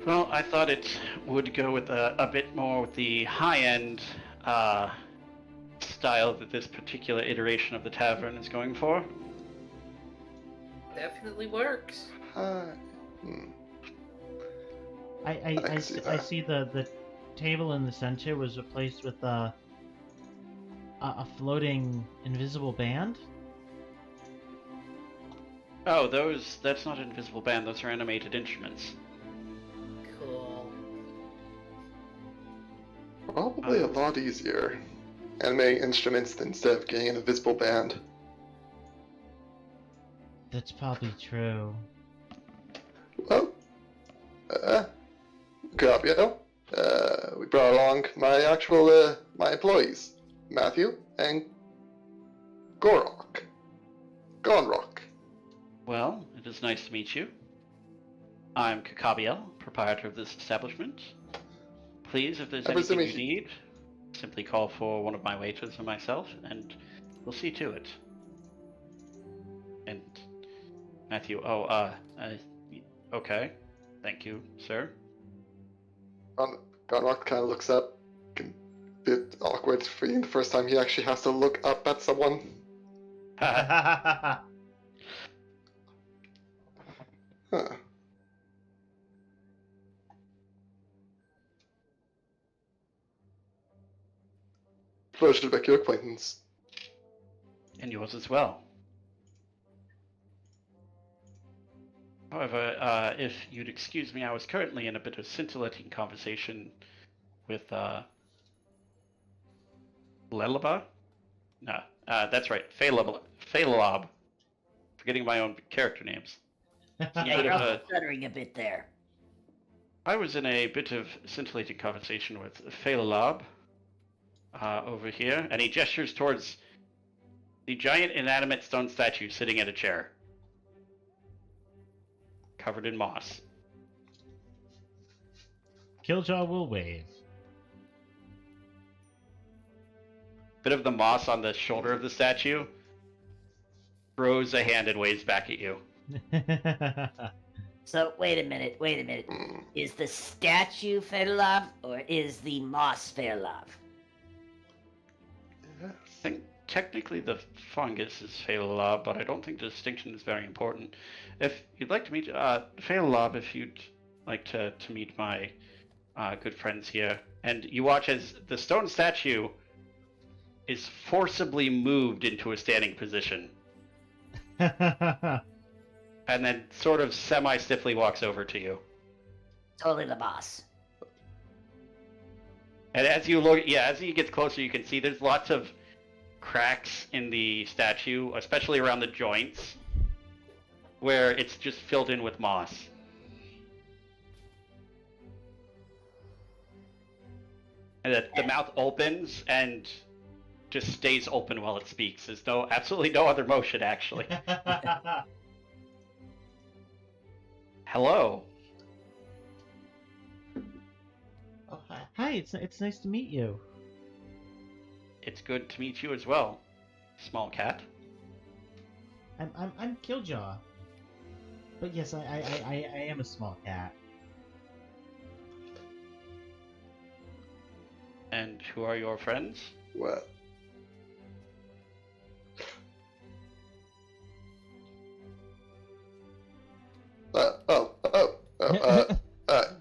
Well, I thought it would go with a bit more with the high-end style that this particular iteration of the tavern is going for. Definitely works. Hmm. I can see that. see the table in the center was replaced with a floating invisible band. Oh, that's not an invisible band, those are animated instruments. Cool. Probably a lot easier animating instruments instead of getting an invisible band. That's probably true. Well, Gabio, we brought along my employees, Matthew and Gonrock. Well, it is nice to meet you. I'm Kakabiel, proprietor of this establishment. Please, if there's I'm anything you assuming need, simply call for one of my waiters or myself, and we'll see to it. Matthew. Okay. Thank you, sir. Gonrock kind of looks up. A bit awkward for you the first time he actually has to look up at someone. Huh. Pleasure to make your acquaintance. And yours as well. However, if you'd excuse me, I was currently in a bit of scintillating conversation with, Lialeop? No, that's right, Taylorobey. Forgetting my own character names. Yeah, you're also stuttering a bit there. I was in a bit of scintillating conversation with Taylorobey, over here, and he gestures towards the giant inanimate stone statue sitting in a chair. Covered in moss. Kiljow will wave. Bit of the moss on the shoulder of the statue throws a hand and waves back at you. So, wait a minute. Is the statue Taylorobey, or is the moss Taylorobey? I think technically the fungus is Taylorobey, but I don't think the distinction is very important. If you'd like to meet Taylorobey, if you'd like to meet my good friends here, and you watch as the stone statue is forcibly moved into a standing position, and then sort of semi-stiffly walks over to you. Totally the boss. And as you look, as he gets closer, you can see there's lots of cracks in the statue, especially around the joints, where it's just filled in with moss. And the mouth opens and just stays open while it speaks. There's absolutely no other motion, actually. Hello. Oh, hi, it's nice to meet you. It's good to meet you as well, small cat. I'm Kiljow. But yes, I am a small cat. And who are your friends? Well.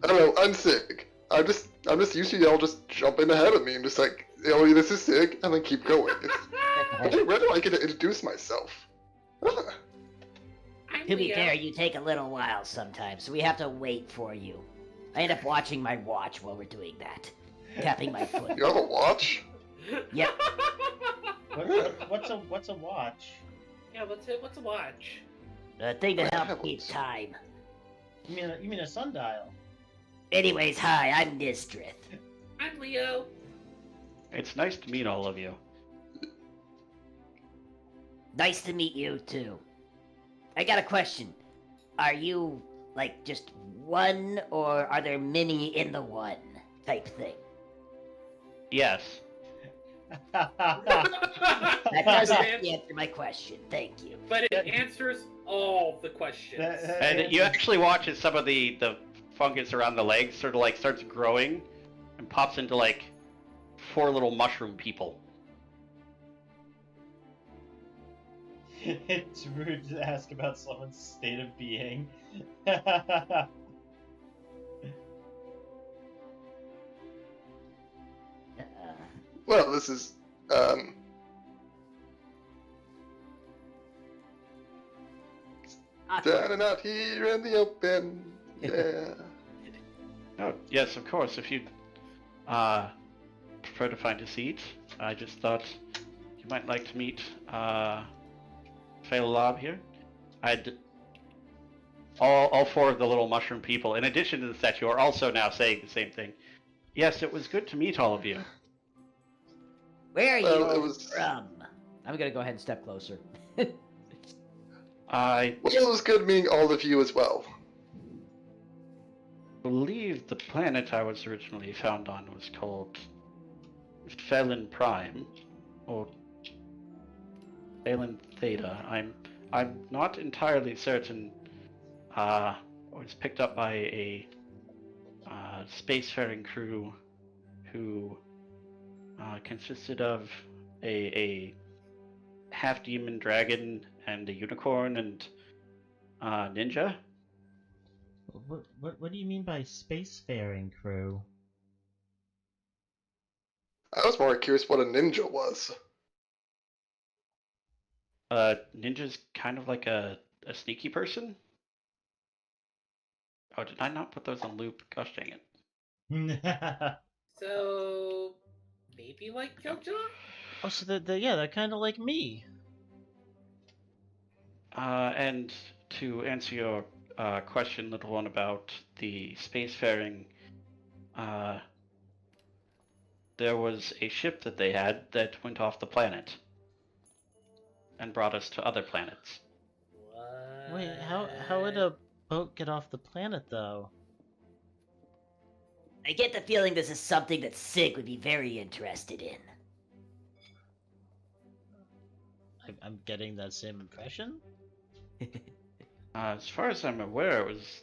Hello, I'm Sig. I'm just usually y'all just jumping ahead of me and just like, this is Sig, and then keep going. Where do I get to introduce myself? To be fair, you take a little while sometimes, so we have to wait for you. I end up watching my watch while we're doing that. Tapping my foot. You have a watch? Yep. What's a watch? Yeah, what's a watch? The thing that helps keep time. You mean a sundial? Anyways, hi, I'm Nysdrith. I'm Leo. It's nice to meet all of you. Nice to meet you, too. I got a question. Are you, like, just one, or are there many in the one type thing? Yes. That does actually answer my question. Thank you. But it answers all the questions. And you actually watch as some of the fungus around the legs sort of like starts growing and pops into like 4 little mushroom people. It's rude to ask about someone's state of being. Well, this is, down and out here in the open, yeah. Oh, yes, of course. If you'd prefer to find a seat, I just thought you might like to meet Taylorobey here. All 4 of the little mushroom people, in addition to the statue, are also now saying the same thing. Yes, it was good to meet all of you. Where are Well, you it was- from? I'm gonna go ahead and step closer. I Well, it was good meeting all of you as well. believe the planet I was originally found on was called Felon Prime, or Felon Theta. I'm I'm not entirely certain. It was picked up by a spacefaring crew who consisted of a half demon dragon and a unicorn and ninja. What do you mean by spacefaring crew? I was more curious what a ninja was. Ninja's kind of like a sneaky person. Oh, did I not put those on loop? Gosh dang it. So maybe like Kiljow? Oh, so they're kind of like me. And to answer your question, little one, about the spacefaring, there was a ship that they had that went off the planet and brought us to other planets. What? Wait, how would a boat get off the planet though? I get the feeling this is something that Sig would be very interested in. I'm getting that same impression. As far as I'm aware, it was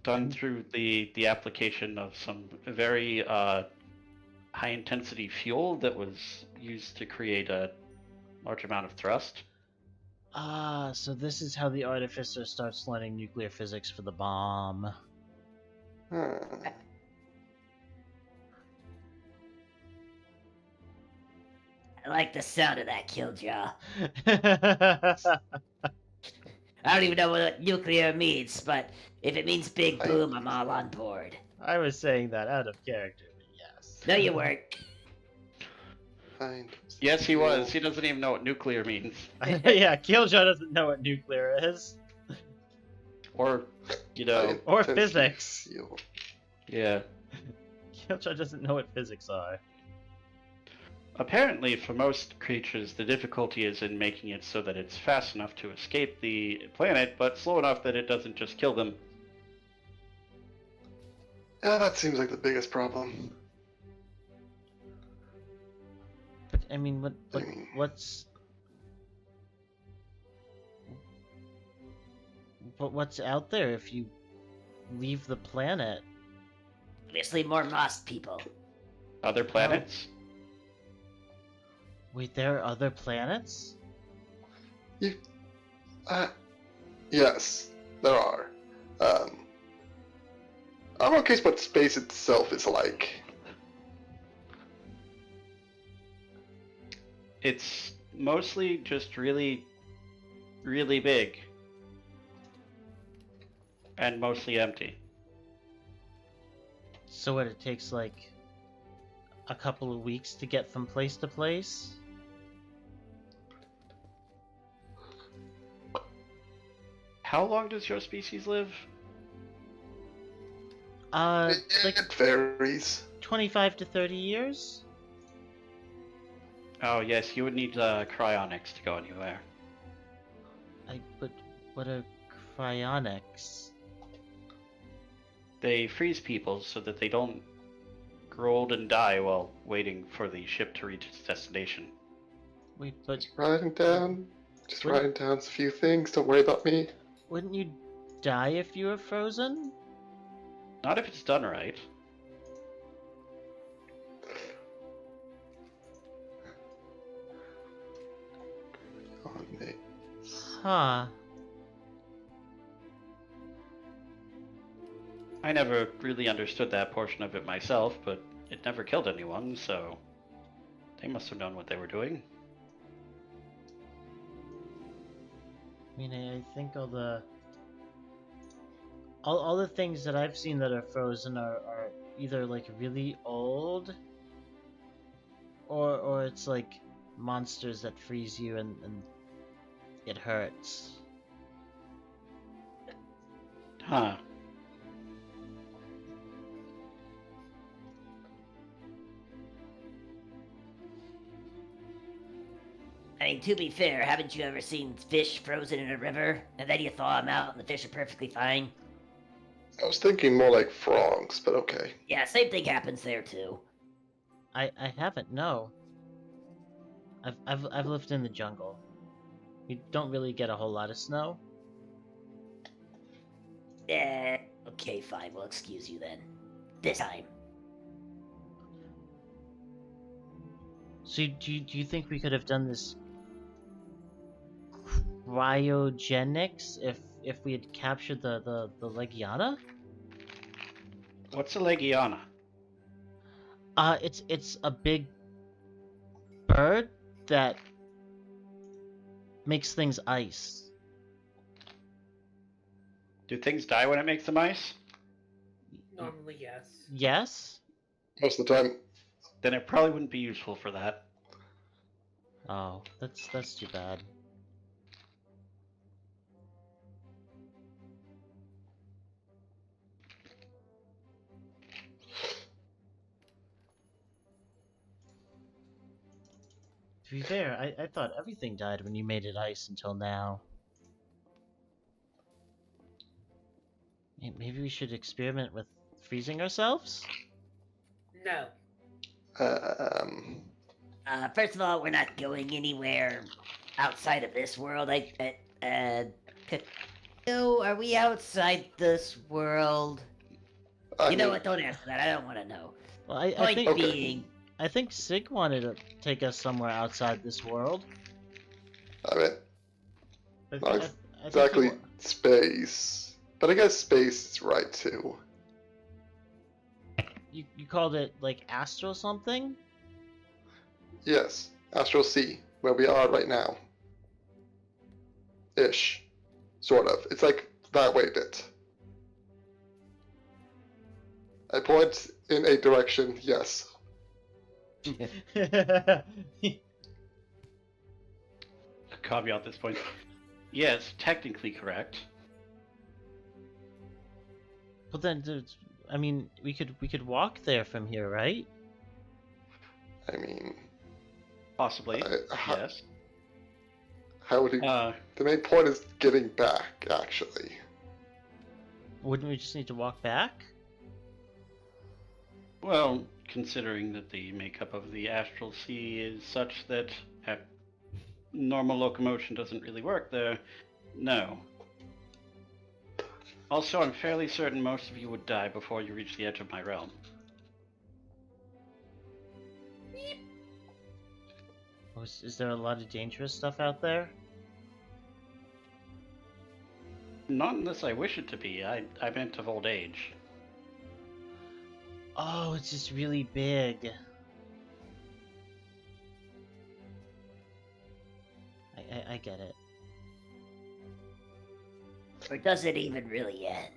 done through the application of some very high intensity fuel that was used to create a large amount of thrust. Ah, so this is how the artificer starts learning nuclear physics for the bomb. Hmm. I like the sound of that, Kiljow. I don't even know what nuclear means, but if it means big boom, I'm all on board. I was saying that out of character, but yes. No, you weren't. Fine. Yes, he was. He doesn't even know what nuclear means. Yeah, Kiljow doesn't know what nuclear is. Or, you know, High or intensity physics. fuel. yeah. Kiljow doesn't know what physics are. Apparently, for most creatures, the difficulty is in making it so that it's fast enough to escape the planet, but slow enough that it doesn't just kill them. Yeah, that seems like the biggest problem. But I mean, I mean- what's out there if you leave the planet? Obviously, more Moss people. Other planets? Wait, there are other planets? Yes, there are. I'm not curious what space itself is like. It's mostly just really, really big. And mostly empty. So what, it takes like a couple of weeks to get from place to place? How long does your species live? Like It varies. 25 to 30 years? Oh, yes, you would need cryonics to go anywhere. But what are cryonics? They freeze people so that they don't grow old and die while waiting for the ship to reach its destination. Wait, but Just writing down a few things. Don't worry about me. wouldn't you die if you were frozen? Not if it's done right. On me. Huh. I never really understood that portion of it myself, but it never killed anyone, so they must have known what they were doing. I mean, I think all the things that I've seen that are frozen are either like really old, or it's like monsters that freeze you and it hurts. Huh. I mean, to be fair, haven't you ever seen fish frozen in a river, and then you thaw them out and the fish are perfectly fine? I was thinking more like frogs, but okay. Yeah, same thing happens there too. I haven't, no. I've lived in the jungle. We don't really get a whole lot of snow. Okay, fine. We'll excuse you then. This time. So do you think we could have done this cryogenics if we had captured the Legiana? What's a Legiana? It's a big bird that makes things ice. Do things die when it makes them ice? Normally, yes. Yes? Most of the time. Then it probably wouldn't be useful for that. Oh, that's too bad. To be fair, I thought everything died when you made it ice until now. Maybe we should experiment with freezing ourselves? No. First of all, we're not going anywhere outside of this world. No, are we outside this world? I You know mean, what? Don't answer that. I don't want to know. Well, I Point think Okay. being, I think Sig wanted to take us somewhere outside this world. I mean, I not think exactly he space, but I guess space is right too. you called it like astral something? Yes, Astral Sea, where we are right now. Ish. Sort of. It's like that way a bit. I point in a direction, yes. Caveat at this point. Yes, technically correct. But then, I mean, we could walk there from here, right? I mean, Possibly. how, Yes. how would he... the main point is getting back, actually. Wouldn't we just need to walk back? Well, considering that the makeup of the astral sea is such that normal locomotion doesn't really work there, no. Also, I'm fairly certain most of you would die before you reach the edge of my realm. Oh, is there a lot of dangerous stuff out there? Not unless I wish it to be. I meant of old age. Oh, it's just really big. I get it. or does it even really end?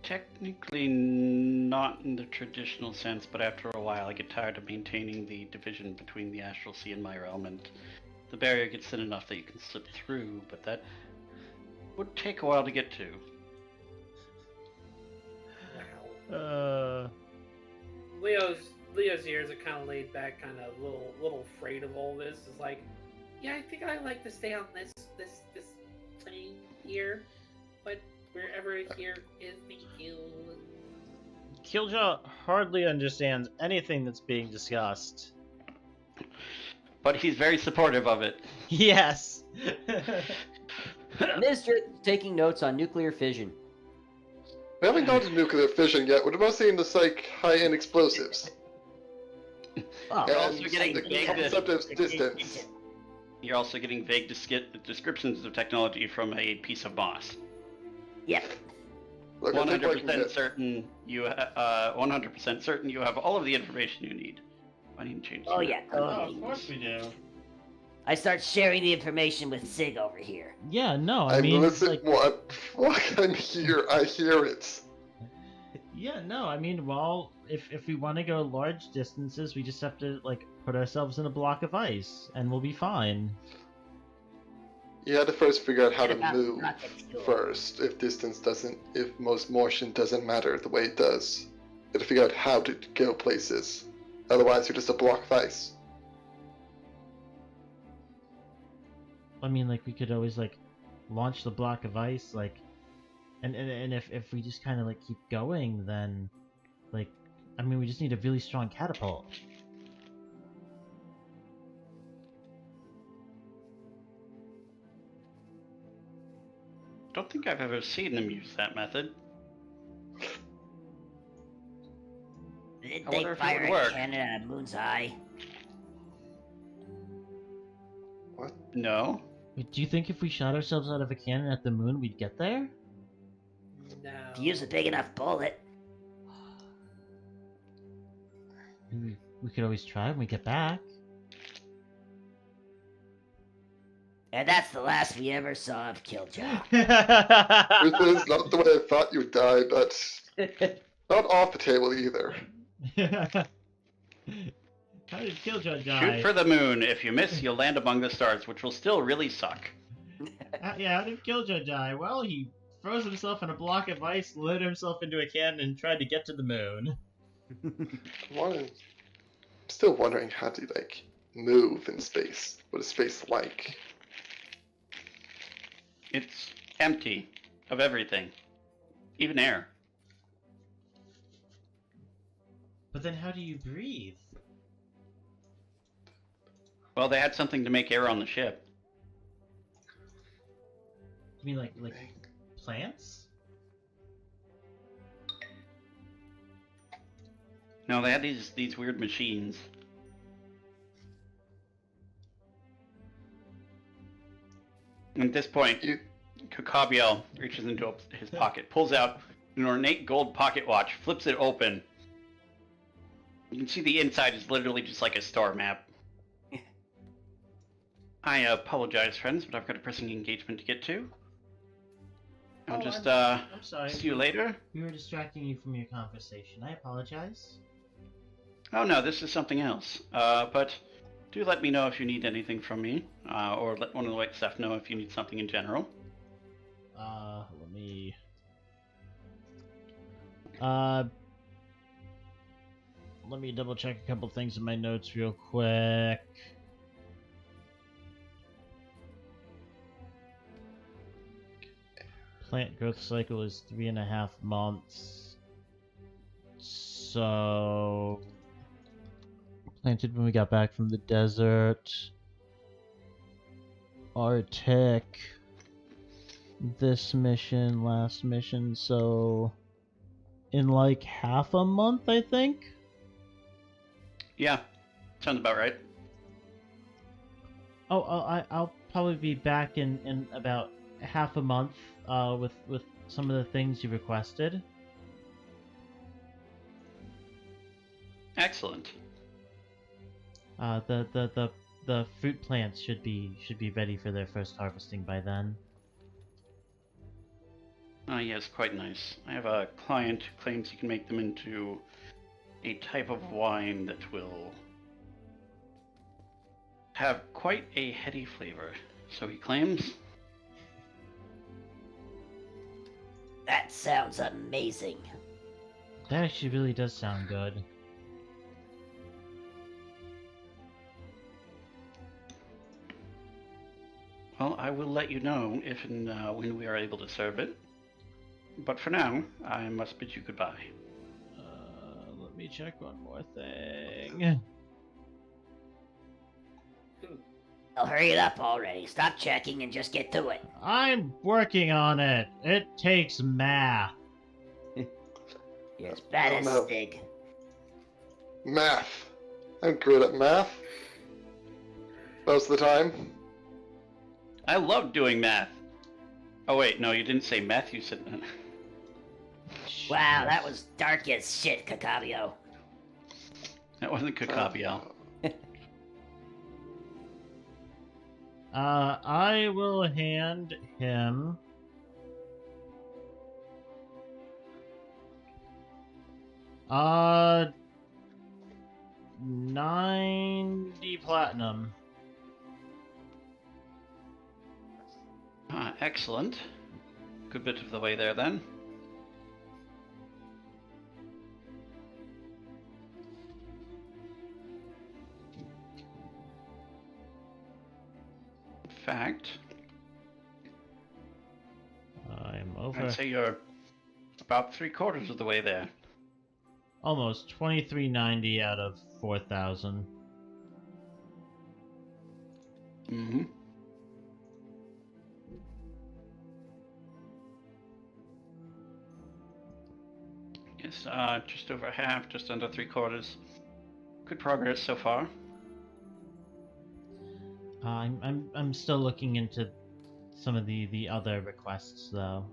Technically not in the traditional sense, but after a while I get tired of maintaining the division between the astral sea and my realm, and the barrier gets thin enough that you can slip through, but that would take a while to get to. Wow. Leo's ears are kind of laid back, kind of little afraid of all this. It's like, yeah, I think I like to stay on this plane here, but wherever here is, thank you. Kiljow hardly understands anything that's being discussed. But he's very supportive of it. Yes. Nysdrith taking notes on nuclear fission. We haven't gone to nuclear fission yet. We're mostly into like high-end explosives. Oh, You're And also getting the vague concept of distance. You're also getting vague descriptions of technology from a piece of moss. Yep. Look, I think like 100% certain you 100% certain you have all of the information you need. I need to change. Oh that. yeah, Oh, totally. of course we do. I start sharing the information with Sig over here. Yeah, no, I I'm mean, listening. like, What? Fuck! I'm here. I hear it. yeah, no, I mean, well, if we want to go large distances, we just have to like put ourselves in a block of ice, and we'll be fine. You had to first figure out how to About move rocket fuel. first. If most motion doesn't matter the way it does, you have to figure out how to go places. Otherwise, you're just a block of ice. I mean, like, we could always like launch the block of ice, like, and if we just kind of like keep going, then, like, I mean, we just need a really strong catapult. don't think I've ever seen them use that method. Did I they wonder if it fire would a work. cannon at Moon's Eye? What? No. Wait, do you think if we shot ourselves out of a cannon at the moon, we'd get there? No. If you use a big enough bullet. Maybe we could always try when we get back. And that's the last we ever saw of Kiljow. This is not the way I thought you'd die, but not off the table either. How did Kiljow die? Shoot for the moon. If you miss, you'll land among the stars, which will still really suck. Yeah, how did Kiljow die? Well, he froze himself in a block of ice, loaded himself into a cannon, and tried to get to the moon. I'm still wondering how to, like, move in space. What is space like? It's empty of everything, even air. But then how do you breathe? Well, they had something to make air on the ship. You mean like plants? No, they had these weird machines. And at this point, You, Kakabiel reaches into his pocket, pulls out an ornate gold pocket watch, flips it open. You can see the inside is literally just like a star map. I apologize, friends, but I've got a pressing engagement to get to. I'll just I'm sorry. see you later. We were distracting you from your conversation. I apologize. Oh no, this is something else. But do let me know if you need anything from me, or let one of the white staff know if you need something in general. Let me... Let me double check a couple things in my notes real quick. Plant growth cycle is 3.5 months. So... planted when we got back from the desert. Arctic. This mission, last mission, so... in like half a month, I think? Yeah, sounds about right. I'll probably be back in about half a month, with some of the things you requested. Excellent. The fruit plants should be ready for their first harvesting by then. Ah, yes, quite nice. I have a client who claims he can make them into a type of wine that will have quite a heady flavor, so he claims. That sounds amazing. That actually really does sound good. Well, I will let you know if and when we are able to serve it. But for now, I must bid you goodbye. Let me check one more thing. Well, hurry it up already. Stop checking and just get to it. I'm working on it. It takes math. You're as bad as no. Stig. Math. I'm good at math. Most of the time. I love doing math. Oh wait, no, you didn't say meth, you said... Wow, that was dark as shit, Kakabio. That wasn't Kakabiel. I will hand him... 90 platinum. Excellent. Good bit of the way there then. In fact, I'm over. I'd say you're about 3/4 of the way there. Almost 2390 out of 4,000. Mm-hmm. Yes, just over half, just under 3/4. Good progress so far. I'm still looking into some of the other requests though.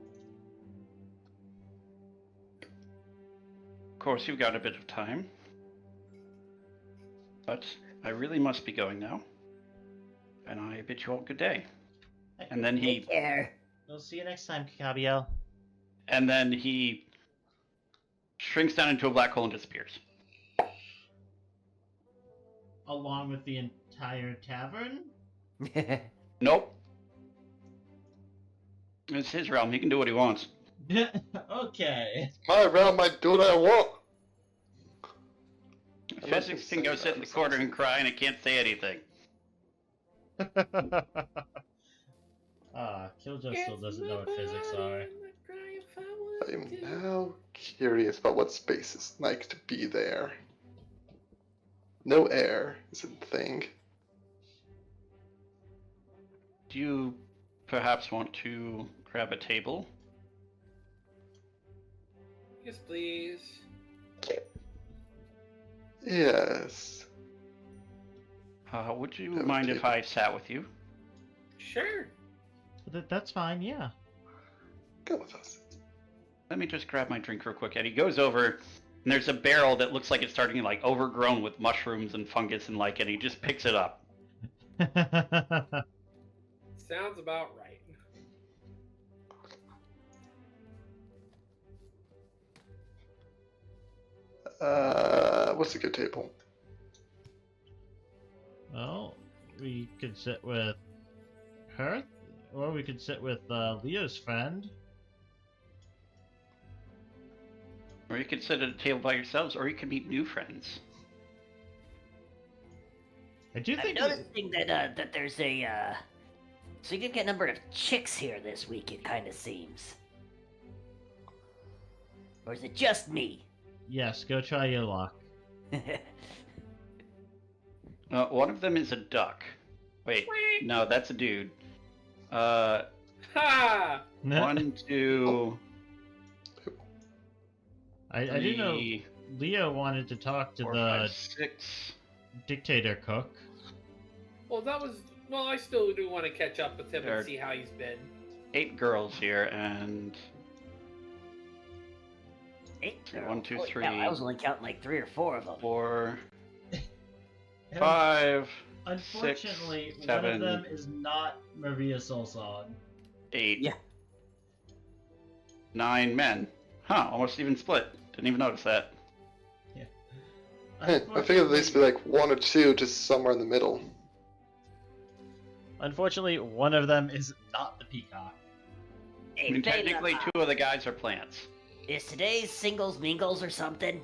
Of course, you've got a bit of time. But I really must be going now. And I bid you all good day. And then he... Take care. We'll see you next time, Kakabio. And then he shrinks down into a black hole and disappears. Along with the entire tavern? Nope. It's his realm. He can do what he wants. Okay. My realm, I do what I want. Physics can go sit in the corner and cry, and it can't say anything. Kiljow still doesn't know what physics are. I am now curious about what space is like to be there. No air is a thing. Do you perhaps want to grab a table? Yes, please. Yes. Would you Grab a mind if table. I sat with you? Sure. That's fine, yeah. Go with us. Let me just grab my drink real quick. And he goes over, and there's a barrel that looks like it's starting like overgrown with mushrooms and fungus and like, and he just picks it up. Sounds about right. What's a good table? Well, we could sit with her, or we could sit with Leo's friend. Or you could sit at a table by yourselves, or you could meet new friends. I do I'm think noticing that there's a significant number of chicks here this week. It kind of seems. Or is it just me? yes, go try your luck. One of them is a duck. Wait, no, that's a dude. Ha! 1, 2, I do know 3, Leo wanted to talk to 4, the 5, 6. dictator cook. Well, that was. Well, I still do want to catch up with him There- and see how he's been. 8 girls here, and 8 1, 2, Holy 3. cow, I was only counting like 3 or 4 of them. 4, 5, Unfortunately, 6, one of 7, them is not Maria Solsong. 8. Yeah. 9 men. Huh, almost even split. Didn't even notice that. I figured at least be like 1 or 2 just somewhere in the middle. Unfortunately, one of them is not the peacock. Hey, I mean, Taylor, technically, 2 of the guys are plants. is today's singles mingles or something?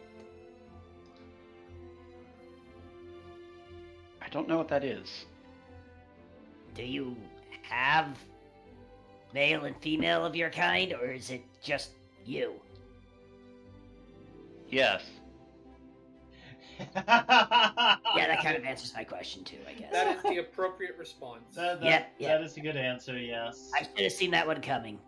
I don't know what that is. Do you have male and female of your kind, or is it just you? Yes. Yeah, that kind of answers my question too, I guess. That is the appropriate response. Yeah. That is a good answer, yes. I should have seen that one coming.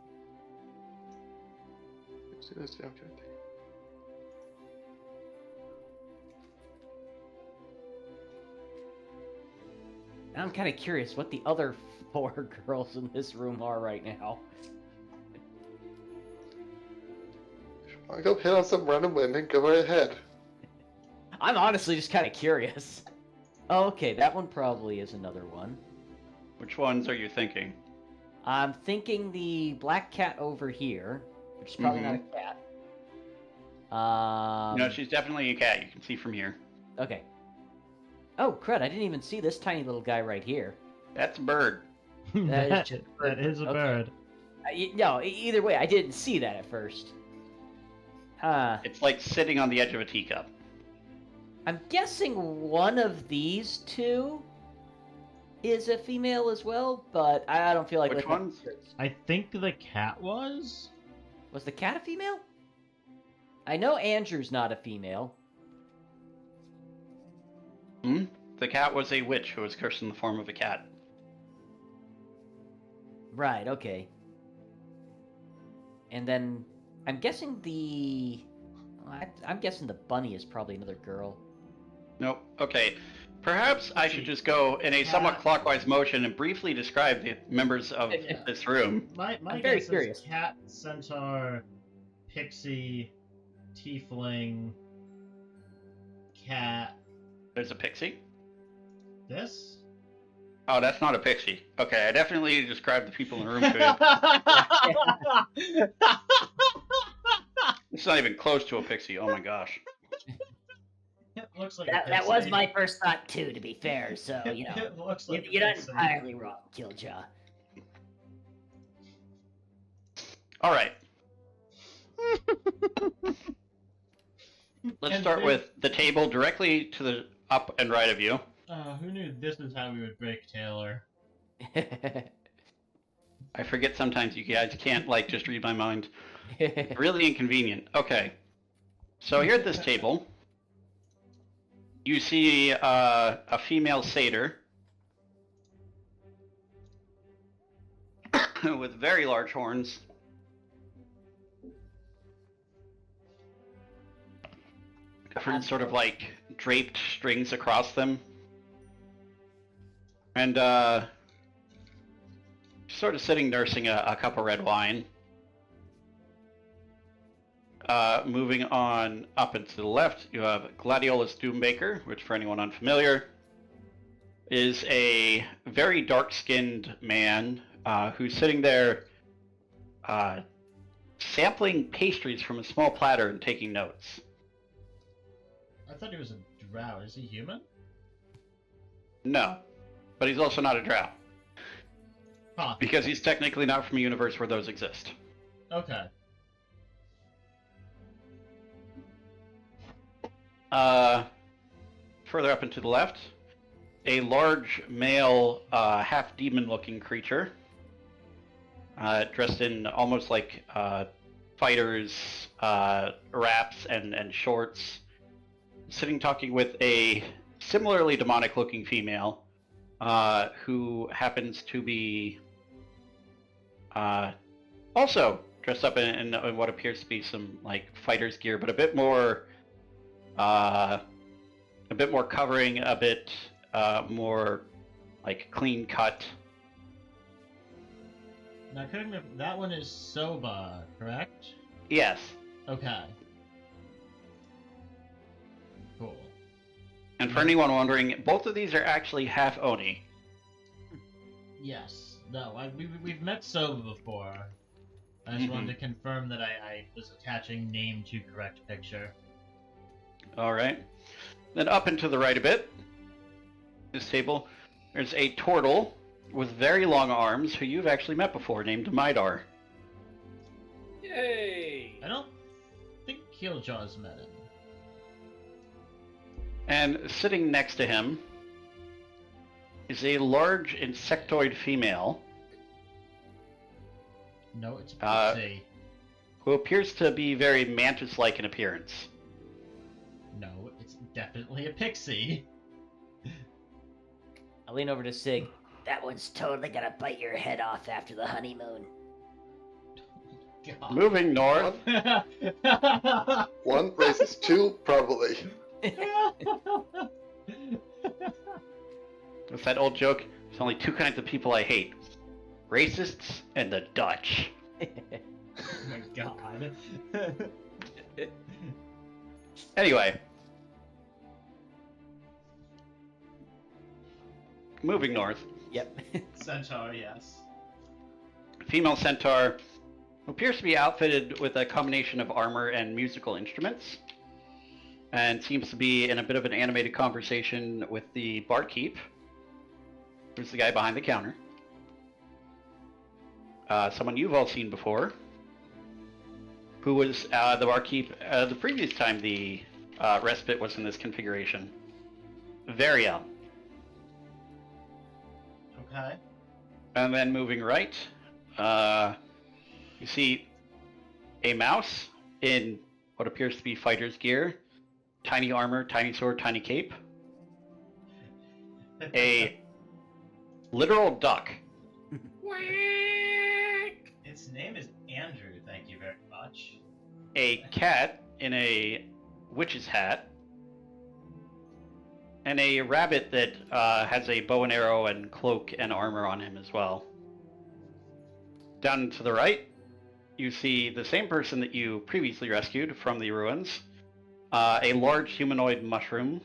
I'm kind of curious what the other 4 girls in this room are right now. I'll go hit on some random women, go right ahead. I'm honestly just kind of curious. Oh, okay, that one probably is another one. Which ones are you thinking? I'm thinking the black cat over here, which is probably not a cat. No, she's definitely a cat. You can see from here. Okay. Oh, crud, I didn't even see this tiny little guy right here. That's a bird. That is just a that is a Okay. bird. No, either way, I didn't see that at first. Huh. It's like sitting on the edge of a teacup. I'm guessing one of these 2 is a female as well, but I don't feel like... Which looking- ones? I think the cat was? Was the cat a female? I know Andrew's not a female. Hmm? The cat was a witch who was cursed in the form of a cat. Right, okay. And then I'm guessing the... I'm guessing the bunny is probably another girl. Nope. Okay. Perhaps I should just go in a somewhat clockwise motion and briefly describe the members of this room. My I'm guess very is curious. cat, centaur, pixie, tiefling, cat. There's a pixie. This? Oh, that's not a pixie. Okay, I definitely described the people in the room to you. It's not even close to a pixie. Oh my gosh. It looks like That was my first thought too, to be fair. So you know, It looks like you're not pixie. entirely wrong, Kiljow. All right. Let's And start they- with the table directly to the up and right of you. Who knew this is how we would break Taylor? I forget sometimes you guys can't like just read my mind. Really inconvenient. Okay. So here at this table, you see a female satyr with very large horns. Different sort of like draped strings across them. And sort of sitting nursing a cup of red wine. Moving on up and to the left, you have Gladiolus Doombaker, which for anyone unfamiliar, is a very dark-skinned man who's sitting there sampling pastries from a small platter and taking notes. I thought he was a drow. Is he human? No, but he's also not a drow, Huh. because he's technically not from a universe where those exist. Okay. Further up and to the left, a large male, half-demon-looking creature, dressed in almost like fighters' wraps and shorts, sitting talking with a similarly demonic-looking female, who happens to be also dressed up in what appears to be some like fighter's gear, but a bit more covering, a bit more like clean cut. Now, correct me if that one is Soba, correct? Yes. Okay. Cool. And for anyone wondering, both of these are actually half Oni. Yes. No, we've met Soba before. I just wanted to confirm that I was attaching name to correct picture. All right. Then up and to the right a bit, this table, there's a turtle with very long arms who you've actually met before, named Midar. Yay! I don't think Killjaw's met him. And sitting next to him is a large insectoid female No, it's Pixie. who appears to be very mantis-like in appearance. No, it's definitely a pixie. I lean over to Sig. That one's totally gonna bite your head off after the honeymoon. God. Moving north, One racist, two probably. with that old joke, there's only two kinds of people I hate. Racists and the Dutch. Oh my god. Anyway. Moving north. Yep. Centaur, yes. Female centaur who appears to be outfitted with a combination of armor and musical instruments, and seems to be in a bit of an animated conversation with the barkeep, who's the guy behind the counter. Someone you've all seen before, who was the barkeep the previous time the respite was in this configuration. Varia. Okay. And then moving right, you see a mouse in what appears to be fighter's gear, tiny armor, tiny sword, tiny cape. A literal duck. Its name is Andrew, thank you very much. A cat in a witch's hat, and a rabbit that has a bow and arrow and cloak and armor on him as well. Down to the right, you see the same person that you previously rescued from the ruins, a large humanoid mushroom.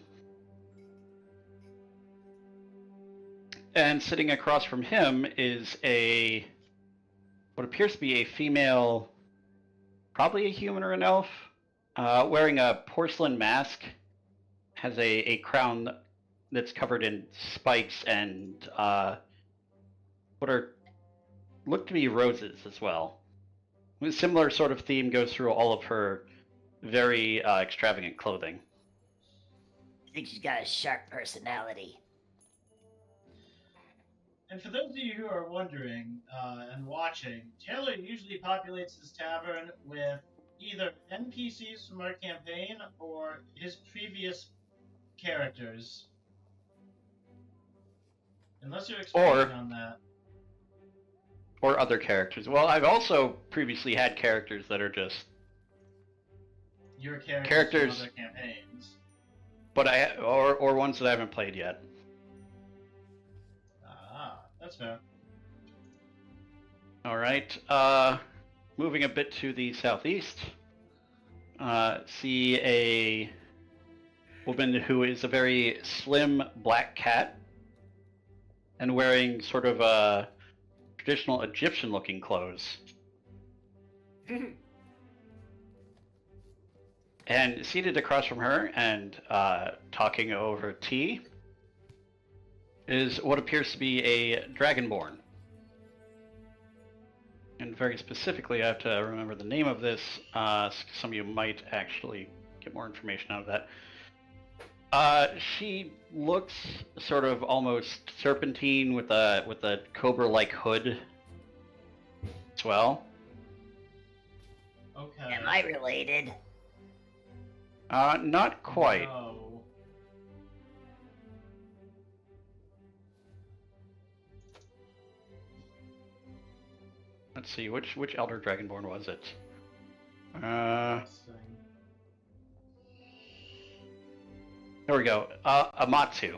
And sitting across from him is what appears to be a female, probably a human or an elf, wearing a porcelain mask, has a crown that's covered in spikes and what look to be roses as well. A similar sort of theme goes through all of her very extravagant clothing. I think she's got a sharp personality. And for those of you who are wondering and watching, Taylor usually populates his tavern with either NPCs from our campaign or his previous characters. Unless you're expanding on that. Or other characters. Well, I've also previously had characters that are just your characters from other campaigns. But or ones that I haven't played yet. That's fair. All right. Moving a bit to the southeast, see a woman who is a very slim black cat and wearing sort of traditional Egyptian-looking clothes. And seated across from her and talking over tea is what appears to be a dragonborn. And very specifically, I have to remember the name of this. Some of you might actually get more information out of that. She looks sort of almost serpentine with a cobra-like hood as well. Okay. Am I related? Not quite. No. Let's see, which Elder Dragonborn was it? There we go. Amatsu.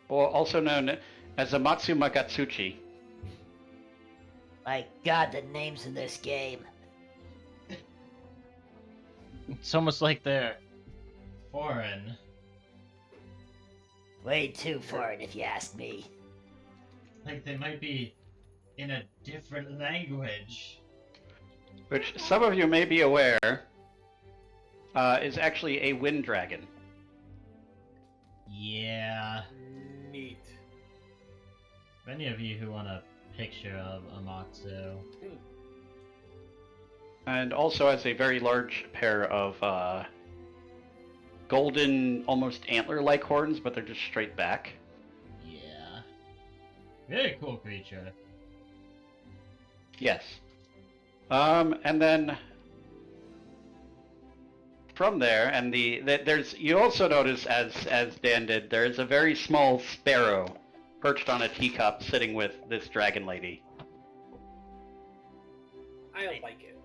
Or also known as Amatsu Magatsuchi. My god, the names in this game. It's almost like they're foreign. Way too foreign, if you ask me. Like they might be in a different language. Which some of you may be aware is actually a wind dragon. Yeah. Neat. Many of you who want a picture of Amatsu. And also has a very large pair of golden, almost antler-like horns, but they're just straight back. Yeah. Very cool creature. Yes. And then from there, and there's you also notice as Dan did, there is a very small sparrow perched on a teacup, sitting with this dragon lady. I like it.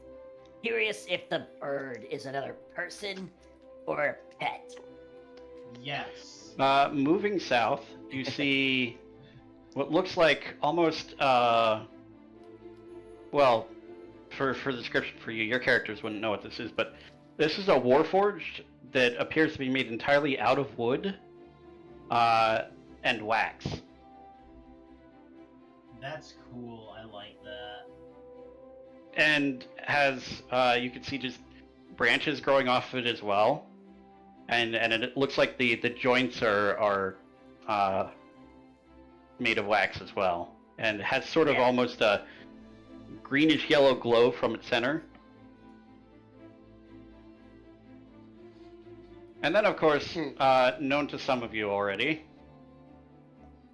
Curious if the bird is another person or a pet. Yes. Moving south, you see what looks like almost well, for the description for you, your characters wouldn't know what this is, but this is a warforged that appears to be made entirely out of wood and wax. That's cool. I like that. And has you can see just branches growing off of it as well, and it looks like the joints are made of wax as well, and has sort of almost a greenish yellow glow from its center. And then, of course, known to some of you already,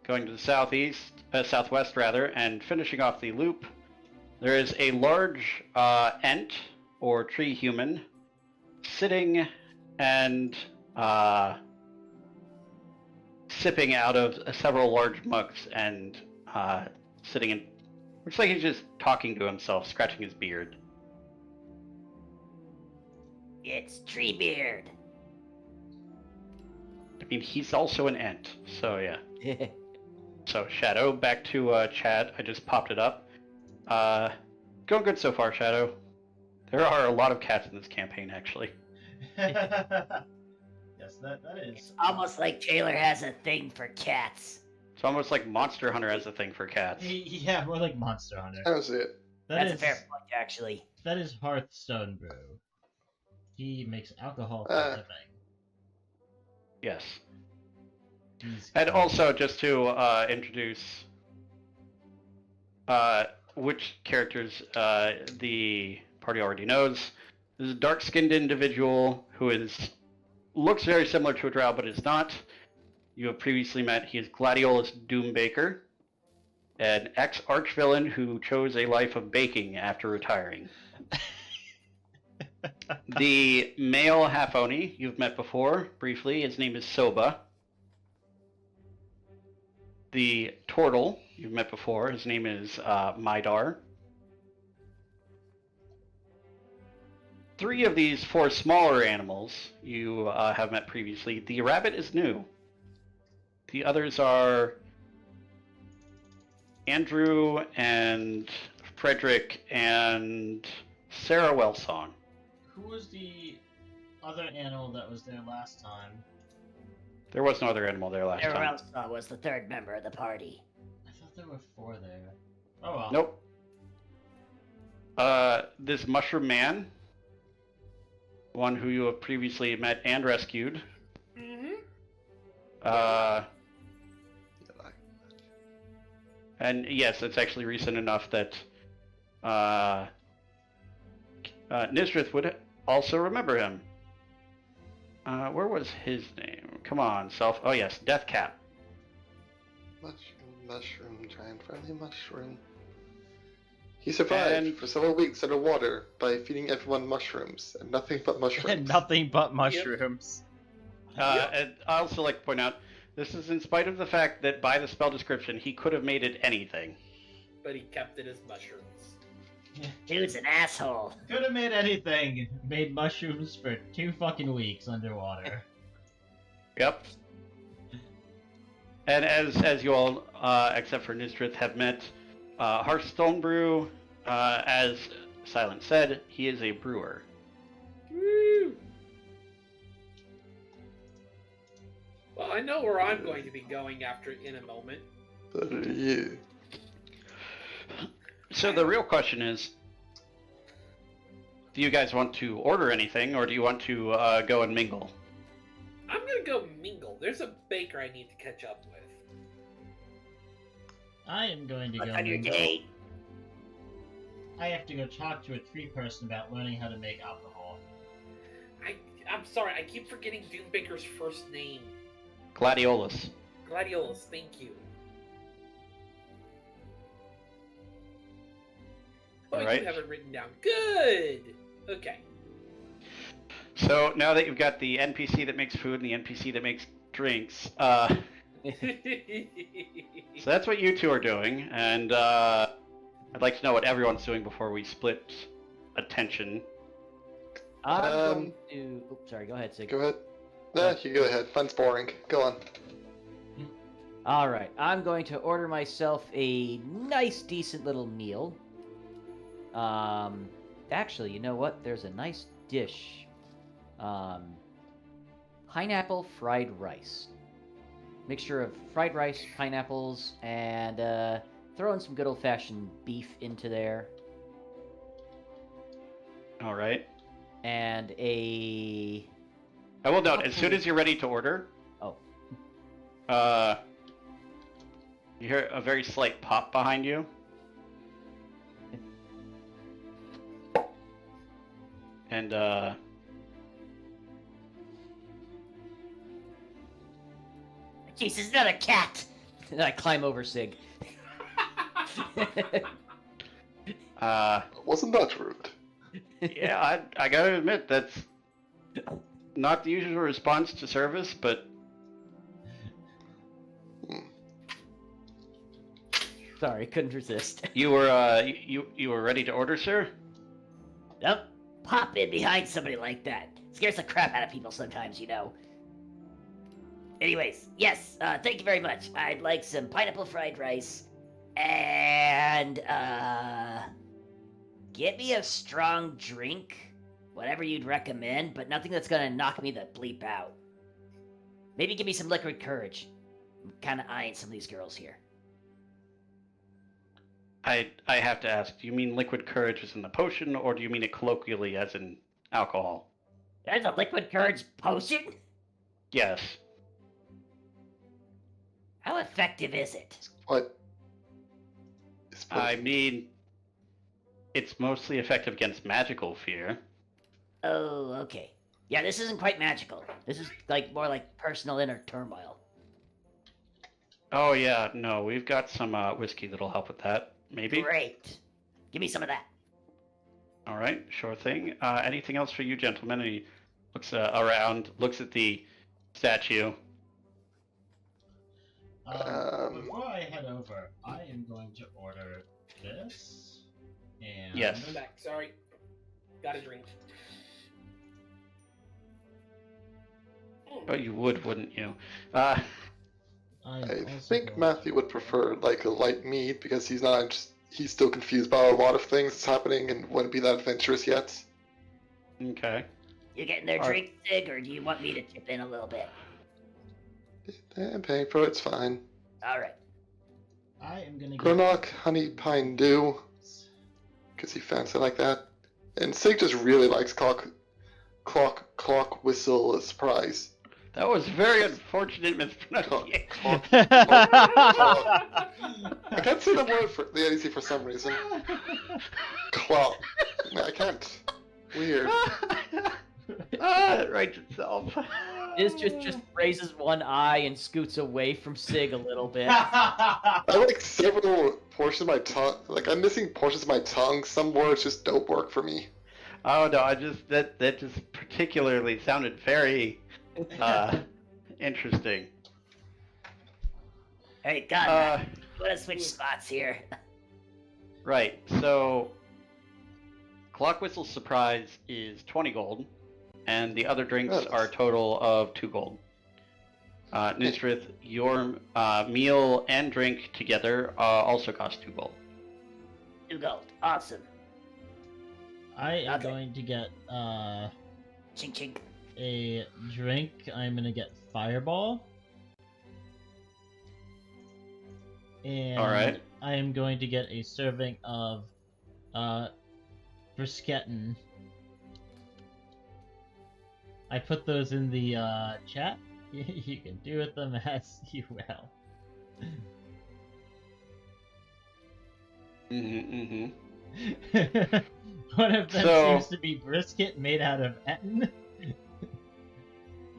going to the southwest rather, and finishing off the loop, there is a large ent, or tree human, sitting and sipping out of several large mugs and sitting in. Looks like he's just talking to himself, scratching his beard. It's Treebeard. I mean, he's also an ent, so yeah. So, Shadow, back to chat. I just popped it up. Going good so far, Shadow. There are a lot of cats in this campaign, actually. Yes, that is. It's almost like Taylor has a thing for cats. It's almost like Monster Hunter has a thing for cats. Yeah, more like Monster Hunter. I don't see it. That's a fair point, actually. That is Hearthstone Brew. He makes alcohol for a living. Yes. He's And also, just to introduce which characters the party already knows, this is a dark-skinned individual who looks very similar to a drow, but is not. You have previously met. He is Gladiolus Doombaker, an ex-archvillain who chose a life of baking after retiring. The male half-oni you've met before, briefly. His name is Soba. The turtle you've met before. His name is Midar. 3 of these 4 smaller animals you have met previously. The rabbit is new. The others are Andrew and Frederick and Sarah Wellsong. Who was the other animal that was there last time? There was no other animal there last time. Erelsa was the 3rd member of the party. I thought there were 4 there. Oh well. Nope. This mushroom man, one who you have previously met and rescued. And yes, it's actually recent enough that Nysdrith would also remember him. Where was his name? Come on, self. Oh yes, Deathcap. Mushroom, giant friendly mushroom. He survived for several weeks underwater by feeding everyone mushrooms, and nothing but mushrooms. Nothing but mushrooms. And I also like to point out, this is in spite of the fact that by the spell description, he could have made it anything. But he kept it as mushrooms. Dude's an asshole. Could have made anything. Made mushrooms for 2 fucking weeks underwater. Yep. And as you all, except for Nysdrith, have met, Hearthstone Brew, as Silent said, he is a brewer. Woo! Well, I know where I'm going to be going after in a moment. But you. So the real question is, do you guys want to order anything, or do you want to go and mingle? I'm gonna go mingle. There's a baker I need to catch up with. I am going to What's go. on your date? I have to go talk to a tree person about learning how to make alcohol. I'm sorry, I keep forgetting Doombaker's first name. Gladiolus. Gladiolus, thank you. Oh, All I right. do have it written down. Good! Okay. So now that you've got the NPC that makes food and the NPC that makes drinks, so that's what you two are doing, and I'd like to know what everyone's doing before we split attention. I'm going to... Oops, sorry, go ahead, Sig. Go ahead. Nah, you go ahead. Fun's boring. Go on. Alright, I'm going to order myself a nice, decent little meal. Actually, you know what? There's a nice dish. Pineapple fried rice. Mixture of fried rice, pineapples, and throw in some good old-fashioned beef into there. All right. And a... I will note, as soon as you're ready to order, Oh. You hear a very slight pop behind you. And, Jeez, it's not a cat. And I climb over Sig. Wasn't that rude? yeah, I gotta admit, that's not the usual response to service, but... Sorry, couldn't resist. You were ready to order, sir? Yep. pop in behind somebody like that. Scares the crap out of people sometimes, you know. Anyways, yes, thank you very much. I'd like some pineapple fried rice and, get me a strong drink, whatever you'd recommend, but nothing that's gonna knock me the bleep out. Maybe give me some liquid courage. I'm kind of eyeing some of these girls here. I have to ask, do you mean liquid courage as in the potion, or do you mean it colloquially as in alcohol? There's a liquid courage potion? Yes. How effective is it? What? I mean, it's mostly effective against magical fear. Oh, okay. Yeah, this isn't quite magical. This is like more like personal inner turmoil. Oh yeah, no, we've got some whiskey that'll help with that. Maybe? Great. Give me some of that. Alright, sure thing. Anything else for you gentlemen? And he looks around, looks at the statue. Before I head over, I am going to order this. And Yes. I'm back. Sorry. Got a drink. Oh, you would, wouldn't you? I think Matthew would prefer like a light mead because he's still confused by a lot of things that's happening and wouldn't be that adventurous yet. Okay. You getting their All drink, Sig, or do you want me to chip in a little bit? I'm paying for it, it's fine. Alright. I am gonna get Gronok, honey, pine dew, because he fancy like that. And Sig just really likes clock, whistle, surprise. That was very unfortunate mispronunciation. I can't say the word for the NEC for some reason. Clock. I can't. Weird. It writes itself. Nysdrith just raises one eye and scoots away from Sig a little bit. I like several portions of my tongue. Like I'm missing portions of my tongue. Some words just don't work for me. Oh no, that just particularly sounded very interesting. Hey, God, you want to switch spots here? Right, so Clock Whistle Surprise is 20 gold, and the other drinks are a total of 2 gold. Nysdrith, your meal and drink together also cost 2 gold. 2 gold. Awesome. I am going to get Chink chink. a drink. I'm gonna get Fireball. And Alright. I am going to get a serving of Briskettin. I put those in the chat. You can do with them as you will. One of them seems to be brisket made out of Etten.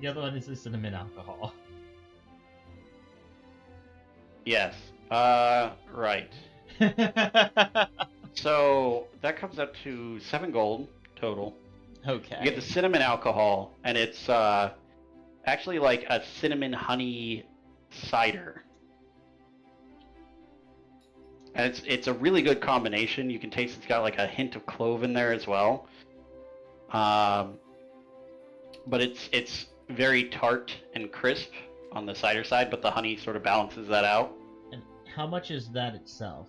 The other one is the cinnamon alcohol. Yes. Right. So that comes up to 7 gold total. Okay. You get the cinnamon alcohol, and it's actually like a cinnamon honey cider. And it's a really good combination. You can taste it's got like a hint of clove in there as well. But it's very tart and crisp on the cider side, but the honey sort of balances that out. And how much is that itself?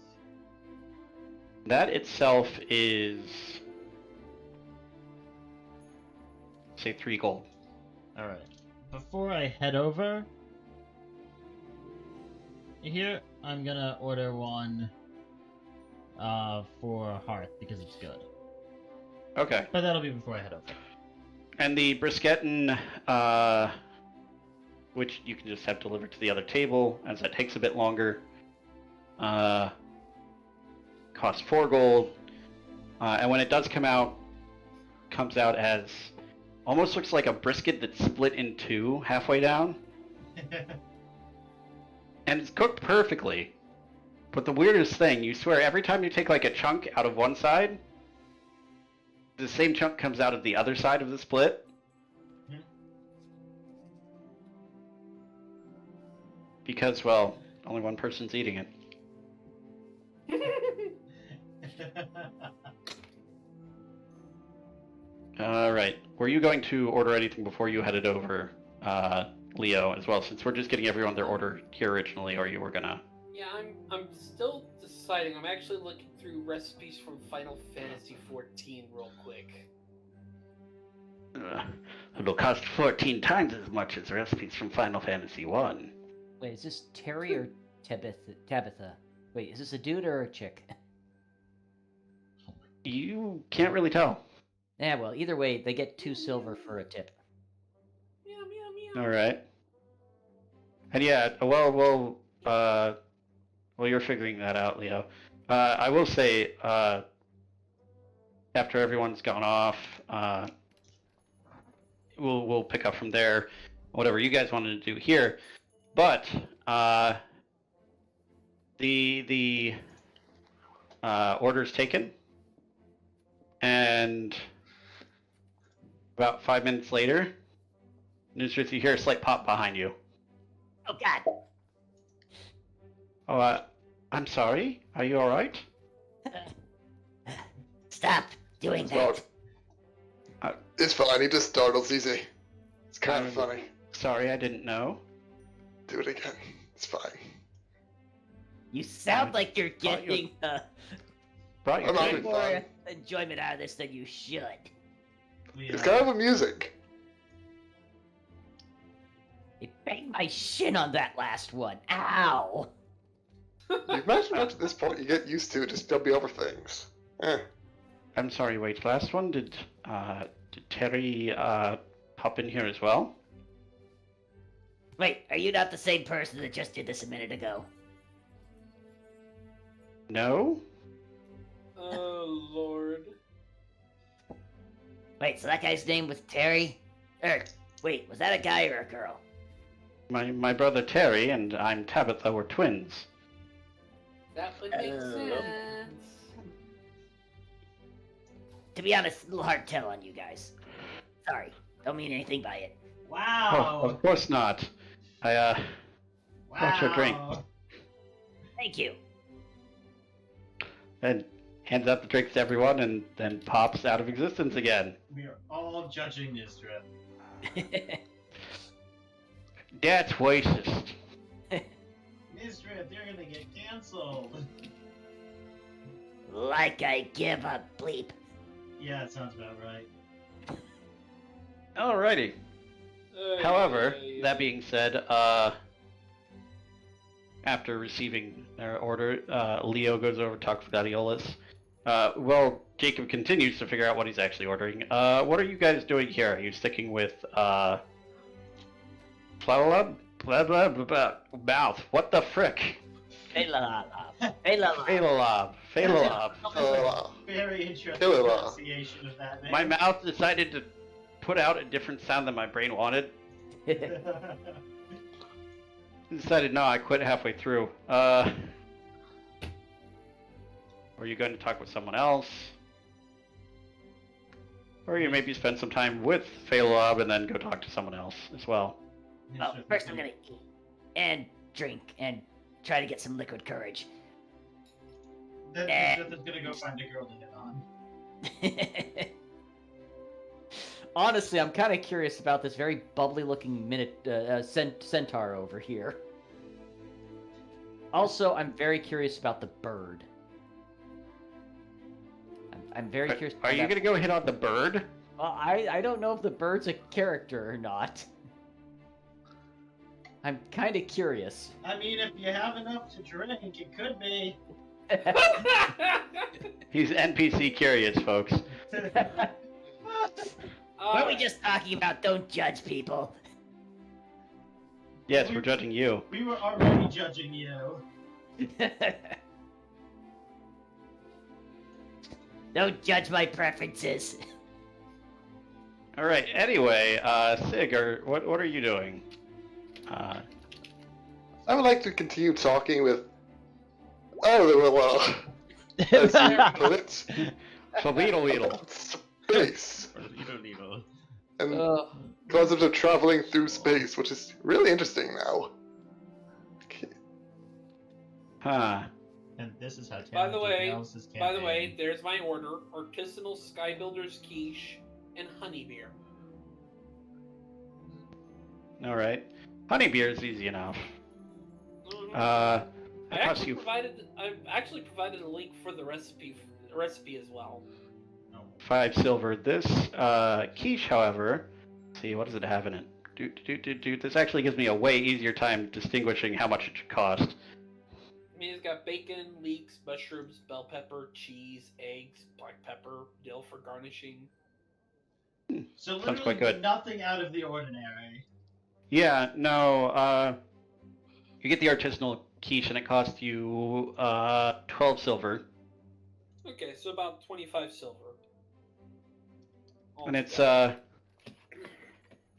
That itself is, say, 3 gold. Alright. Before I head over here, I'm gonna order one for Hearth because it's good. Okay. But that'll be before I head over. And the Briskettin, which you can just have delivered to the other table, as that takes a bit longer, costs 4 gold. And when it does come out, comes out as almost looks like a brisket that's split in 2 halfway down. And it's cooked perfectly. But the weirdest thing, you swear every time you take like a chunk out of one side, the same chunk comes out of the other side of the split. Because, well, only one person's eating it. Alright. Were you going to order anything before you headed over, Leo, as well, since we're just getting everyone their order here originally, or you were gonna... Yeah, I'm still deciding. I'm actually looking through recipes from Final Fantasy XIV real quick. It'll cost 14 times as much as recipes from Final Fantasy 1. Wait, is this Terry or Tabitha? Wait, is this a dude or a chick? You can't really tell. Yeah, well, either way, they get 2 silver for a tip. Meow, meow, meow. Alright. And yeah, well, you're figuring that out, Leo. I will say, after everyone's gone off, we'll pick up from there, whatever you guys wanted to do here. But the order's taken, and about 5 minutes later, Nysdrith, you hear a slight pop behind you. Oh God! Oh, I'm sorry. Are you all right? Stop doing that. It's fine. He just startles easy. It's kind of funny. Sorry, I didn't know. Do it again. It's fine. You sound like you're Brought your- getting Brought you I'm way having more fun. enjoyment out of this than you should. It's kind of amusing. You banged my shin on that last one. Ow! You imagine up to this point you get used to it, just jumping over things. I'm sorry. Wait, last one. Did Terry pop in here as well? Wait, are you not the same person that just did this a minute ago? No. Oh Lord. Wait, so that guy's name was Terry? Wait, was that a guy or a girl? My brother Terry and I'm Tabitha were twins. That would make sense. To be honest, a little hard to tell on you guys. Sorry, don't mean anything by it. Oh, Wow. of course not. Brought you a drink. Thank you. And hands out the drinks to everyone and then pops out of existence again. We are all judging Nysdrith. That's racist. Nysdrith, you're gonna get canceled. Like I give a bleep. Yeah, it sounds about right. Alrighty. However, that being said, after receiving their order, Leo goes over to talk with Gladiolus. Well, Jacob continues to figure out what he's actually ordering. What are you guys doing here? Are you sticking with, Flower blah blah blah blah mouth? What the frick? Taylorobey. Phalalob. Very interesting Taylorobey. pronunciation of that name. My mouth decided to put out a different sound than my brain wanted. Decided, no, I quit halfway through. Are you going to talk with someone else? Or you maybe spend some time with Phalalob and then go talk to someone else as well. Well, first I'm gonna eat and drink and try to get some liquid courage. Then Nysdrith is gonna go find a girl to hit on. Honestly, I'm kind of curious about this very bubbly-looking centaur over here. Also, I'm very curious about the bird. I'm very curious. Are you going to go hit on the bird? Well, I don't know if the bird's a character or not. I'm kind of curious. I mean, if you have enough to drink, it could be. He's NPC curious, folks. What are we just talking about? Don't judge people. Yes, we're judging you. We were already judging you. Don't judge my preferences. All right. Anyway, Sig, what are you doing? I would like to continue talking with. As you put it, So Weedle. space. And concept of traveling through space, which is really interesting now. Okay. Huh. And this is how By the way, analysis there's my order: artisanal skybuilder's quiche, and honey beer. All right. Honey beer is easy enough. Mhm. It I costs actually you provided a link for the recipe as well. 5 silver. This quiche, however, see, what does it have in it? This actually gives me a way easier time distinguishing how much it should cost. I mean, it's got bacon, leeks, mushrooms, bell pepper, cheese, eggs, black pepper, dill for garnishing. So Sounds literally quite good. nothing out of the ordinary. Yeah, no, you get the artisanal quiche and it costs you 12 silver. Okay, so about 25 silver. And it's altogether.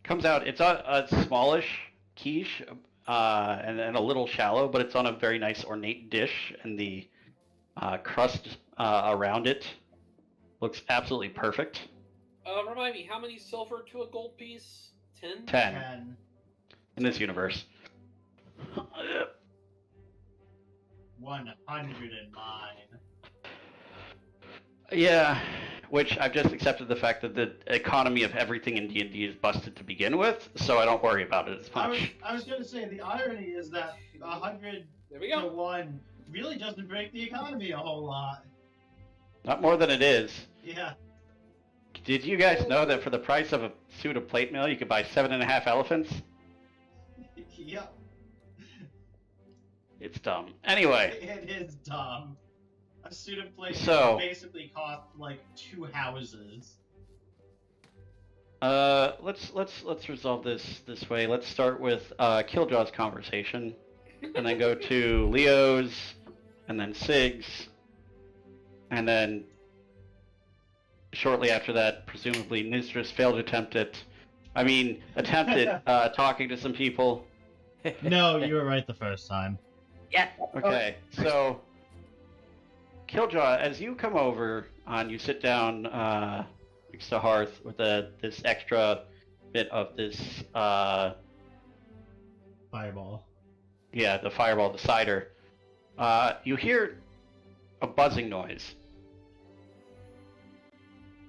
comes out, it's a smallish quiche, and a little shallow, but it's on a very nice ornate dish, and the crust around it looks absolutely perfect. Remind me, how many silver to a gold piece? 10? 10 in this universe. 109. Yeah, which I've just accepted the fact that the economy of everything in D&D is busted to begin with, so I don't worry about it as much. I was going to say, the irony is that 100 There we to go. 1 really doesn't break the economy a whole lot. Not more than it is. Yeah. Did you guys know that for the price of a suit of plate mail, you could buy 7.5 elephants? Yep. It's dumb. Anyway, It is dumb. A suit of plate So- basically cost like 2 houses. let's resolve this way. Let's start with Killjaw's conversation, and then go to Leo's, and then Sig's, and then shortly after that, presumably Nysdrith failed attempted talking to some people. No, you were right the first time. Yeah. Okay, so Killjaw, as you come over and you sit down next to Hearth with this extra bit of this, Fireball. yeah, the fireball, the cider, you hear a buzzing noise,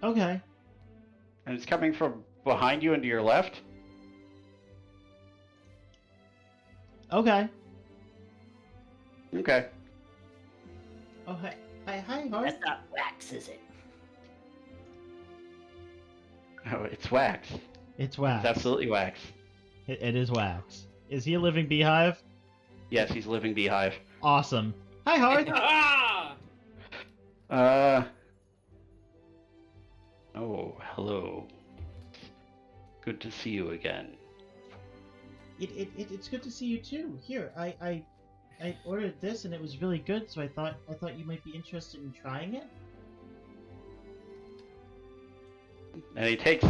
Okay. and it's coming from behind you and to your left. Okay. Okay. Oh, hi, Hearth. That's not wax, is it? Oh, it's wax. It's wax. It's absolutely wax. It is wax. Is he a living beehive? Yes, he's a living beehive. Awesome. Hi, Hearth. Ah! Oh, hello. Good to see you again. It's good to see you too. Here, I ordered this and it was really good, so I thought you might be interested in trying it. And he takes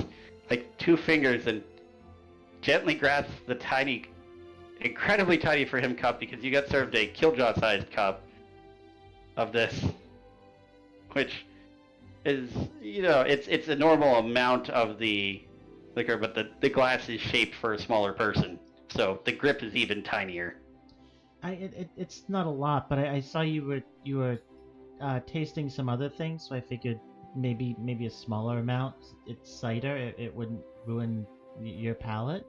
like 2 fingers and gently grabs the tiny, incredibly tiny for him cup, because you got served a Killjaw-sized cup of this, which is, it's a normal amount of the liquor, but the glass is shaped for a smaller person, so the grip is even tinier. It's not a lot, but I saw you were tasting some other things, so I figured maybe a smaller amount. It's cider. It wouldn't ruin your palate.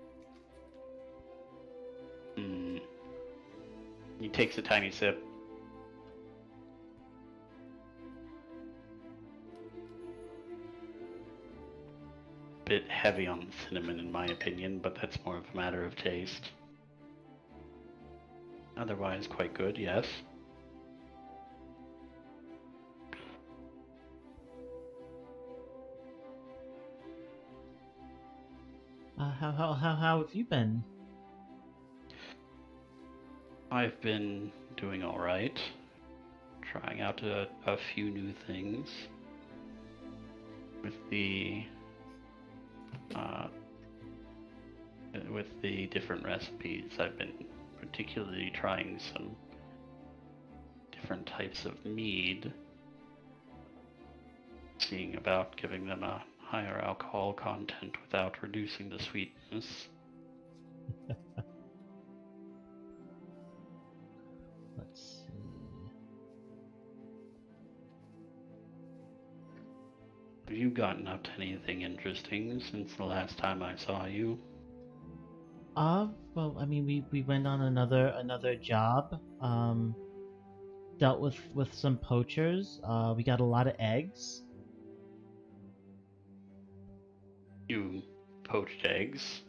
He takes a tiny sip. Bit heavy on the cinnamon in my opinion, but that's more of a matter of taste. Otherwise quite good, yes. How have you been? I've been doing alright. Trying out a few new things. With the different recipes, I've been particularly trying some different types of mead. Seeing about giving them a higher alcohol content without reducing the sweetness. Let's see. you gotten up to anything interesting since the last time I saw you? Well, I mean, we went on another job. Dealt with some poachers. We got a lot of eggs. You poached eggs?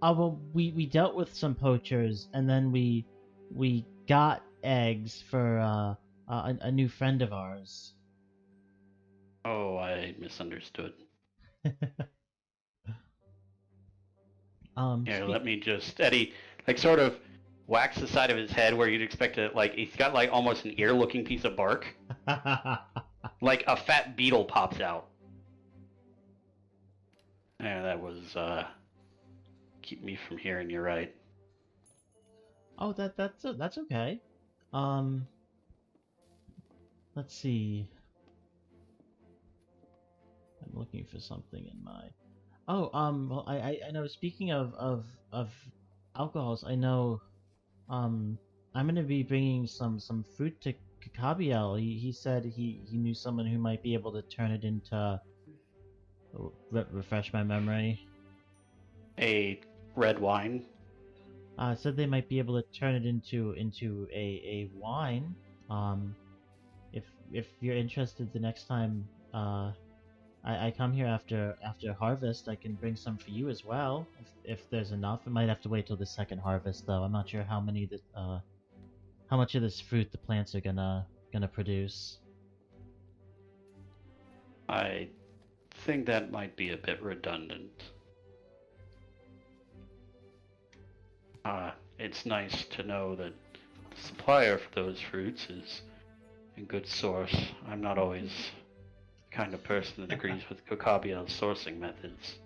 Well, we dealt with some poachers, and then we got eggs for a new friend of ours. Oh, I misunderstood. Here, let me just... Eddie, like, sort of whacks the side of his head where you'd expect it, like, he's got, like, almost an ear-looking piece of bark. Like, a fat beetle pops out. Yeah, that was, keep me from hearing you right. Oh, that's okay. Let's see. I'm looking for something in my... Oh, well, I know, speaking of alcohols, I know, I'm gonna be bringing some fruit to Cacabiel. He said he knew someone who might be able to turn it into... refresh my memory. A red wine? Said they might be able to turn it into a wine. If you're interested, the next time I come here after harvest, I can bring some for you as well. If there's enough, it might have to wait till the second harvest though. I'm not sure how much of this fruit the plants are gonna produce. I think that might be a bit redundant. It's nice to know that the supplier for those fruits is a good source. I'm not always the kind of person that agrees with Cacabiel's sourcing methods.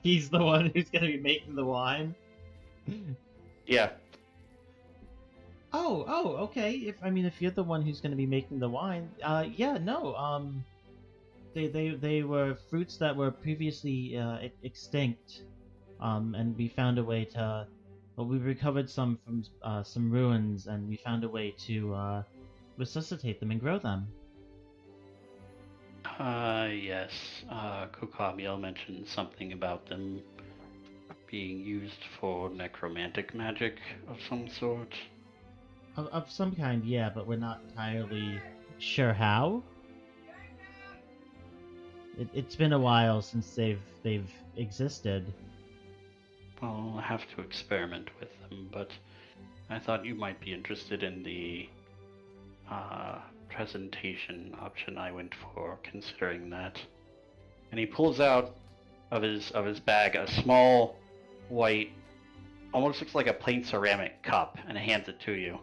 He's the one who's gonna be making the wine? Yeah. Oh, okay. If you're the one who's gonna be making the wine, yeah, no, they were fruits that were previously extinct, and we found a way to... Well, we recovered some from some ruins, and we found a way to resuscitate them and grow them. Yes. Cacabiel mentioned something about them being used for necromantic magic of some sort. Of some kind, yeah, but we're not entirely sure how. It's been a while since they've existed. Well, I'll have to experiment with them, but I thought you might be interested in the presentation option I went for, considering that. And he pulls out of his bag a small white, almost looks like a plain ceramic cup, and hands it to you.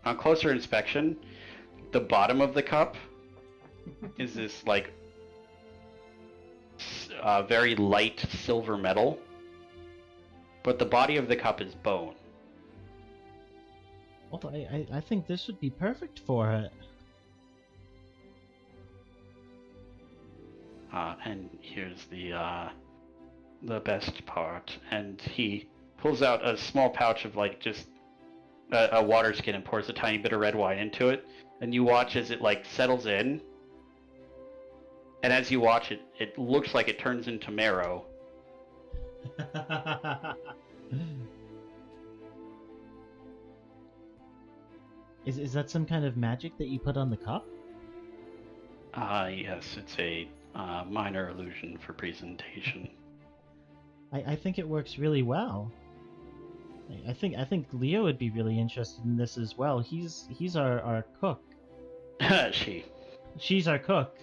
On closer inspection, the bottom of the cup is this like very light silver metal, but the body of the cup is bone. Well, I think this would be perfect for it. And here's the best part. And he pulls out a small pouch of like just a water skin and pours a tiny bit of red wine into it. And you watch as it like settles in. And as you watch it, it looks like it turns into marrow. Is that some kind of magic that you put on the cup? Yes, it's a minor illusion for presentation. I think it works really well. I think Leo would be really interested in this as well. He's our cook. She's our cook.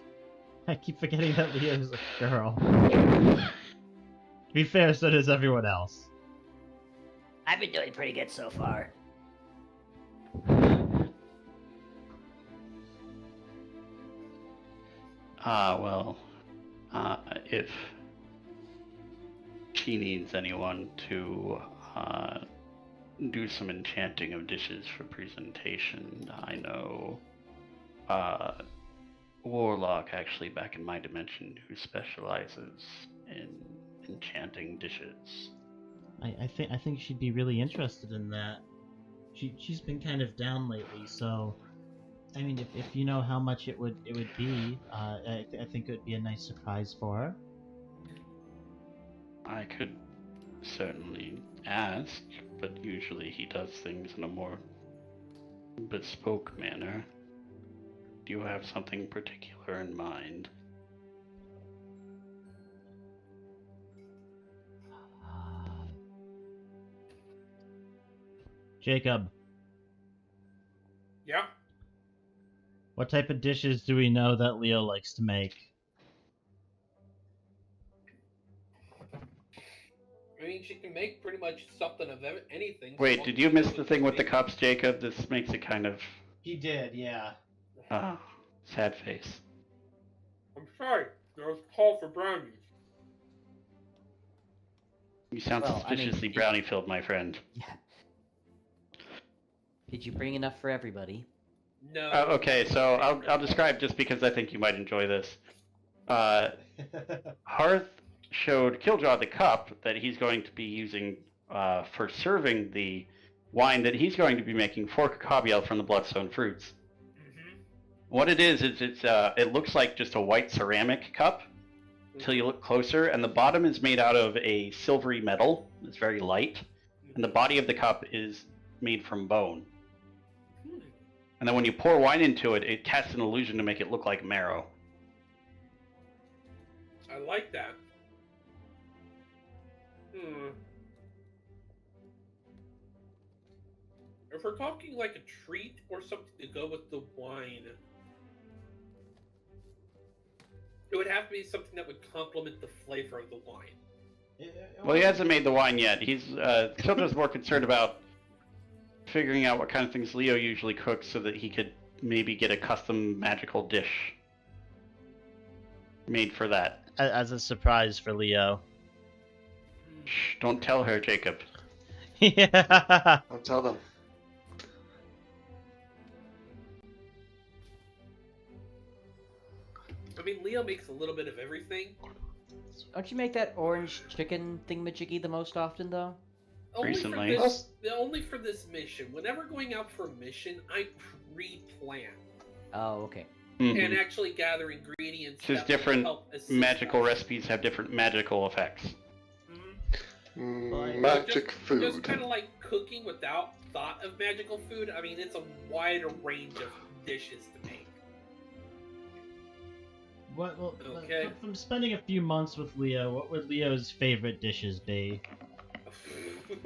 I keep forgetting that Leo's a girl. To be fair, so does everyone else. I've been doing pretty good so far. If she needs anyone to do some enchanting of dishes for presentation, I know Warlock, actually, back in my dimension, who specializes in enchanting dishes. I think she'd be really interested in that. She's been kind of down lately, so I mean, if you know how much it would be, I think it would be a nice surprise for her. I could certainly ask, but usually he does things in a more bespoke manner. Do you have something particular in mind? Jacob, Yeah. what type of dishes do we know that Leo likes to make? I mean, she can make pretty much something of anything. Wait, did you miss the thing with the cups, Jacob? This makes it kind of... He did, yeah. sad face. I'm sorry. There was a call for brownies. You sound Well, I mean, suspiciously brownie-filled, my friend. Yeah. Did you bring enough for everybody? No. Okay, so I'll describe just because I think you might enjoy this. Hearth showed Kiljow the cup that he's going to be using for serving the wine that he's going to be making for Akambherylliax from the Bloodstone Fruits. Mm-hmm. What it is it looks like just a white ceramic cup until you look closer, and the bottom is made out of a silvery metal. It's very light, and the body of the cup is made from bone. And then when you pour wine into it, it casts an illusion to make it look like marrow. I like that. If we're talking like a treat or something to go with the wine, it would have to be something that would complement the flavor of the wine. Well, he hasn't made the wine yet. He's Kildrow's more concerned about figuring out what kind of things Leo usually cooks so that he could maybe get a custom magical dish made for that. As a surprise for Leo. Shh, don't tell her, Jacob. Yeah. I'll tell them. I mean, Leo makes a little bit of everything. Don't you make that orange chicken thingamajiggy the most often, though? Recently. Only for this mission. Whenever going out for a mission, I pre-plan Oh, okay. and actually gather ingredients. Because that will different help assist magical us. recipes have different magical effects. Magic food. Just kind of like cooking without thought of magical food. I mean, it's a wider range of dishes to make. Okay. From spending a few months with Leo, what would Leo's favorite dishes be? It's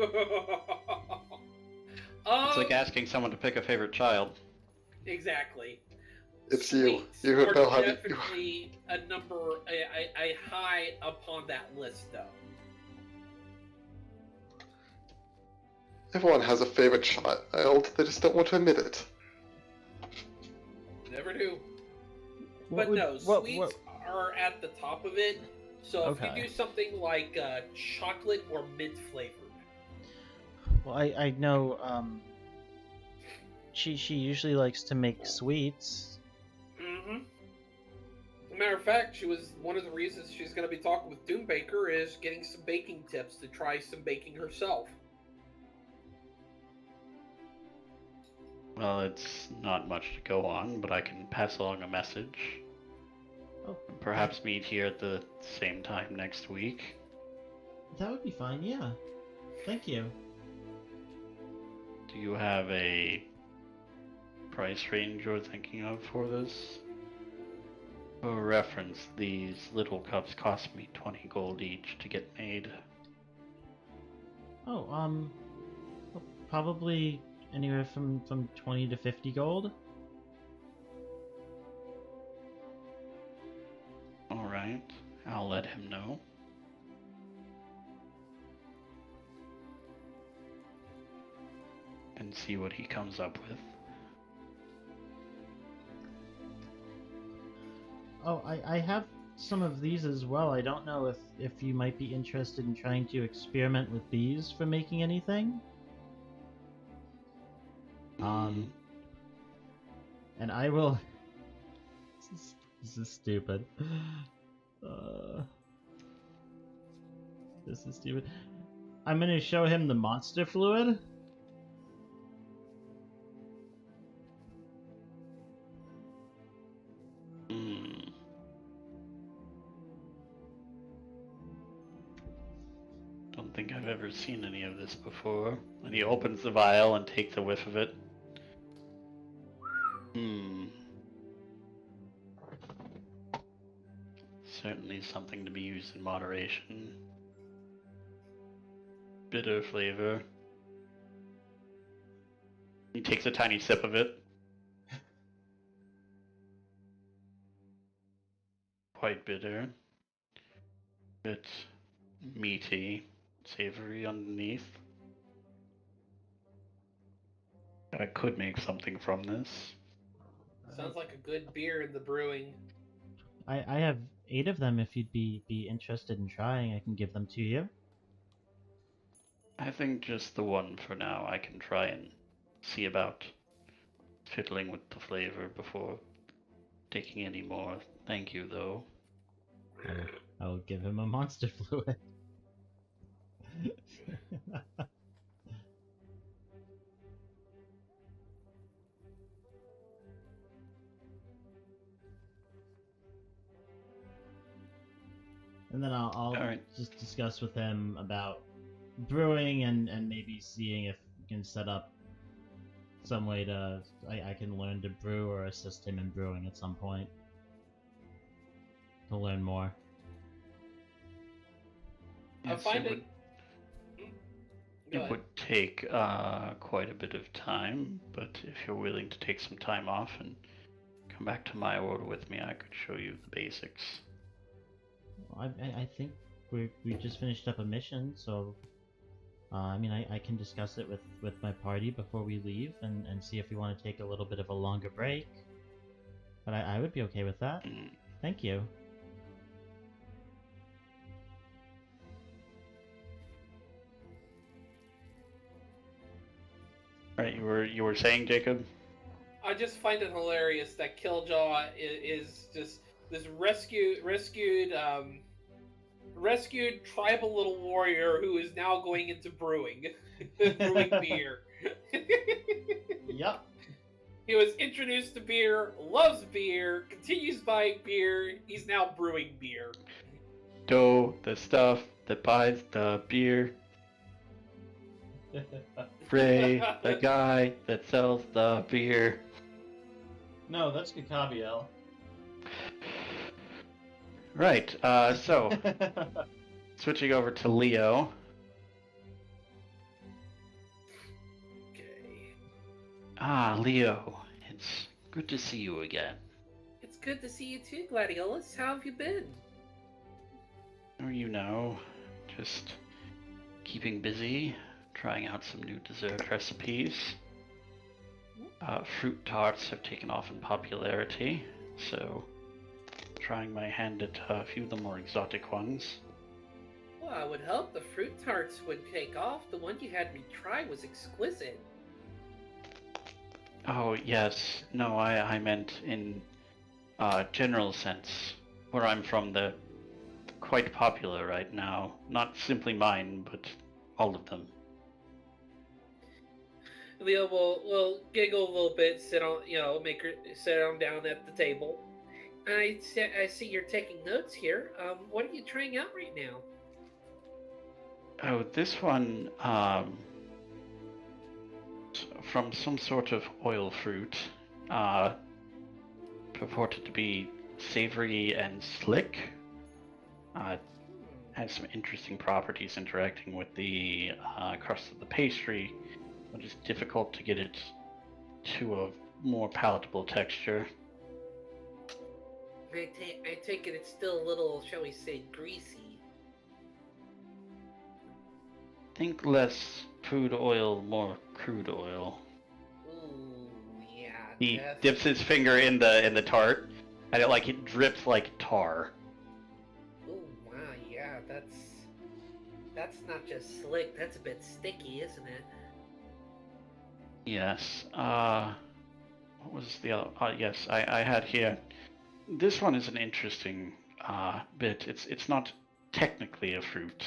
like asking someone to pick a favorite child. Exactly. It's you. Sweets You are know how to. definitely a number, a high upon that list, though. Everyone has a favorite child. They just don't want to admit it. Never do. What But would- no, what- sweets what- are at the top of it. So if Okay. you do something like chocolate or mint flavored, Well, I know. She usually likes to make sweets. matter of fact, she was one of the reasons she's going to be talking with Doombaker is getting some baking tips to try some baking herself. Well, it's not much to go on, but I can pass along a message. Oh. Perhaps meet here at the same time next week. That would be fine, yeah. Thank you. Do you have a price range you're thinking of for this? For reference, these little cups cost me 20 gold each to get made. Oh, probably anywhere from 20 to 50 gold. Alright, I'll let him know. And see what he comes up with. Oh, I have some of these as well. I don't know if you might be interested in trying to experiment with these for making anything. And I will... This is stupid. This is stupid. I'm gonna show him the monster fluid. think I've ever seen any of this before. And he opens the vial and takes a whiff of it. Certainly something to be used in moderation. Bitter flavor. He takes a tiny sip of it. Quite bitter. Bit meaty, savory underneath. I could make something from this. Sounds like a good beer in the brewing. I have 8 of them. If you'd be interested in trying, I can give them to you. I think just the one for now. I can try and see about fiddling with the flavor before taking any more. Thank you, though. I'll give him a monster fluid. And then I'll Alright. just discuss with him about brewing and maybe seeing if we can set up some way to I can learn to brew or assist him in brewing at some point to learn more. I'm Yes, finding. it would take quite a bit of time, but if you're willing to take some time off and come back to my world with me, I could show you the basics. I think we just finished up a mission, so I mean I can discuss it with my party before we leave and see if we want to take a little bit of a longer break. But I would be okay with that. Thank you. Right, you were saying, Jacob? I just find it hilarious that Kiljow is just this rescued tribal little warrior who is now going into brewing, brewing beer. Yep. He was introduced to beer, loves beer, continues buying beer. He's now brewing beer. Dough, the stuff that buys the beer. Ray, the guy that sells the beer. No, that's Akambherylliax. Right, so, switching over to Leo. Okay. Ah, Leo, it's good to see you again. It's good to see you too, Gladiolus. How have you been? Oh, you know, just keeping busy, trying out some new dessert recipes. Fruit tarts have taken off in popularity, so trying my hand at a few of the more exotic ones. Well, I would hope the fruit tarts would take off. The one you had me try was exquisite. Oh, yes. No, I meant in general sense. Where I'm from, they're quite popular right now. Not simply mine, but all of them. Leo will giggle a little bit, sit on, make her sit on down at the table. I see you're taking notes here. What are you trying out right now? Oh, this one, from some sort of oil fruit, purported to be savory and slick. Has some interesting properties interacting with the crust of the pastry, but it's difficult to get it to a more palatable texture. I take it it's still a little, shall we say, greasy. Think less food oil, more crude oil. Ooh, yeah. He dips his finger in the tart, and it drips like tar. Ooh, wow, yeah, that's not just slick, that's a bit sticky, isn't it? Yes. What was the other? Yes, I had here. This one is an interesting bit. It's not technically a fruit.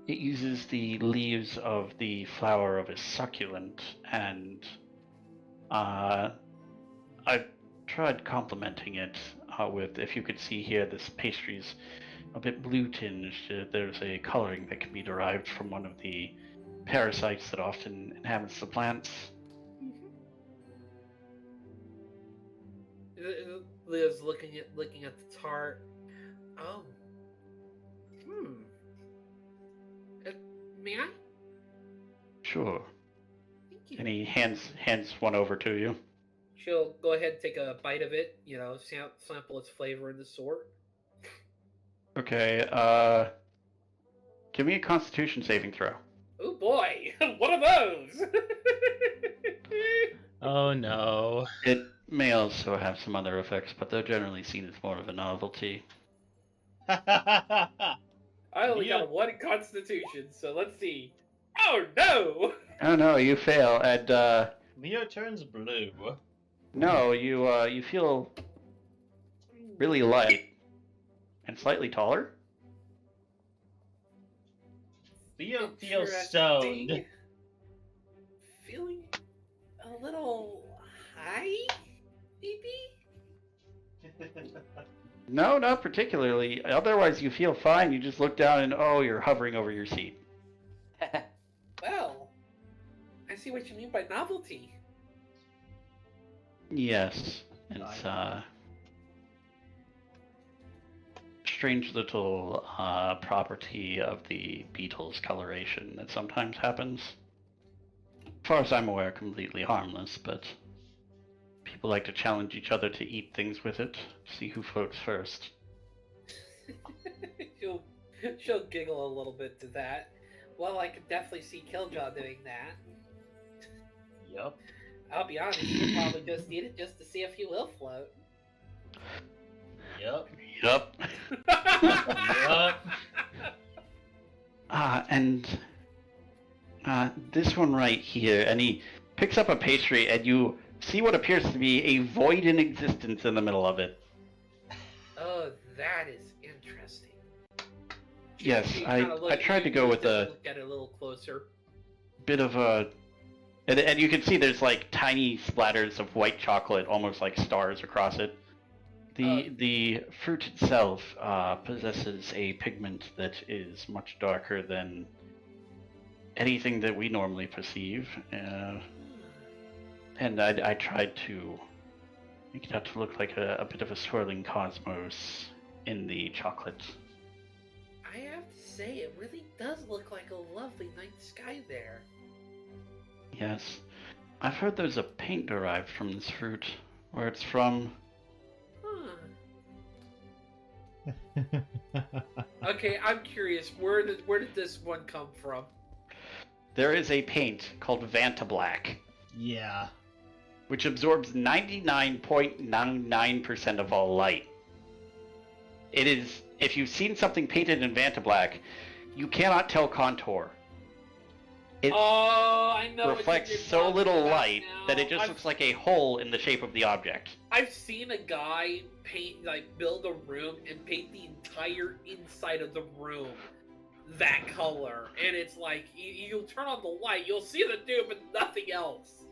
It uses the leaves of the flower of a succulent, and I tried complementing it with, if you could see here, this pastry's a bit blue tinged. There's a coloring that can be derived from one of the parasites that often inhabits the plants. Leo's looking at the tart. Oh. May I? Sure. Thank you. And he hands one over to you. She'll go ahead and take a bite of it, sample its flavor and the sort. Okay, give me a Constitution saving throw. Oh boy, one of those! Oh no. It may also have some other effects, but they're generally seen as more of a novelty. I only got a 1 Constitution, so let's see. Oh no! Oh no, you fail, and Leo turns blue. no, you feel really light and slightly taller. Leo feels Interesting. stoned. Feeling a little high, maybe? No, not particularly. Otherwise, you feel fine. You just look down and you're hovering over your seat. Well, I see what you mean by novelty. Yes, it's strange little property of the beetle's coloration that sometimes happens. As far as I'm aware, completely harmless, but people like to challenge each other to eat things with it, see who floats first. she'll giggle a little bit to that. Well, I could definitely see Kiljow doing that. Yup. I'll be honest, you'll probably just eat it just to see if he will float. Yup. Yup. Yup. And this one right here, and he picks up a pastry, and you see what appears to be a void in existence in the middle of it. Oh, that is interesting. Yes, She I kinda looked- tried to go with a look at it a little closer. bit of a... And you can see there's like tiny splatters of white chocolate, almost like stars across it. The fruit itself possesses a pigment that is much darker than anything that we normally perceive. And I tried to make it out to look like a bit of a swirling cosmos in the chocolate. I have to say, it really does look like a lovely night sky there. Yes. I've heard there's a paint derived from this fruit. Where it's from... Okay, I'm curious. Where did this one come from? There is a paint called Vantablack, Yeah. which absorbs 99.99% of all light. It is, if you've seen something painted in Vantablack, you cannot tell contour. It I know what reflects you're so talking little about light now. that it just looks like a hole in the shape of the object. I've seen a guy build a room and paint the entire inside of the room that color, and it's like you'll turn on the light, you'll see the dude, but nothing else.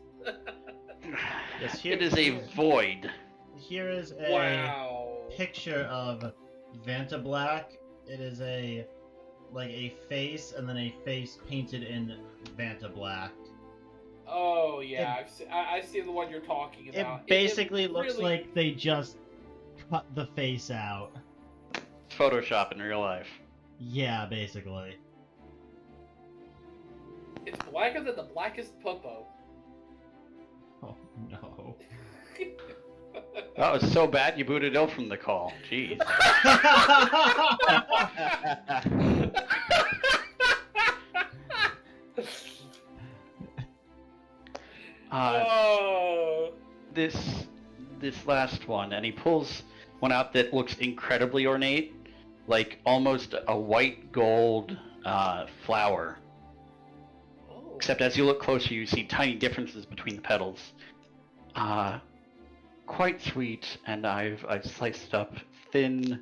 Yes, It is a void. Here is a Wow. picture of Vantablack. It is a face and then a face painted in Vantablack. Oh yeah, I've seen the one you're talking about. It basically looks really- like they just cut the face out. It's Photoshop in real life. Yeah, basically. It's blacker than the blackest popo. Oh no. That was so bad you booted ill from the call. Jeez. Oh. This last one, and he pulls one out that looks incredibly ornate, like almost a white gold flower. Oh. Except as you look closer, you see tiny differences between the petals. Quite sweet, and I've sliced it up thin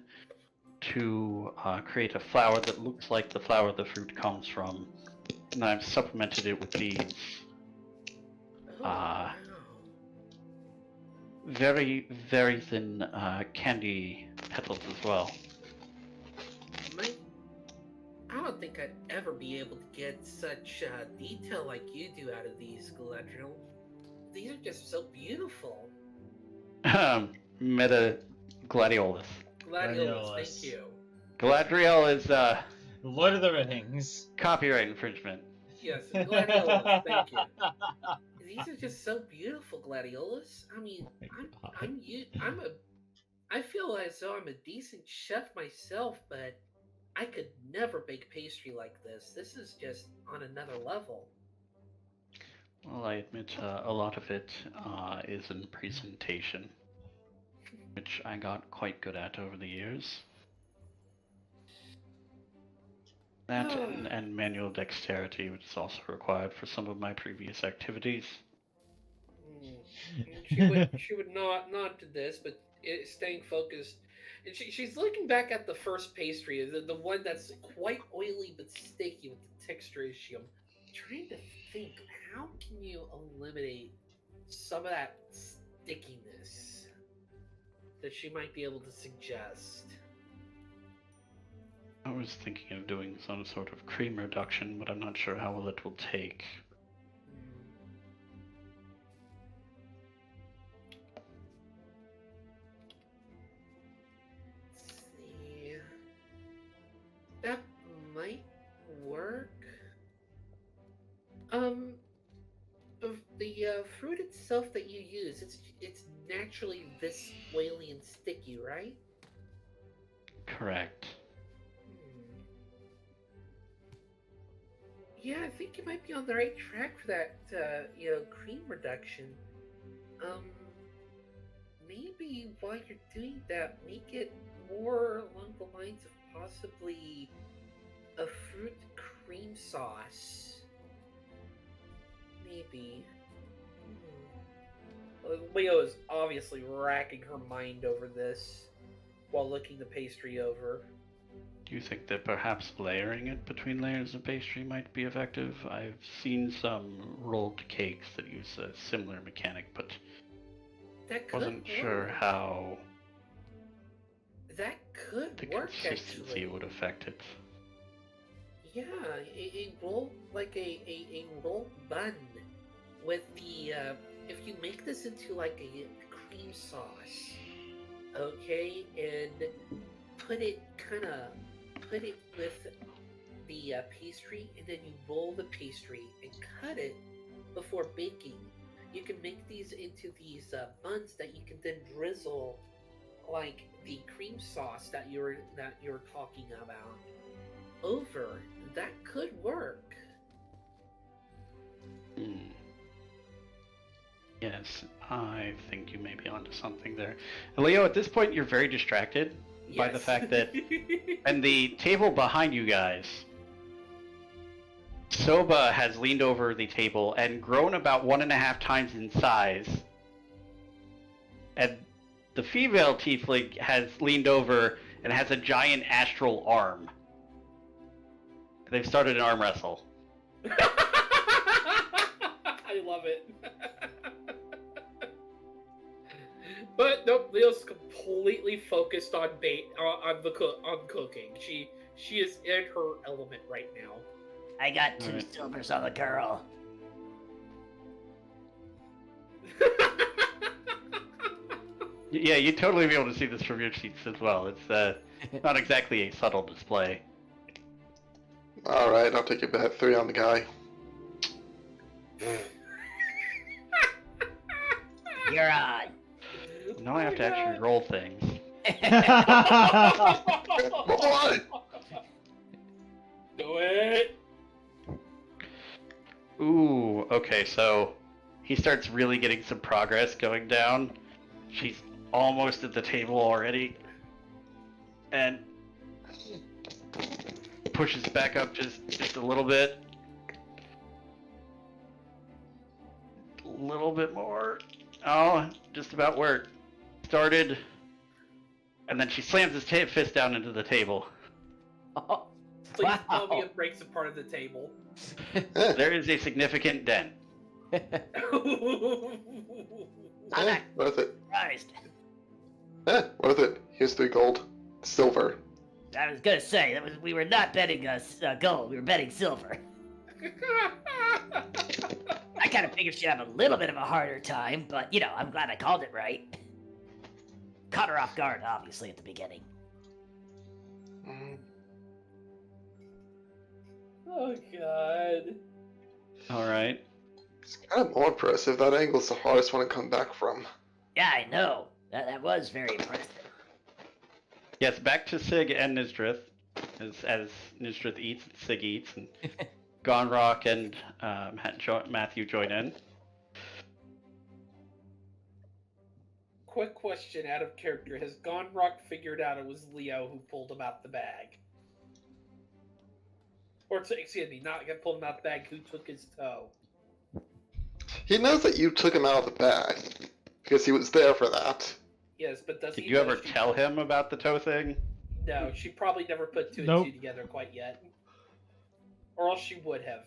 to create a flower that looks like the flower the fruit comes from, and I've supplemented it with these Oh, wow. very, very thin candy petals as well. I don't think I'd ever be able to get such detail like you do out of these, Galadriel. These are just so beautiful. Meta Gladiolus. Gladiolus, thank you. Galadriel is Lord of the Rings. copyright infringement. Yes, Gladiolus, thank you. These are just so beautiful, Gladiolus. I mean, I feel as though I'm a decent chef myself, but I could never bake pastry like this. This is just on another level. Well, I admit a lot of it is in presentation, which I got quite good at over the years. That and manual dexterity, which is also required for some of my previous activities. She would nod to this, but staying focused. And she's looking back at the first pastry, the one that's quite oily but sticky with the texture issue. I'm trying to think, how can you eliminate some of that stickiness that she might be able to suggest? I was thinking of doing some sort of cream reduction, but I'm not sure how well it will take. That might work. The fruit itself that you use, it's naturally this oily and sticky, right? Correct. Yeah, I think you might be on the right track for that, cream reduction. Maybe while you're doing that, make it more along the lines of possibly a fruit cream sauce. Maybe. Leo is obviously racking her mind over this while looking the pastry over. Do you think that perhaps layering it between layers of pastry might be effective? I've seen some rolled cakes that use a similar mechanic, but wasn't sure how that could the work, consistency actually. would affect it. Yeah, a roll, like a rolled bun with the, if you make this into like a cream sauce, okay, and put it with the pastry, and then you roll the pastry and cut it before baking. You can make these into these buns that you can then drizzle like the cream sauce that you're talking about over. That could work. Yes, I think you may be onto something there. Leo, at this point, you're very distracted by the fact that, and the table behind you guys, Soba has leaned over the table and grown about 1.5 times in size, and the female tiefling has leaned over and has a giant astral arm. They've started an arm wrestle. I love it. But nope, Leo's completely focused on on cooking. She is in her element right now. I got 2 silvers on the girl. Yeah, you'd totally be able to see this from your seats as well. It's not exactly a subtle display. Alright, I'll take a bet. 3 on the guy. You're on. Now I have to actually roll things. Boy! Do it! Ooh, okay, so he starts really getting some progress going down. She's almost at the table already. And pushes back up just a little bit. A little bit more. Oh, just about where it started. And then she slams his fist down into the table. Please tell me it breaks a part of the table. There is a significant dent. I'm not Worth it. surprised. Worth it. Here's 3 gold. Silver. I was gonna say we were not betting gold. We were betting silver. I kind of figured she'd have a little bit of a harder time, but I'm glad I called it right. Caught her off guard, obviously, at the beginning. Mm. Oh god. All right. It's kind of more impressive. That angle's the hardest one to come back from. Yeah, I know. That was very impressive. Yes, back to Sig and Nysdrith, as Nysdrith eats, Sig eats, and Gonrock and Matthew join in. Quick question out of character. Has Gonrock figured out it was Leo who pulled him out the bag? Or, excuse me, not pulled him out the bag, who took his toe? He knows that you took him out of the bag, because he was there for that. Yes, but does Did he you know ever she- tell him about the toe thing? No, she probably never put 2 Nope. and 2 together quite yet. Or else she would have.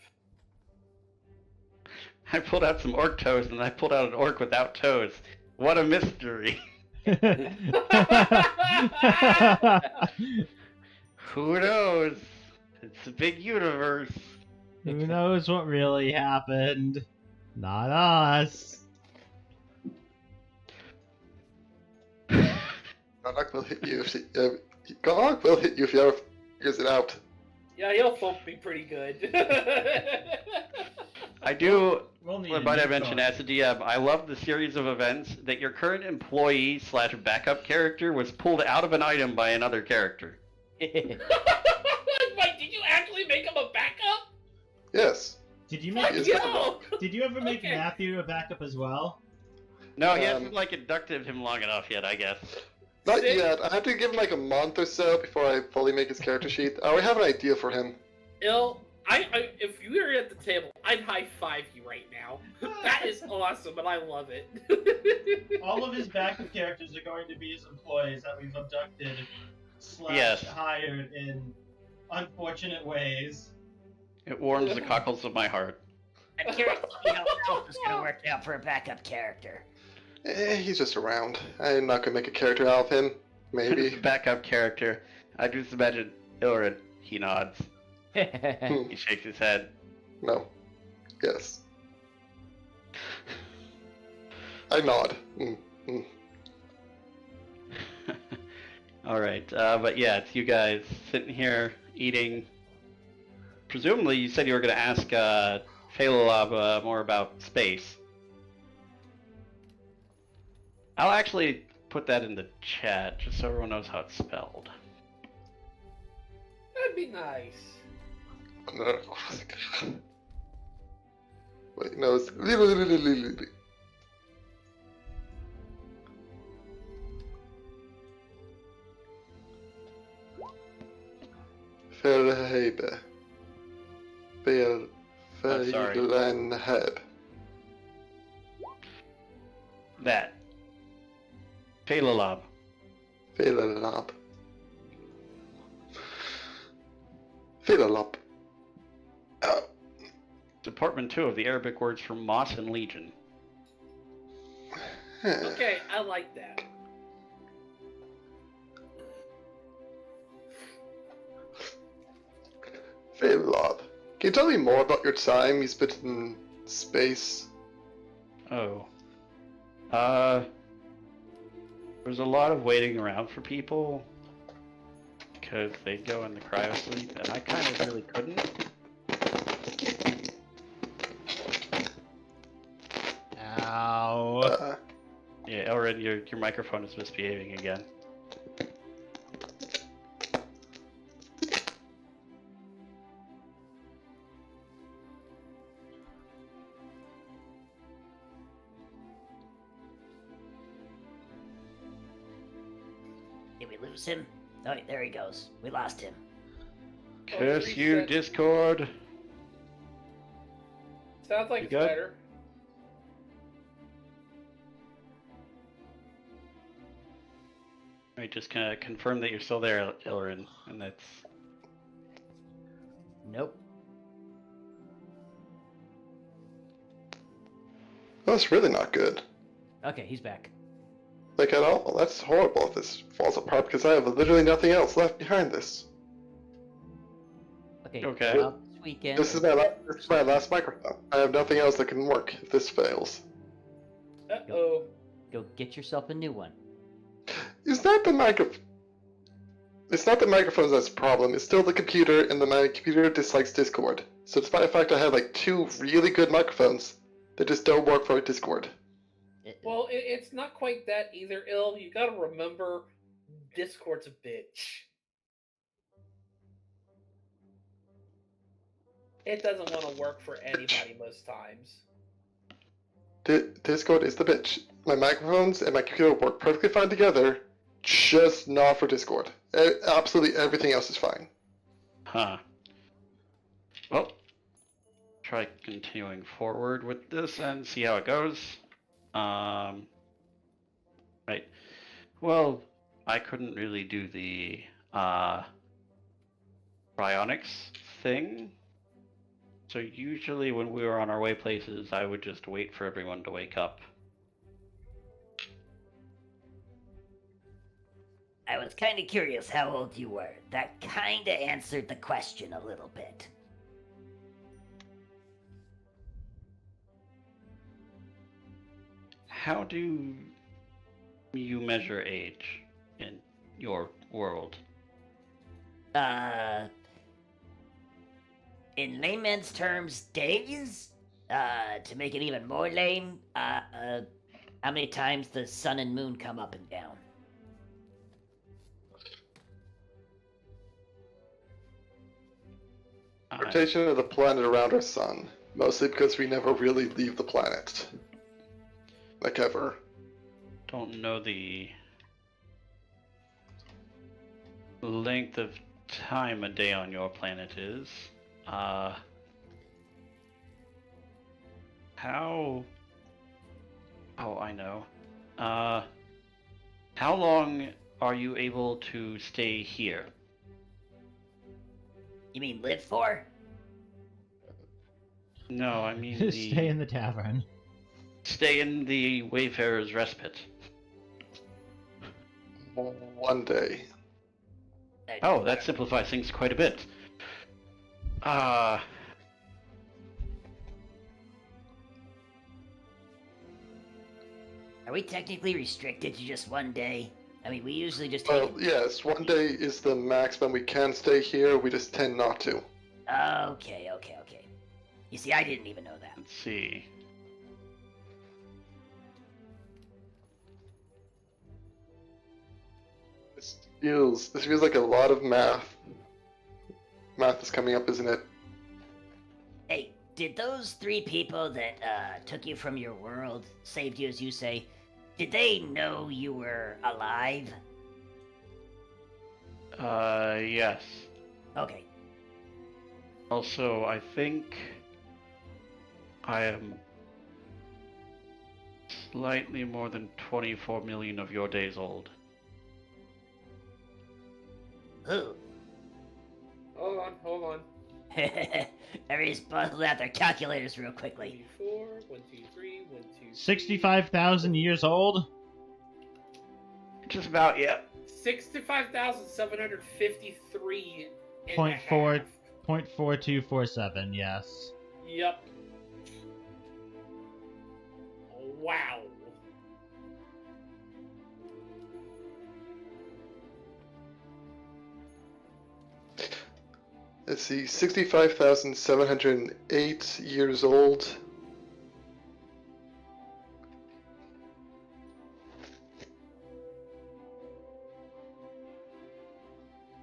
I pulled out some orc toes, and I pulled out an orc without toes. What a mystery! Who knows? It's a big universe. Who knows what really happened? Not us. Gonrock will hit you Gonrock will hit you if he ever figures it out. Yeah, he'll thump me pretty good. I do. We'll need What a might I new mention car. as a DM? I love the series of events that your current employee / backup character was pulled out of an item by another character. Wait, did you actually make him a backup? Yes. Did you Fuck make? Yes. yo! Did you ever make Okay. Matthew a backup as well? No, he Um, hasn't inducted him long enough yet, I guess. Not Sig- yet. I have to give him a month or so before I fully make his character sheet. I already have an idea for him. If you were at the table, I'd high five you right now. That is awesome, and I love it. All of his backup characters are going to be his employees that we've abducted / Yes. hired in unfortunate ways. It warms the cockles of my heart. I'm curious to see how Elf is gonna work out for a backup character. He's just around. I'm not gonna make a character out of him. Maybe. Backup character. I just imagine Illiren. He nods. Hmm. He shakes his head. No. Yes. I nod. All right, but yeah, it's you guys sitting here eating. Presumably, you said you were going to ask Taylorobey more about space. I'll actually put that in the chat just so everyone knows how it's spelled. That'd be nice. Wait, no, it's Verhebe. sorry. Verlenheb. That. Taylorobey. Velalab. Velalab. Department 2 of the Arabic words for moss and legion. Okay, I like that. Velalab. Can you tell me more about your time you spent in space? Oh. There's a lot of waiting around for people because they go into cryo sleep, and I kind of really couldn't. Ow. Yeah, Elred, your microphone is misbehaving again. Did we lose him? Oh, there he goes. We lost him. Curse you, reset. Discord! Sounds like You it's good? better. I just kind of confirm that you're still there, Illiren, and that's... Nope. That's really not good. Okay, he's back. Like at all. That's horrible if this falls apart because I have literally nothing else left behind this. Okay. Okay. Well, this weekend. This is my last microphone. I have nothing else that can work if this fails. Uh-oh. Go get yourself a new one. It's not the microphone. It's not the microphones that's the problem. It's still the computer, and my computer dislikes Discord. So despite the fact I have like 2 really good microphones, they just don't work for Discord. Well, it's not quite that either, Ill. You gotta remember, Discord's a bitch. It doesn't want to work for anybody most times. Discord is the bitch. My microphones and my computer work perfectly fine together, just not for Discord. Absolutely everything else is fine. Huh. Well, try continuing forward with this and see how it goes. Right. Well, I couldn't really do the cryonics thing. So usually when we were on our way places, I would just wait for everyone to wake up. I was kind of curious how old you were. That kind of answered the question a little bit. How do you measure age in your world? In layman's terms, days? To make it even more lame, how many times the sun and moon come up and down? Rotation of the planet around our sun, mostly because we never really leave the planet. Like ever. Don't know the length of time a day on your planet is. How... Oh, I know. How long are you able to stay here? You mean live for? No, I mean the... Stay in the tavern. Stay in the Wayfarer's Respite. One day. Oh, that simplifies things quite a bit. Are we technically restricted to just one day? I mean, we usually just take Well, yes, one day is the maximum we can stay here, we just tend not to. Okay. You see, I didn't even know that. Let's see. This feels like a lot of math. Math is coming up, isn't it? Hey, did those 3 people that took you from your world, saved you as you say, did they know you were alive? Yes. Okay. Also, I think I am slightly more than 24 million of your days old. Ooh. Hold on. Everybody's buzzing out their calculators real quickly. 4, 1, 2, 3, 1, 2, 3. 65,000 years old? Just about, yeah. 65,753 and Point a half. 0.4247, yes. Yep. Wow. Let's see, 65,708 years old.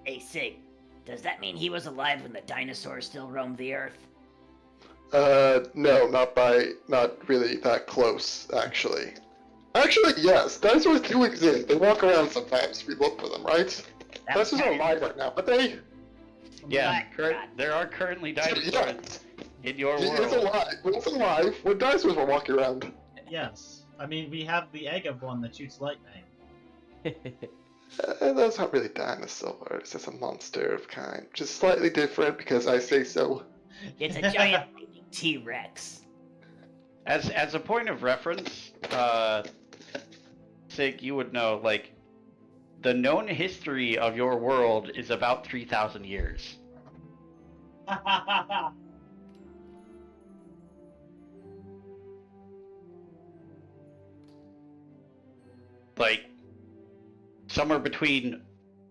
Hey, Sig, does that mean he was alive when the dinosaurs still roamed the earth? No, not really that close, actually. Actually, yes, dinosaurs do exist. They walk around sometimes if we look for them, right? Dinosaurs are alive right now, but they... Yeah, God. there are currently dinosaurs Yeah. in your It's world. alive. It's alive when dinosaurs were walking around. Yes. I mean, we have the egg of one that shoots lightning. That's not really dinosaurs. It's a monster of kind. Just slightly different because I say so. It's a giant T-Rex. As a point of reference, Sig, you would know, like, the known history of your world is about 3,000 years. Like, somewhere between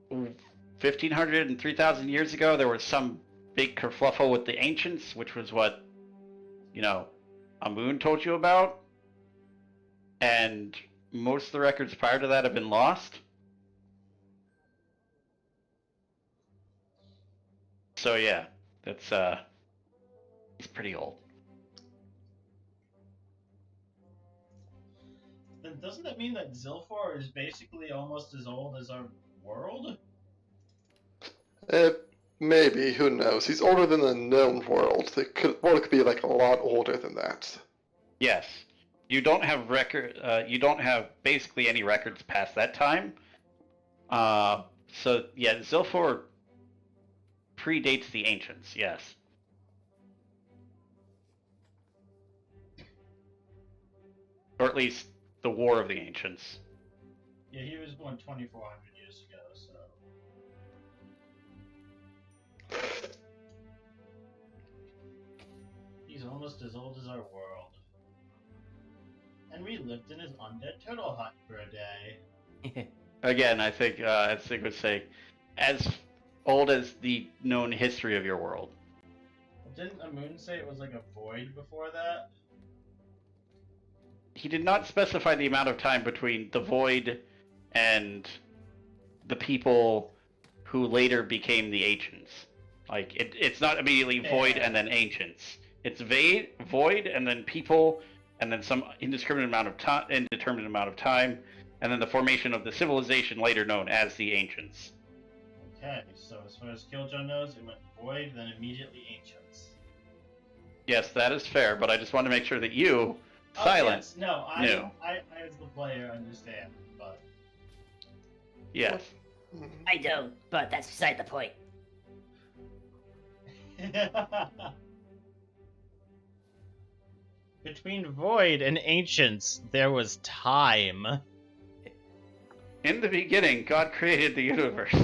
1,500 and 3,000 years ago, there was some big kerfluffle with the ancients, which was what, Amun told you about. And most of the records prior to that have been lost. So yeah, it's pretty old. Then doesn't that mean that Zilfor is basically almost as old as our world? Maybe, who knows? He's older than the known world. It could be like a lot older than that. Yes. You don't have you don't have basically any records past that time. So yeah, Zilfor predates the ancients, yes. Or at least the War of the Ancients. Yeah, he was born 2,400 years ago, so... He's almost as old as our world. And we lived in his undead turtle hut for a day. Again, I think, as Sig would say, as old as the known history of your world. Didn't Amun say it was like a void before that? He did not specify the amount of time between the void and the people who later became the ancients. Like, it's not immediately void and then ancients. It's void and then people and then some indeterminate amount of time, and then the formation of the civilization later known as the ancients. Okay, so as far as Kiljow knows, it went void, then immediately ancients. Yes, that is fair, but I just want to make sure that you, Silent, yes. No, knew. I as the player understand, but... Yes. I don't, but that's beside the point. Between Void and Ancients, there was time. In the beginning, God created the universe.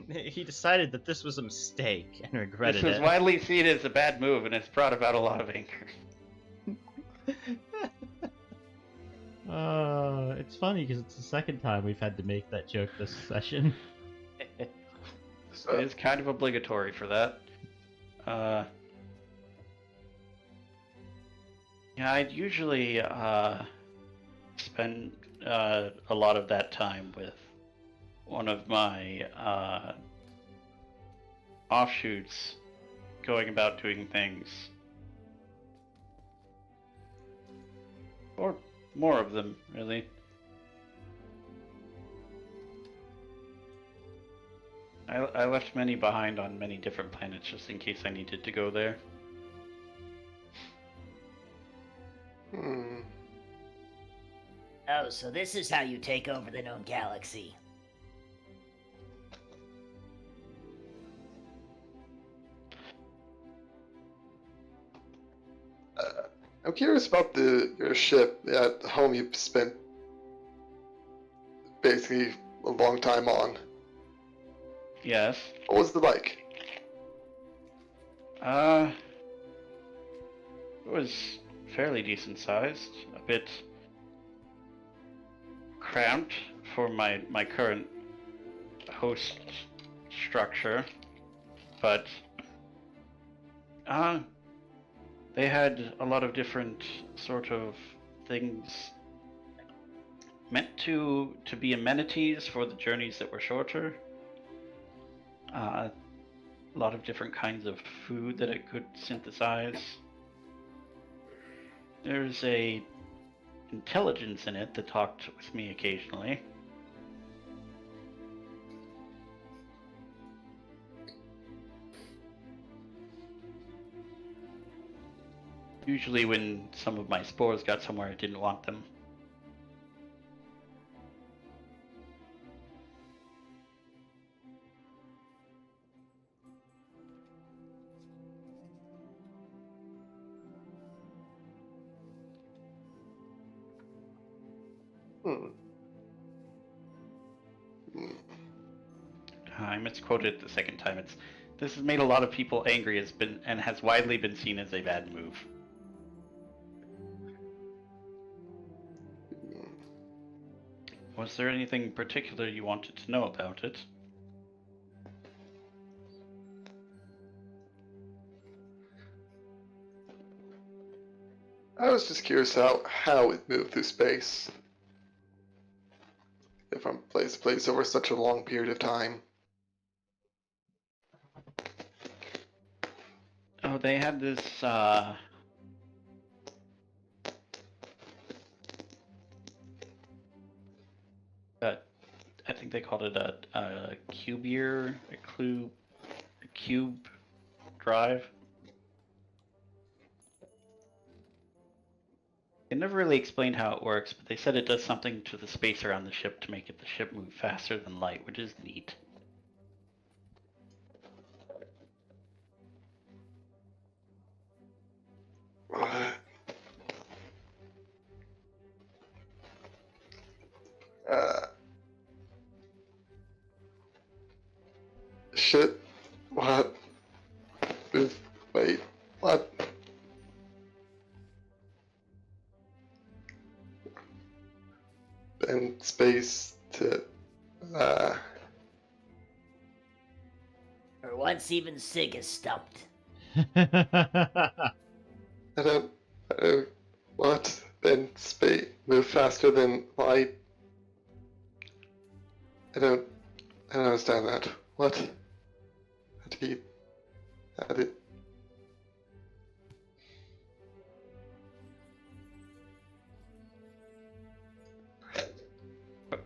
He decided that this was a mistake and regretted This was it. widely seen as a bad move, and it's brought about a lot of anger. It's funny because it's the second time we've had to make that joke this session. It is kind of obligatory for that. Yeah, I'd usually spend a lot of that time with one of my offshoots, going about doing things. Or more of them, really. I left many behind on many different planets just in case I needed to go there. Oh, so this is how you take over the known galaxy. I'm curious about your ship at home you spent basically a long time on. Yes. What was it like? It was fairly decent sized, a bit cramped for my current host structure, but they had a lot of different sort of things meant to be amenities for the journeys that were shorter. A lot of different kinds of food that it could synthesize. There's a intelligence in it that talked with me occasionally. Usually when some of my spores got somewhere I didn't want them. I misquoted the second time. This has made a lot of people angry. Has widely been seen as a bad move. Was there anything particular you wanted to know about it? I was just curious how it moved through space. From place to place over such a long period of time. Oh, they had this, I think they called it a cube drive. They never really explained how it works, but they said it does something to the space around the ship to make the ship move faster than light, which is neat. Shit. What? Wait. What? And space to, For once, even Sig is stumped. I don't, what? Then space move faster than light? I don't understand that. What? How did...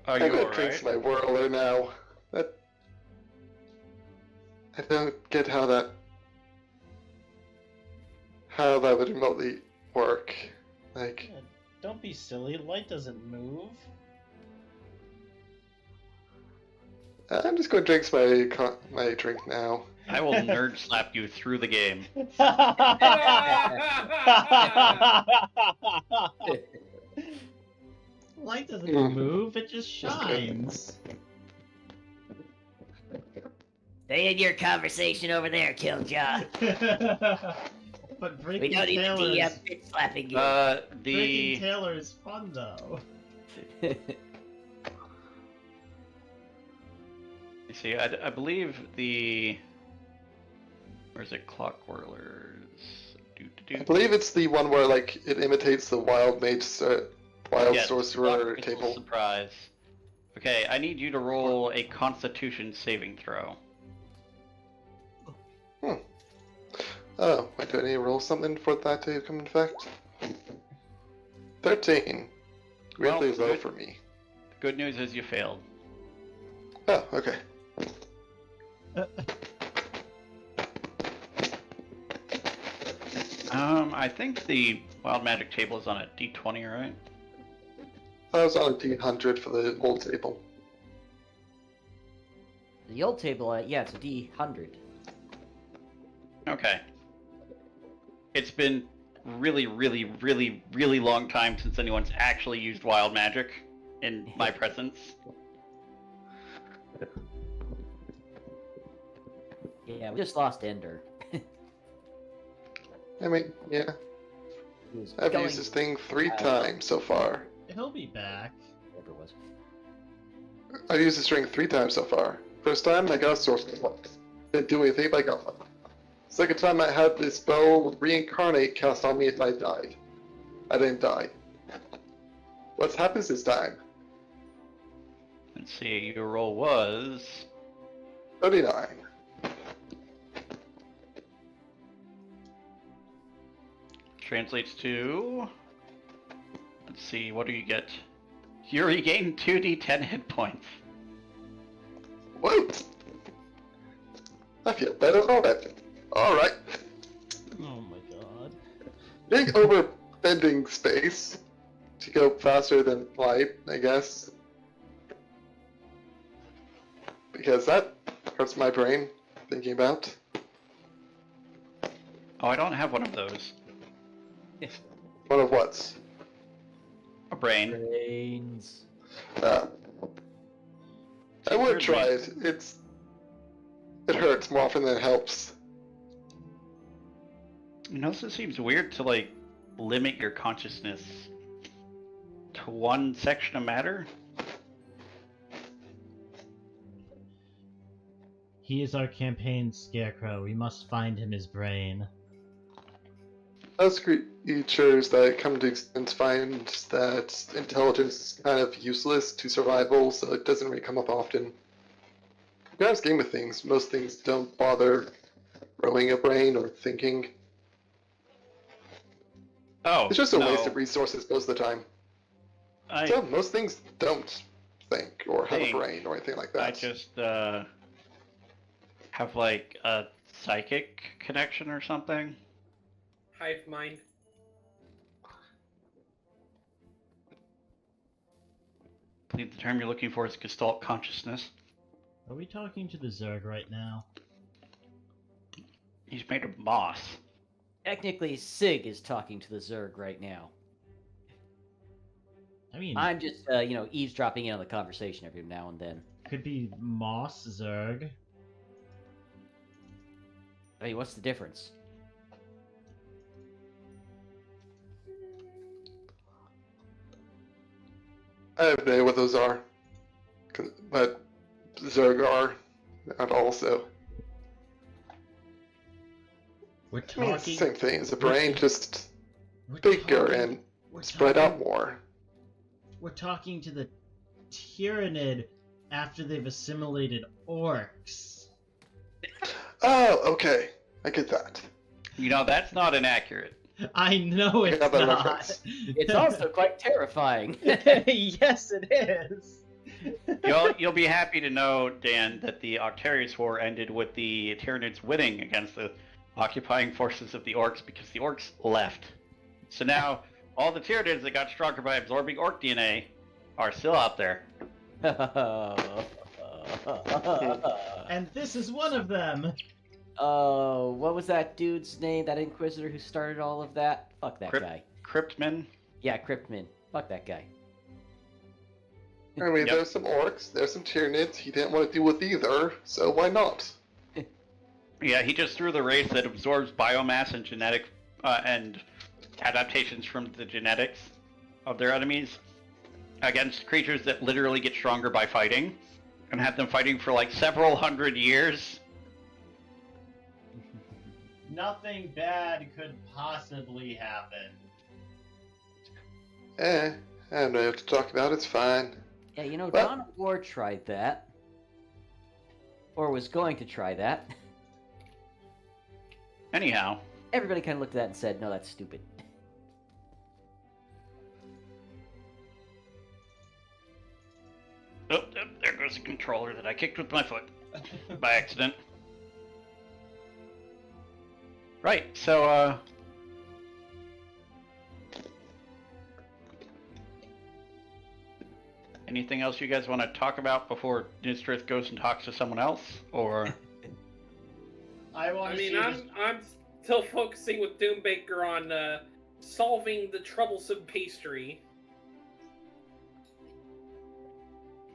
Are you I'm gonna alright? drink my whirler now. I don't get how that would remotely work. Like, Yeah, don't be silly. Light doesn't move. I'm just gonna drink my drink now. I will nerd slap you through the game. Light doesn't move, it just shines. Stay in your conversation over there, Kiljow. But We breaking don't need the Taylor DM is, bitch slapping you. breaking Taylor is fun though. You see, I believe the... Where's it? Clock Whirlers. I believe it's the one where like it imitates the wild Yes, sorcerer Clock Crystal table. Surprise. Okay, I need you to roll a Constitution saving throw. Oh, wait, do I need to roll something for that to come into effect? 13. Weirdly Well, low good. for me. The good news is you failed. Oh, okay. I think the wild magic table is on a D20, right? I was on a D100 for the old table. The old table, yeah, it's a D100. Okay. It's been really, really, really, really long time since anyone's actually used wild magic in my presence. Yeah, we just lost Ender. I mean, yeah. He was I've going- used this thing 3 times so far. He'll be back. Whatever it was. I've used this ring 3 times so far. First time, I got a sorcerer point. Didn't do anything, but I got one. Second time, I had this spell reincarnate cast on me if I died. I didn't die. What happens this time? Let's see, your roll was... 39. Translates to... Let's see, what do you get? You regain 2d10 hit points. Whoa! I feel better already. Alright. Oh my god. Big over bending space to go faster than light, I guess. Because that hurts my brain thinking about. Oh, I don't have one of those. One of what's? A brain. Brains. I would try it. It hurts more often than it helps. It also seems weird to, like, limit your consciousness to one section of matter. He is our campaign's scarecrow. We must find him his brain. Most creatures that come to existence find that intelligence is kind of useless to survival, so it doesn't really come up often. In the grand scheme of things, most things don't bother growing a brain or thinking. Oh, It's just a no. waste of resources most of the time. So most things don't think or have a brain or anything like that. I just have like a psychic connection or something. Hive mind. I believe the term you're looking for is gestalt consciousness. Are we talking to the Zerg right now? He's made of moss. Technically, Sig is talking to the Zerg right now. I mean, I'm just, eavesdropping in on the conversation every now and then. could be Moss Zerg. I mean, what's the difference? I have no idea what those are, but Zerg are, and also. We're I mean, it's the same thing as a brain, just we're bigger talking- and we're spread talking- out more. We're talking to the Tyranid after they've assimilated orcs. Oh, okay. I get that. You know, that's not inaccurate. I know it's got that not. reference. It's also quite terrifying. Yes, it is. You'll be happy to know, Dan, that the Octarius War ended with the Tyranids winning against the occupying forces of the orcs because the orcs left. So now all the Tyranids that got stronger by absorbing orc DNA are still out there. And this is one of them. Oh, what was that dude's name? That Inquisitor who started all of that? Fuck that guy. Cryptman? Yeah, Cryptman. Fuck that guy. I mean, Yep. there's some orcs, there's some Tyranids he didn't want to deal with either, so why not? Yeah, he just threw the race that absorbs biomass and genetic and adaptations from the genetics of their enemies against creatures that literally get stronger by fighting, and had them fighting for like several hundred years. Nothing bad could possibly happen. I don't know what to talk about, it's fine. Yeah, you know, Well- Dawn of War tried that. Or was going to try that. Anyhow, Everybody kind of looked at that and said, no, that's stupid. oh, there goes the controller that I kicked with my foot by accident. Right, so, anything else you guys want to talk about before Nysdrith goes and talks to someone else? Or, I want I to mean, see I'm still focusing with Doombaker on solving the troublesome pastry.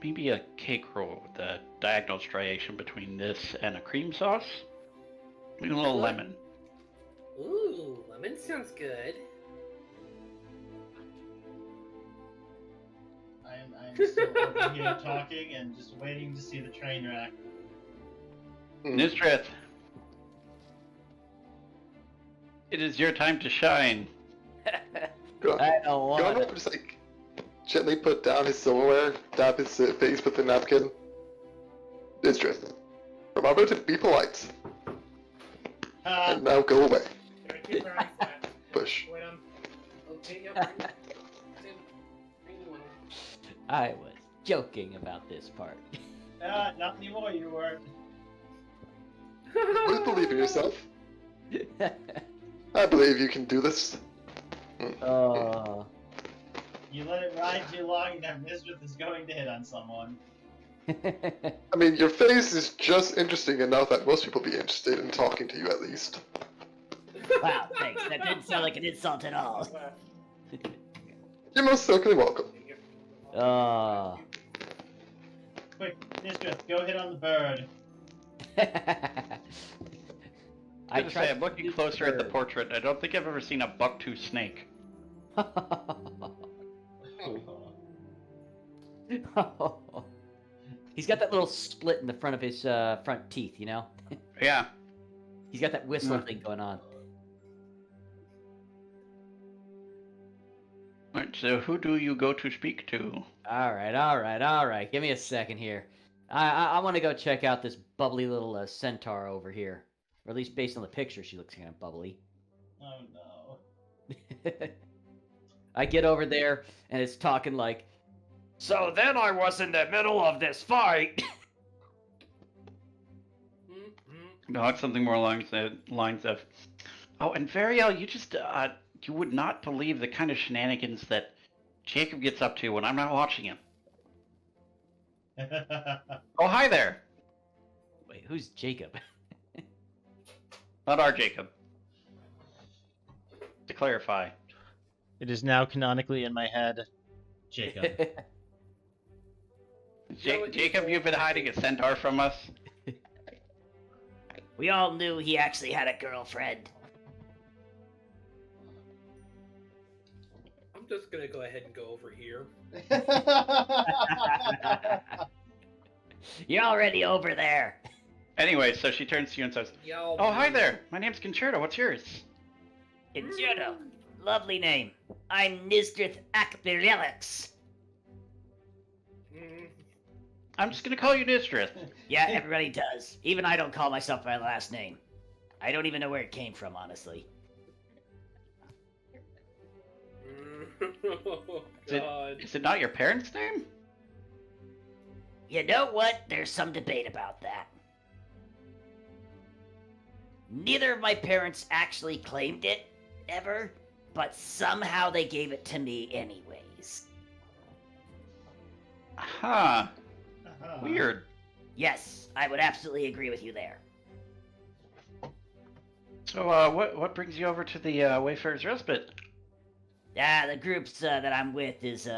maybe a cake roll with a diagonal striation between this and a cream sauce? Maybe a little What? lemon. Ooh, lemon sounds good. I'm still over here talking and just waiting to see the train wreck. Nysdrith, it is your time to shine. Go on. I don't Go on want up it. and just like gently put down his silverware, dab his face with the napkin. Nysdrith, remember to be polite, and now go away. Push. Wait, okay, yep. I was joking about this part. Not anymore, you were. Please believe in yourself. I believe you can do this. Oh. You let it ride too long and now Nysdrith is going to hit on someone. I mean, your face is just interesting enough that most people be interested in talking to you at least. Wow, thanks. That didn't sound like an insult at all. You're most certainly welcome. Oh. Quick, Nysdrith, go hit on the bird. I was gonna say, I'm looking closer at the portrait. I don't think I've ever seen a bucktooth snake. He's got that little split in the front of his front teeth, you know? Yeah. He's got that whistle thing going on. Alright, so who do you go to speak to? All right. Give me a second here. I want to go check out this bubbly little centaur over here. Or at least based on the picture, she looks kind of bubbly. Oh no. I get over there, and it's talking like, so then I was in the middle of this fight. No, it's something more along the lines of, oh, and Variel, you just, you would not believe the kind of shenanigans that Jacob gets up to when I'm not watching him. Oh, hi there. Wait, who's Jacob? Not our Jacob. To clarify. It is now canonically in my head. Jacob. Jacob, you've been hiding a centaur from us? We all knew he actually had a girlfriend. I'm just gonna go ahead and go over here. You're already over there. Anyway, so she turns to you and says, Yo, oh, hi there. My name's Concerto. What's yours? Concerto. Lovely name. I'm Nysdrith Akambherylliax. I'm just going to call you Nysdrith. Yeah, everybody does. Even I don't call myself my last name. I don't even know where it came from, honestly. Oh, God. Is it not your parents' name? You know what? There's some debate about that. Neither of my parents actually claimed it, ever, but somehow they gave it to me anyways. Huh. Weird. Yes, I would absolutely agree with you there. So, what brings you over to the Wayfarer's Respite? The groups that I'm with is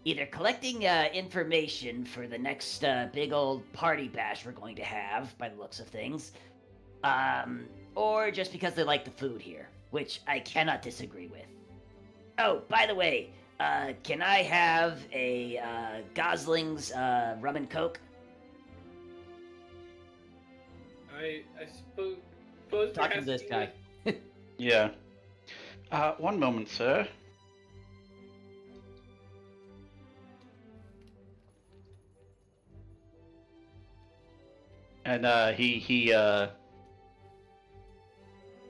either collecting information for the next big old party bash we're going to have, by the looks of things, or just because they like the food here, which I cannot disagree with. Oh, by the way, can I have a Gosling's rum and coke? I suppose. Talking to this guy. Yeah. One moment, sir. And he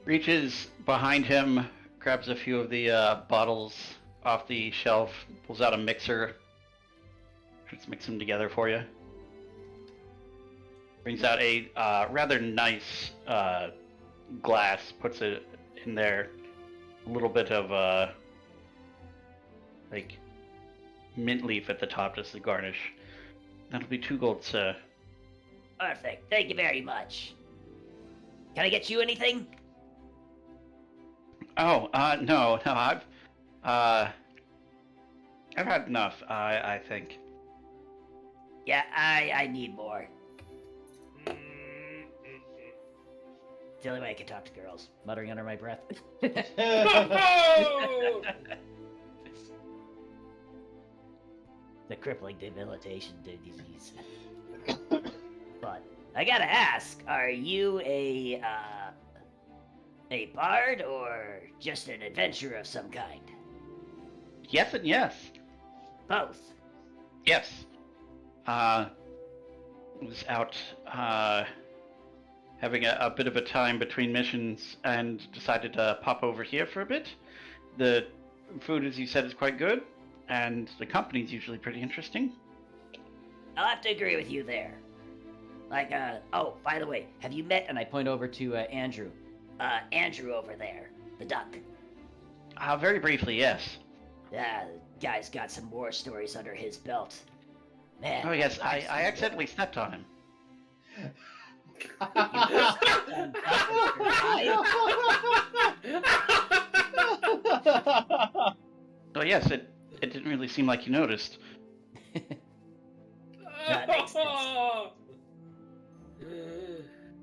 reaches behind him, grabs a few of the bottles off the shelf, pulls out a mixer, let's mix them together for you. Brings out a rather nice glass, puts it in there. A little bit of like mint leaf at the top just to garnish. That'll be 2 gold, sir. Perfect. Thank you very much. Can I get you anything? Oh, no, I've had enough, I think. Yeah, I need more. It's the only way I can talk to girls. Muttering under my breath. The crippling debilitation disease. But I gotta ask, are you a bard or just an adventurer of some kind? Yes and yes. Both. Yes. Was out having a bit of a time between missions and decided to pop over here for a bit. The food, as you said, is quite good, and the company's usually pretty interesting. I'll have to agree with you there. Like, oh, by the way, have you met, And I point over to Andrew. Andrew over there, the duck? Very briefly, yes. Yeah, the guy's got some war stories under his belt. Man. Oh yes, I accidentally stepped on him. Oh yes, it didn't really seem like you noticed. That makes sense.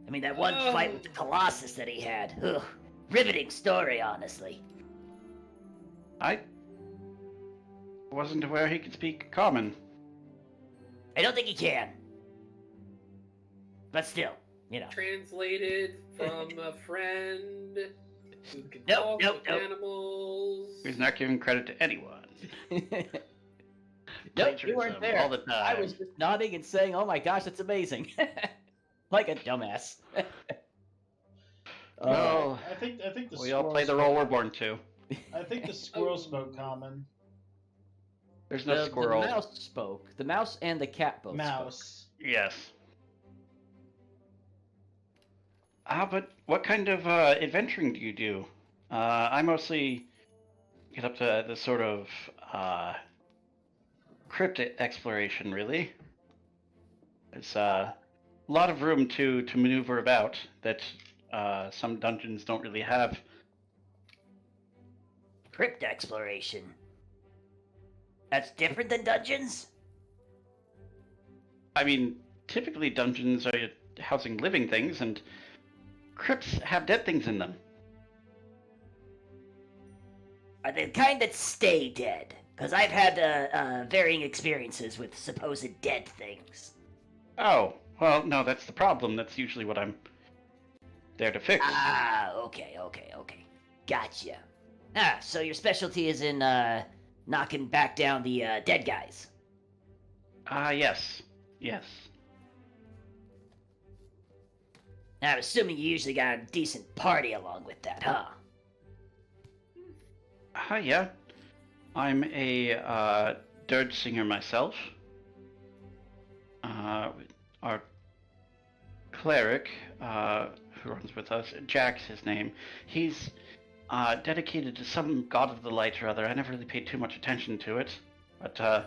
I mean, that one fight with the Colossus that he had. Ugh. Riveting story, honestly. I wasn't aware he could speak common. I don't think he can. But still, you know. Translated from a friend who can Nope, talk with animals. He's not giving credit to anyone. Nope, you weren't Plagiarism there. all the time. I was just nodding and saying, "Oh my gosh, that's amazing," like a dumbass. Well, I think the we all play the role we're born to. I think the squirrel spoke common. There's no squirrel. The mouse spoke. The mouse and the cat both spoke. Mouse. Yes. But what kind of adventuring do you do? I mostly get up to the sort of crypt exploration, really. There's a lot of room to maneuver about that some dungeons don't really have. Crypt exploration. That's different than dungeons? I mean, typically dungeons are housing living things, and crypts have dead things in them. Are they the kind that stay dead? Because I've had varying experiences with supposed dead things. Oh, well, no, that's the problem. That's usually what I'm there to fix. Ah, okay. Gotcha. Ah, so your specialty is in knocking back down the dead guys. Yes. Yes. I'm assuming you usually got a decent party along with that, huh? Yeah. I'm a dirge singer myself. Our cleric, who runs with us, Jack's his name, he's dedicated to some god of the light or other. I never really paid too much attention to it, but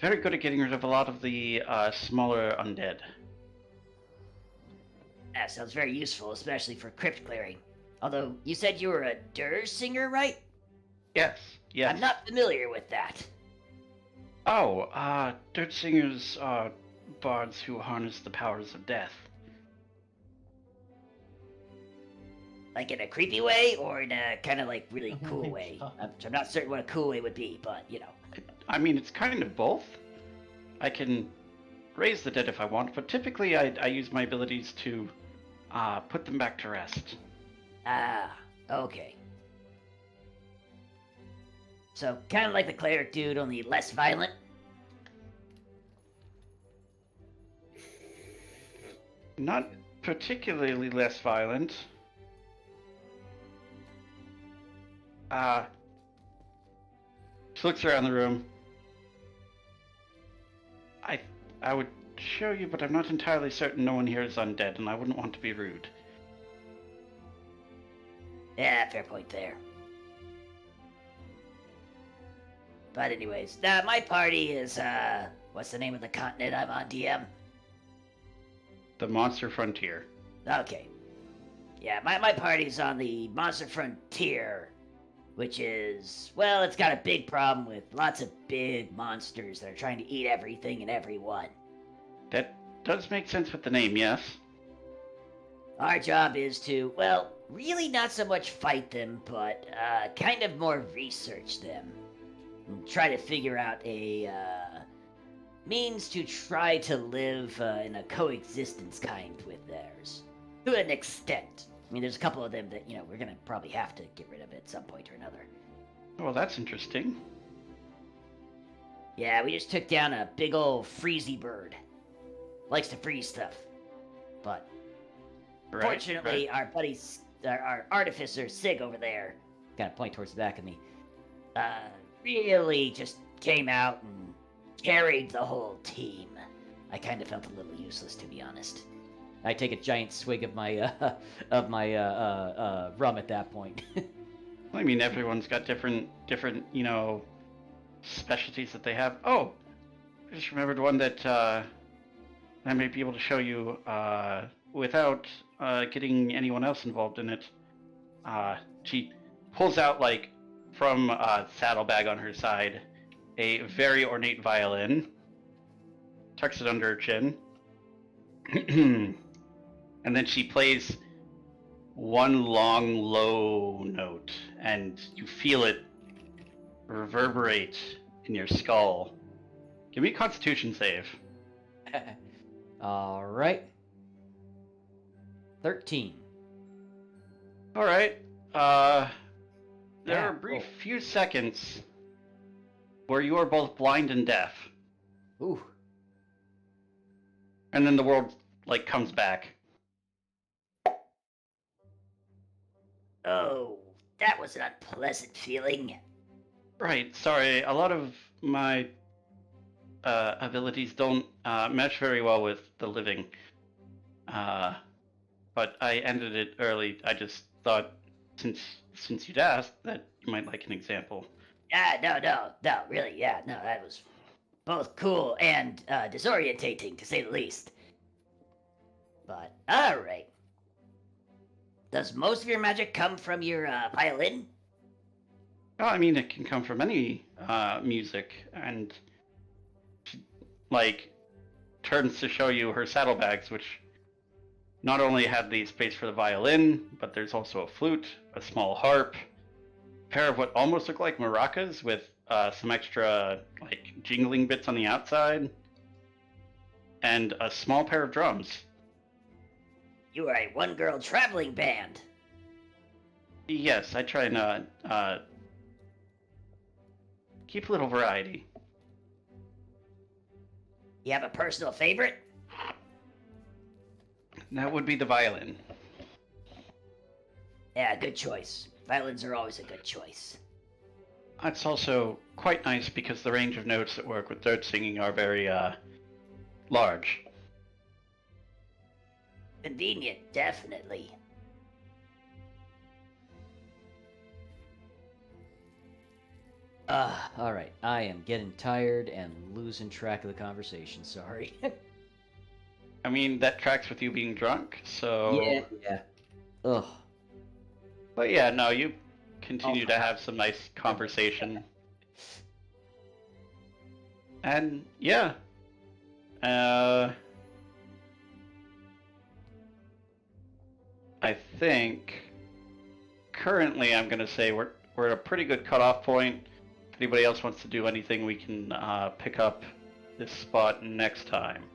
very good at getting rid of a lot of the smaller undead. That sounds very useful, especially for crypt clearing. Although, you said you were a dirge singer, right? Yes. I'm not familiar with that. Oh, dirge singers are bards who harness the powers of death. Like in a creepy way, or in a kind of like really Oh cool my way? God. I'm not certain what a cool way would be, but, you know. I mean, it's kind of both. I can raise the dead if I want, but typically I use my abilities to put them back to rest. Ah, okay. So, kind of like the cleric dude, only less violent? Not particularly less violent. She looks around the room. I would show you, but I'm not entirely certain no one here is undead, and I wouldn't want to be rude. Yeah, fair point there. But anyways, my party is, what's the name of the continent I'm on, DM? The Monster Frontier. Okay. Yeah, my party's on the Monster Frontier, which is, well, it's got a big problem with lots of big monsters that are trying to eat everything and everyone. That does make sense with the name, yes? Our job is to, well, really not so much fight them, but kind of more research them. And try to figure out a means to try to live in a coexistence kind with theirs. To an extent. I mean, there's a couple of them that, you know, we're gonna probably have to get rid of at some point or another. Well, that's interesting. Yeah, we just took down a big old freezy bird. Likes to freeze stuff. But fortunately, our buddy, our artificer, Sig over there, kind of point towards the back of me, really just came out and carried the whole team. I kind of felt a little useless, to be honest. I take a giant swig of my rum at that point. I mean, everyone's got different, you know, specialties that they have. Oh, I just remembered one that I may be able to show you without getting anyone else involved in it. She pulls out, like, from a saddlebag on her side, a very ornate violin, tucks it under her chin. And then she plays one long, low note, and you feel it reverberate in your skull. Give me a Constitution save. All right. 13. All right. There Yeah, are a brief cool. few seconds where you are both blind and deaf, Ooh. and then the world comes back. Oh, that was an unpleasant feeling. Right. Sorry. A lot of my abilities don't mesh very well with the living. But I ended it early. I just thought, since you'd asked, that you might like an example. No, really, yeah, no, that was both cool and disorientating, to say the least. But, alright. Does most of your magic come from your violin? Well, I mean, it can come from any music, and she, turns to show you her saddlebags, which not only have the space for the violin, but there's also a flute, a small harp, a pair of what almost look like maracas with some extra, jingling bits on the outside, and a small pair of drums. You are a one-girl traveling band. Yes, I try and keep a little variety. You have a personal favorite? That would be the violin. Yeah, good choice. Violins are always a good choice. It's also quite nice because the range of notes that work with third singing are very large. Convenient, definitely. All right. I am getting tired and losing track of the conversation. Sorry. I mean, that tracks with you being drunk, so... Yeah. Ugh. But yeah, no, you continue to have some nice conversation. And, yeah. I think... Currently, I'm going to say we're at a pretty good cutoff point. If anybody else wants to do anything, we can pick up this spot next time.